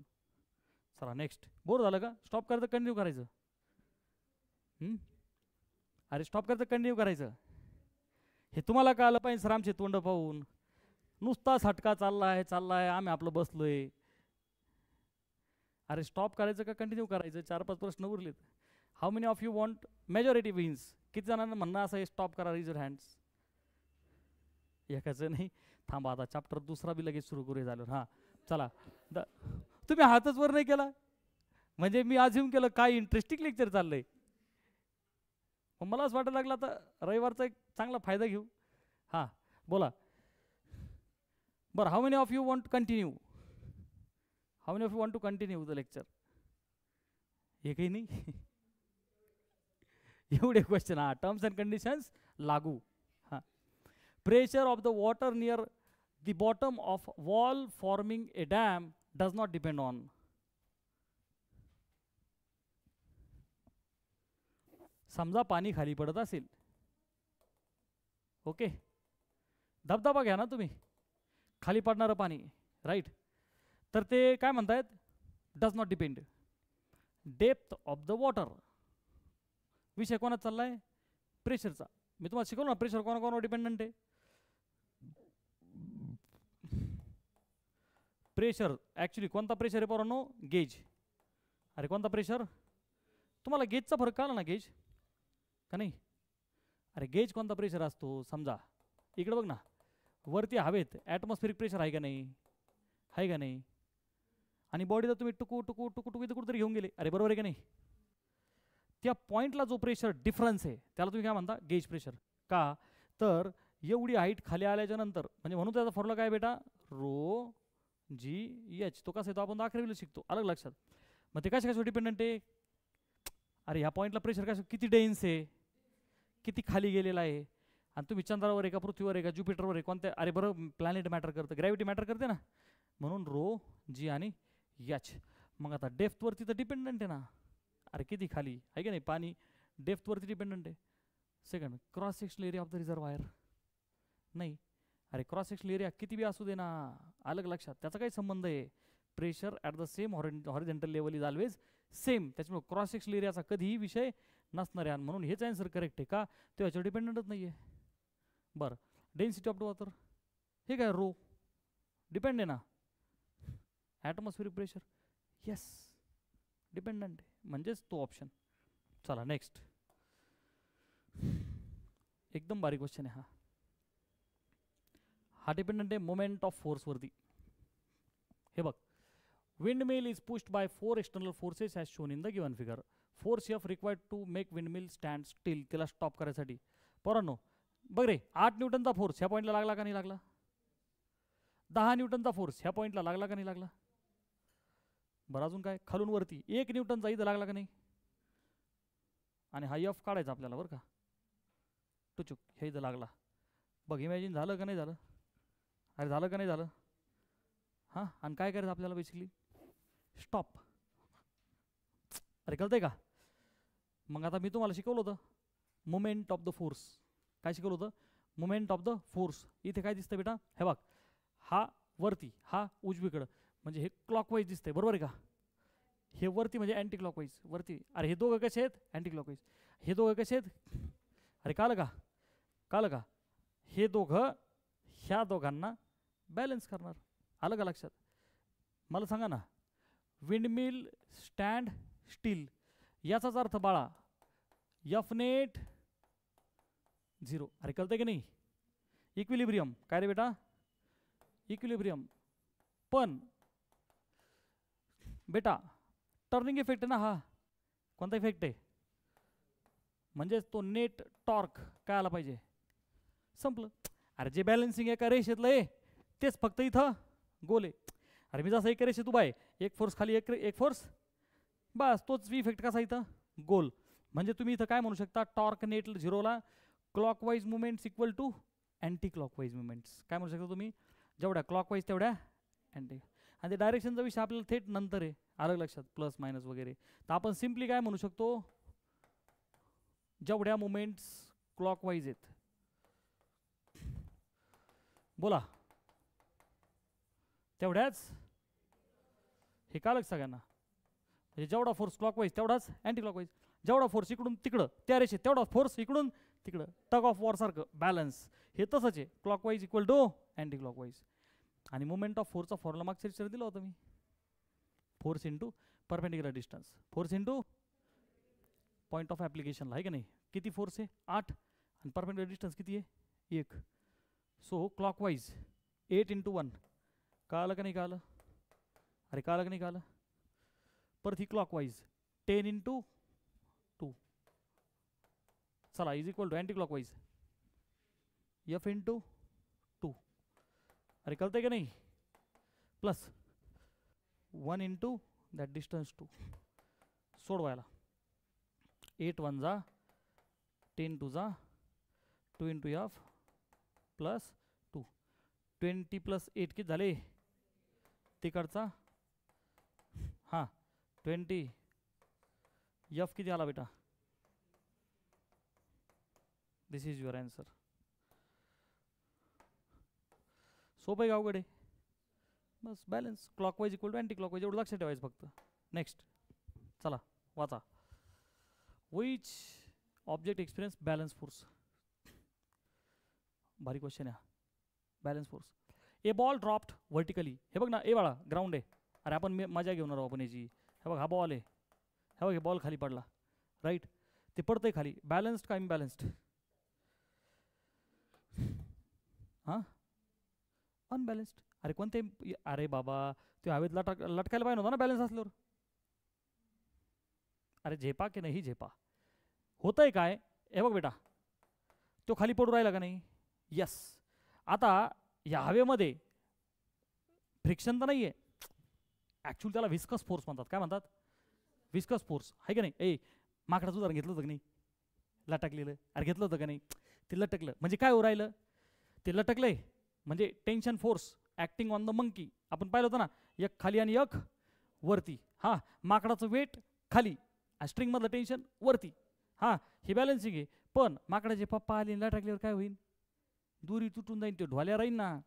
S1: चला नेक्स्ट. बोर झालं का स्टॉप करायचं कंटिन्यू करायचं. अरे स्टॉप करायचं कंटिन्यू करायचं. हे तुम्हाला कळलं पाहिजे सर आमचे तोंड पाहून. नुसता सटका चाललाय आम्ही आपलं बसलोय. अरे स्टॉप करायचं का कंटिन्यू करायचं 4-5 प्रश्न उरलेत. How many of you want majority wins. किती जणांना म्हणणं असं आहे स्टॉप करा रेज युअर हँड्स. एकाचं नाही थांबा आता चॅप्टर दुसरा बी लगेच सुरू करू झालं. हां चला तुम्ही हातच वर नाही केला म्हणजे मी अज्युम केलं काय इंटरेस्टिंग लेक्चर चाललंय. मला असं वाटायला लागलं आता रविवारचा एक चांगला फायदा घेऊ. हां बोला बरं. How many of you want continue. How many of you want to continue the lecture. एकही नाही. एवढे क्वेश्चन. हां टर्म्स अँड कंडिशन्स लागू. हां pressure of the water near the bottom of wall forming a dam does not depend on. समजा पाणी खाली पडत असेल ओके धबधबा घ्या ना तुम्ही खाली पडणारं पाणी, राईट. तर ते काय म्हणतायत, does not depend. Depth of the water, विषय कोणाचा चाललाय, प्रेशरचा. मी तुम्हाला शिकवलं ना प्रेशर कोणाकोणावर डिपेंडंट आहे. प्रेशर ॲक्च्युली कोणता प्रेशर आहे पोरांनो, गेज. अरे कोणता प्रेशर, तुम्हाला गेजचा फरक कळला ना, गेज का नाही. अरे गेज कोणता प्रेशर असतो, समजा इकडे बघ ना, वरती हवेत ॲटमॉस्फेरिक प्रेशर आहे का नाही, आहे का नाही. आणि बॉडीला तुम्ही टुकू टुकू टुकू टुकू इथं कुठेतरी घेऊन गेले, अरे बरोबर आहे का नाही. त्या पॉईंटला जो प्रेशर डिफरन्स आहे त्याला तुम्ही काय म्हणता, गेज प्रेशर. का तर एवढी हाईट खाली आल्याच्या नंतर, म्हणजे म्हणून त्याचा फॉर्म्युला काय बेटा, रो जी एच. तो कसा येतो आपण 11वीला शिकतो, अलग लक्षात. मग ते कशावर डिपेंडंट आहे, अरे ह्या पॉईंटला प्रेशर कसं, किती डेन्स आहे, किती खाली गेलेला आहे. आणि तुम्ही चंद्रावर आहे का, पृथ्वीवर आहे का, जुपिटरवर आहे, कोणत्या, अरे बरं प्लॅनेट मॅटर करतं, ग्रॅव्हिटी मॅटर करते ना. म्हणून रो जी आणि एच. मग आता डेप्थवरती तर डिपेंडंट आहे ना, अरे किती खाली आहे की नाही पाणी, डेप्थवरती डिपेंडंट आहे. Second, cross sectional area of the reservoir, नाही. अरे क्रॉस सेक्शनल एरिया किती बी असू दे ना, अलग लक्षात, त्याचा काही संबंध आहे. Pressure at the same horizontal level is always same. त्याच्यामुळे क्रॉस सेक्शनल एरियाचा कधीही विषय नसणार आहे. म्हणून हेच आन्सर करेक्ट आहे. का, तो याच्यावर डिपेंडंटच नाही आहे. बरं, डेन्सिटी ऑफ द वॉटर, हे काय, रो डिपेंड आहे ना. ॲटमॉस्फेरिक प्रेशर, येस डिपेंडंट आहे, म्हणजेच तो ऑप्शन. चला नेक्स्ट, एकदम बारीक क्वेश्चन आहे हा. हा डिपेंडंट आहे मोमेंट ऑफ फोर्सवरती. हे बघ, windmill is pushed by 4 external forces as shown in the given figure. Force F required to make windmill stand still, त्याला स्टॉप करायसाठी. पोरांनो बघ रे, 8 न्यूटनचा फोर्स ह्या पॉईंटला लागला का नाही लागला, 10 न्यूटनचा फोर्स ह्या पॉईंटला लागला का नाही लागला. बरं अजून काय, खालून वरती 1 न्यूटनचा इथं लागला का नाही. आणि हा एफ काढायचा आपल्याला बरं का, टुचुक हे इथं लागला. बघ इमॅजिन झालं का नाही झालं, अरे झालं का नाही झालं. हां, आणि काय करायचं आपल्याला बेसिकली, स्टॉप. अरे कळतंय का. मग आता मी तुम्हाला शिकवलं होतं मोमेंट ऑफ द फोर्स, काय शिकवलं होतं, मोमेंट ऑफ द फोर्स. इथे काय दिसतं बेटा, हे बघ, हा वरती, हा उजवीकडं, म्हणजे हे क्लॉकवाईज दिसतंय, बरोबर आहे का. हे वरती म्हणजे अँटी क्लॉकवाईज वरती. अरे हे दोघं कसे आहेत, अँटी क्लॉकवाईज. हे दोघं कसे आहेत, अरे कालं का, कालं का, हे दोघं ह्या दोघांना बॅलन्स करणार, आलं का लक्षात. मला सांगा ना, विंडमिल स्टँड स्टील, याचाच अर्थ बाळा एफ नेट 0. अरे कळतंय की नाही. इक्विलिब्रियम काय रे बेटा, इक्विलिब्रियम. पण बेटा टर्निंग इफेक्ट आहे ना हा, कोणता इफेक्ट आहे, म्हणजे तो नेट टॉर्क काय आला पाहिजे, संपलं. अरे जे बॅलन्सिंग एका रेषेतलं आहे तेच फक्त इथं गोल आहे. अरे मी जसं एका रेषेत उभा आहे, एक फोर्स खाली एक फोर्स, बस तोच इफेक्ट कसा इथं गोल. म्हणजे तुम्ही इथं काय म्हणू शकता, टॉर्क नेट 0ला clockwise movements equal to anti clockwise movements. काय म्हणू शकता तुम्ही, जेवढ्या क्लॉकवाईज तेवढ्या अँटी. आणि ते डायरेक्शनचा विषय आपल्याला थेट नंतर आहे, आलं लक्षात, प्लस मायनस वगैरे. तर आपण सिम्पली काय म्हणू शकतो, जेवढ्या मुवमेंट्स क्लॉकवाईज आहेत, बोला तेवढ्याच, हे का लक्ष सगळ्यांना, म्हणजे जेवढा फोर्स क्लॉकवाईज तेवढाच अँटी क्लॉकवाईज. जेवढा फोर्स इकडून तिकडं त्या रेषेत तेवढा फोर्स इकडून तिकडं, टग ऑफ वॉर सारखं बॅलन्स. हे तसंच आहे, clockwise equal to anti clockwise. आणि मुवमेंट ऑफ फोर्सचा फॉर्म्युला मागच्या लेक्चर दिला होता मी, force into perpendicular distance, force into point of ॲप्लिकेशनला, आहे की नाही. किती फोर्स आहे 8, आणि परपेंडिक्युलर डिस्टन्स किती आहे 1. सो क्लॉकवाईज 8 × 1, कळालं का नाही कळालं, अरे कळालं का नाही कळालं. परत ही क्लॉकवाईज 10 × 2, चला is equal to anti clockwise F × 2. अरे कळतंय का नाही, प्लस 1 × दॅट डिस्टन्स 2. सोडवायला 8 × 1 = 10 × 2 = 2 × एफ प्लस 2. 20 + 8 किती झाले तिकडचा, हां 20. एफ किती आला बेटा, दिस इज युअर आन्सर. सोपं आहे का अवघड आहे. बस balance. Clockwise equal to anti clockwise एवढं लक्षात ठेवायचं फक्त. नेक्स्ट चला वाचा. Which object experience balance force. भारी क्वेश्चन आहे. Balance force. A ball dropped vertically. हे बघ ना, ए बाळा ग्राउंड आहे. अरे आपण मजा घेऊन राहू आपण याची. हे बघ हा बॉल आहे. हे बघ हे बॉल खाली पडला. राईट. ते पडतंय खाली. बॅलन्स्ड का इम्बॅलन्स्ड. हां अनबॅलन्स्ड. अरे कोणते. अरे बाबा ते हवेत लटकायला पाहिजे होता ना बॅलन्स असल्यावर. अरे झेपा की नाही झेपा. होतंय काय. हे बघ बेटा तो खाली पडू राहिला का नाही. यस. आता या हवेमध्ये फ्रिक्शन तर नाही आहे. ॲक्च्युअली त्याला विस्कस फोर्स म्हणतात. काय म्हणतात. विस्कस फोर्स आहे का नाही. ए माकडाचं उदाहरण घेतलं होतं का नाही. लटकलेलं. अरे घेतलं होतं का नाही. ते लटकलं म्हणजे काय हो राहिलं. ते लटकलंय म्हणजे tension force acting on the monkey. आपण पाहिलं होतं ना, एक खाली आणि एक वरती. हां माकडाचं वेट खाली, स्ट्रिंगमधलं टेन्शन वरती. हां हे बॅलन्सिंग आहे. पण माकडाचे पप्पा आले लटकल्यावर काय होईल. दुरी तुटून जाईल. ते ढोल्या राहील ना.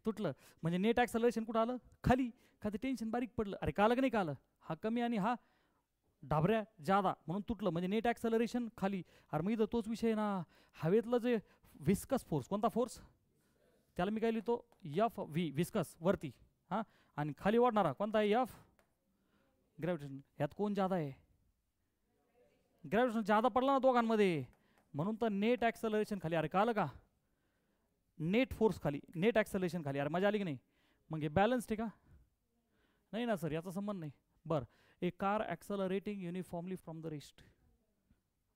S1: तुटलं म्हणजे नेट ॲक्सलरेशन कुठं आलं खाली. का ते टेन्शन बारीक पडलं. अरे कालं का नाही कालं. हा कमी आणि हा ढाबऱ्या जादा म्हणून तुटलं म्हणजे नेट ॲक्सलरेशन खाली. अरे मग इथं तोच विषय ना. हवेतलं जे विस्कस फोर्स. कोणता फोर्स. त्याला मी काय लिहितो एफ व्ही विस्कस वरती. हां आणि खाली वाढणारा कोणता आहे एफ ग्रॅव्हिटेशन. ह्यात कोण जादा आहे. ग्रॅव्हिटेशन जादा पडला ना दोघांमध्ये म्हणून तर नेट ॲक्सलरेशन खाली. अरे कालं का. नेट फोर्स खाली नेट ॲक्सलरेशन खाली. अरे मजा आली की नाही. मग हे बॅलन्स्ड आहे का नाही ना सर. याचा संबंध नाही. बरं a car accelerating uniformly from the rest.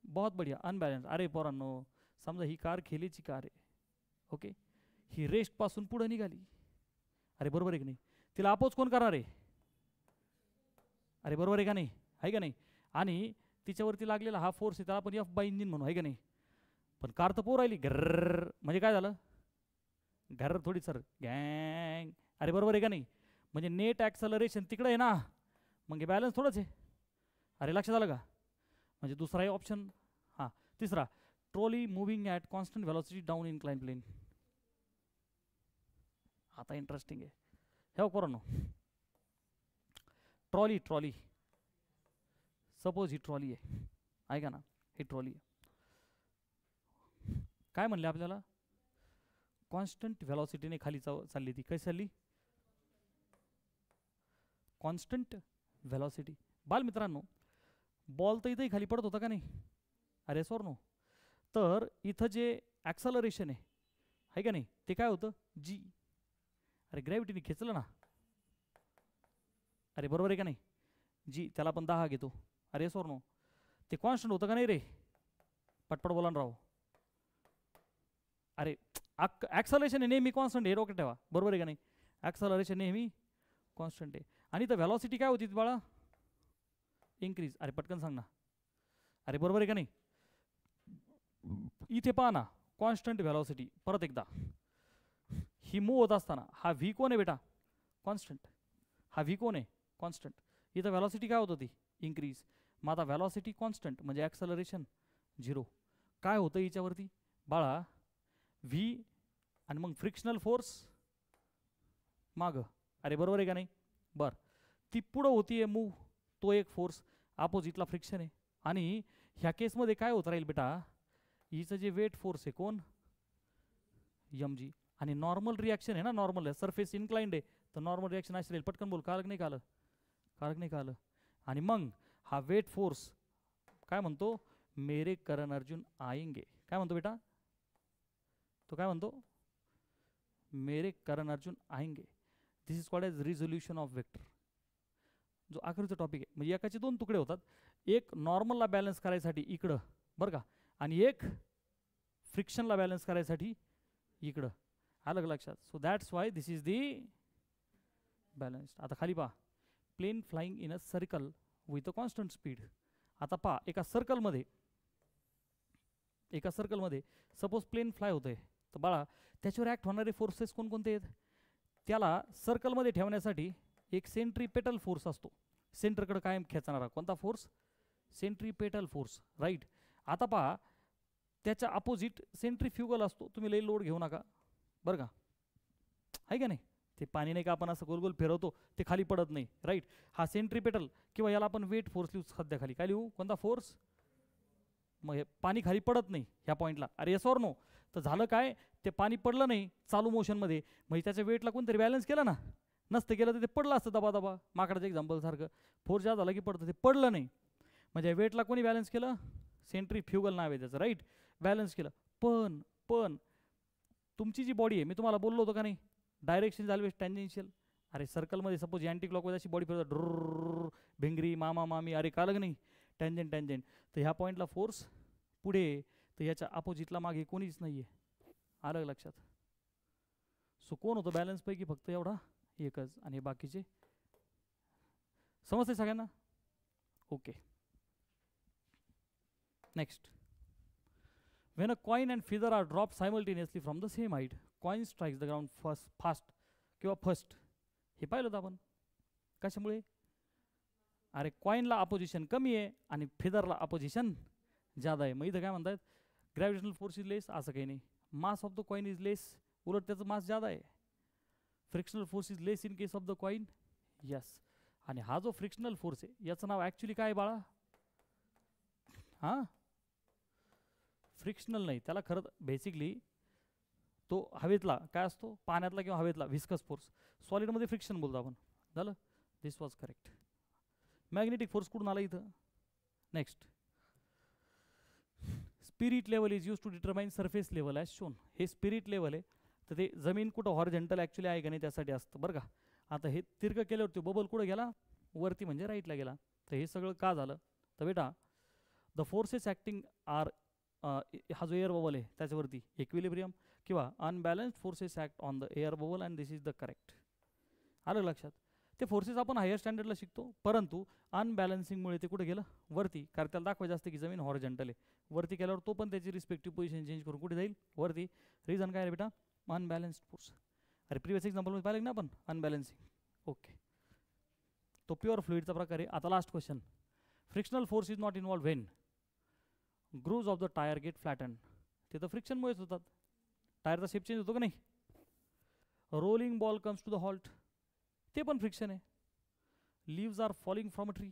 S1: बहुत बढ़िया. अनबॅलन्स. अरे पोरांनो समजा ही कार खेलीची कार आहे. ओके ही रेस्टपासून पुढे निघाली. अरे बरोबर आहे की नाही. तिला अपोज कोण करणार आहे. अरे बरोबर आहे का नाही. आहे का नाही. आणि तिच्यावरती लागलेला हा फोर्स आहे त्याला आपण एफ बाय इंजिन म्हणू. आहे का नाही. पण कार तर पोर राहिली घर्र म्हणजे काय झालं. घर्र थोडी सर गँग. अरे बरोबर आहे का नाही. म्हणजे नेट ॲक्सलरेशन तिकडे आहे ना. मग हे बॅलन्स थोडंच आहे. अरे लक्षात आलं का. म्हणजे दुसराही ऑप्शन. हां तिसरा trolley moving at constant velocity down incline plane. आता इंटरेस्टिंग आहे. हे पोरांनो ट्रॉली सपोज ही ट्रॉली आहे. ऐका ना ही ट्रॉली आहे. काय म्हणले आपल्याला कॉन्स्टंट व्हेलॉसिटीने खाली चालली ती. कशी चालली कॉन्स्टंट व्हेलॉसिटी. बालमित्रांनो बॉल तर इथंही खाली पडत होता का नाही. अरे सॉर नो. तर इथं जे ॲक्सलरेशन आहे का नाही ते काय होतं जी. अरे ग्रॅव्हिटीने खेचलं ना. अरे बरोबर आहे का नाही. जी त्याला आपण 10 घेतो. अरे सॉर नो. ते कॉन्स्टंट होतं का नाही रे. पटपट बोला ना राव. अरे ॲक्सलरेशन आहे नेहमी कॉन्स्टंट आहे. डोक्यात ठेवा. बरोबर आहे का नाही. ॲक्सलरेशन नेहमी कॉन्स्टंट आहे. आणि इथं व्हेलॉसिटी काय होती बाळा इन्क्रीज. अरे पटकन सांग ना. अरे बरोबर आहे का नाही. इथे पहा ना कॉन्स्टंट व्हेलॉसिटी. परत एकदा ही मूव होत असताना हा व्ही कोण आहे बेटा कॉन्स्टंट. हा व्ही कोण आहे कॉन्स्टंट. इथं व्हेलॉसिटी काय होत होती इन्क्रीज. मग आता व्हेलॉसिटी कॉन्स्टंट म्हणजे ॲक्सलरेशन 0. काय होतं हिच्यावरती बाळा व्ही आणि मग फ्रिक्शनल फोर्स मागं. अरे बरोबर आहे का नाही. बरं ती पुढं होती आहे मूव. तो एक फोर्स अपोजिटला फ्रिक्शन आहे. आणि ह्या केसमध्ये काय होत राहील बेटा हिचं जे वेट फोर्स आहे कोण एम जी. आणि नॉर्मल रिॲक्शन आहे ना. नॉर्मल आहे सरफेस इन्क्लाइंड आहे तर नॉर्मल रिॲक्शन असेल. पटकन बोल कारक नाही कालं. कारक नाही कालं. आणि मग हा वेट फोर्स काय म्हणतो मेरे करण अर्जुन आएंगे. काय म्हणतो बेटा तो काय म्हणतो मेरे करण अर्जुन आएंगे. This is called as resolution of vector. जो आखरीचा टॉपिक आहे. म्हणजे एकाचे 2 तुकडे होतात. एक नॉर्मलला बॅलन्स करायसाठी इकडं बरं का आणि एक फ्रिक्शनला बॅलन्स करायसाठी इकडं. आलं का लक्षात. So that's why this is the balanced. आता खाली पहा plane flying in a circle with a constant speed. आता पहा एका सर्कलमध्ये सपोज प्लेन फ्लाय होतंय तर बाळा त्याच्यावर ॲक्ट होणारे फोर्सेस कोणकोणते आहेत. त्याला सर्कलमध्ये ठेवण्यासाठी एक सेंट्रीपेटल फोर्स असतो. सेंटरकडे कायम खेचणारा कोणता फोर्स सेंट्रीपेटल फोर्स. राईट. आता पहा त्याच्या अपोजिट सेंट्रीफ्युगल असतो. तुम्ही लई लोड घेऊ नका बरं का आहे का नाही. ते पाणी नाही का आपण असं गोल गोल फिरवतो ते खाली पडत नाही, राईट. हा सेंट्रिपेटल किंवा याला आपण वेट फोर्स लिहू सध्या खाली. काय लिहू, कोणता फोर्स? मग हे पाणी खाली पडत नाही ह्या पॉईंटला. अरे येस ऑर नो? तर झालं काय, ते पाणी पडलं नाही चालू मोशनमध्ये, म्हणजे त्याच्या वेटला कोणतरी बॅलन्स केलं ना. नसतं केलं तर ते पडलं असतं दबा दबा, माकडाच्या एक्झाम्पल सारखं. फोर्स ज्या झाला की पडतं, ते पडलं नाही. म्हणजे वेटला कोणी बॅलन्स केलं? सेंट्रीफ्युगल नाव आहे त्याचं, राईट. बॅलन्स केलं. पण पण तुमची जी बॉडी आहे, मी तुम्हाला बोललो होतो का नाही, डायरेक्शन इज ऑलवेज टँजेन्शियल. अरे सर्कलमध्ये सपोज अँटी क्लॉकवाईज अशी बॉडी फिरत ड्र, भिंगरी मामा मामी, अरे का लग नाही, टँजेंट टँजेंट. तर ह्या पॉईंटला फोर्स पुढे, तर याच्या अपोजिटला मागे कोणीच नाही आहे. आलं लक्षात? सो कोण होतं बॅलन्स पैकी? फक्त एवढा एकच, आणि बाकीचे समजते सगळ्यांना? Okay. Next. When a coin and feather are dropped simultaneously from the same height, coin strikes the ground fast किंवा फर्स्ट. हे पाहिलं होतं आपण. कशामुळे? अरे कॉईनला अपोजिशन कमी आहे आणि फेदरला अपोजिशन ज्यादा आहे. मग इथं काय म्हणतात, ग्रॅव्हिटेशनल फोर्स इज लेस, असं काही नाही. Mass of the coin is less, उलट त्याचं मास ज्यादा आहे. Frictional force is less in case of the coin, yes. आणि हा जो फ्रिक्शनल फोर्स आहे याचं नाव ॲक्च्युली काय बाळा? हां, फ्रिक्शनल नाही, त्याला खरं बेसिकली तो हवेतला काय असतो, पाण्यातला किंवा हवेतला व्हिस्कस फोर्स. सॉलिडमध्ये फ्रिक्शन बोलतो आपण. झालं, this was correct. Magnetic force कुठून आला इथं? Next. Spirit level is use to determine surface level as shown. हे स्पिरिट लेवल आहे, तर ते जमीन कुठं हॉरिझॉन्टल ॲक्च्युली आहे का नाही त्यासाठी असतं बरं का. आता हे तिरकं केल्यावरती बबल कुठं गेला? वरती, म्हणजे राईटला गेला. तर हे सगळं का झालं? तर बेटा द फोर्सेस ॲक्टिंग आर, हा जो एअर बबल आहे त्याच्यावरती इक्विलिब्रियम किंवा unbalanced forces act on the air bubble and this is the correct. आलं लक्षात? ते फोर्सेस आपण हायर स्टँडर्डला शिकतो, परंतु अनबॅलन्सिंगमुळे ते कुठे गेलं? वरती. कारण त्याला दाखवायचं असतं की जमीन हॉरिझॉन्टल आहे. वरती केल्यावर तो पण त्याची रिस्पेक्टिव्ह पोझिशन चेंज करून कुठे जाईल? वरती. रिझन काय रे बेटा? Unbalanced force. अरे प्रिव्हियस एक्झाम्पलमध्ये पाहिलं ना आपण अनबॅलन्सिंग. ओके, तो प्युअर फ्लुइडचा प्रकार आहे. आता last question. Frictional force is not involve when grooves of the tyre get flatten. ते तर फ्रिक्शनमुळेच होतात. टायरचा शेप चेंज होतो का नाही? Rolling ball comes to the halt, ते पण फ्रिक्शन आहे. Leaves are falling from a tree,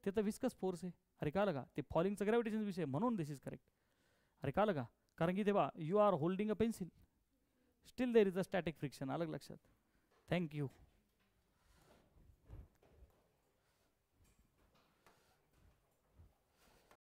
S1: ते तर विस्कस फोर्स आहे. अरे का लगा, ते फॉलिंगचा ग्रॅव्हिटेशन विषय, म्हणून दिस इज करेक्ट. अरे का लगा, कारण की तेव्हा you are holding a pencil, still there is a static friction. अलग लक्षात. थँक्यू.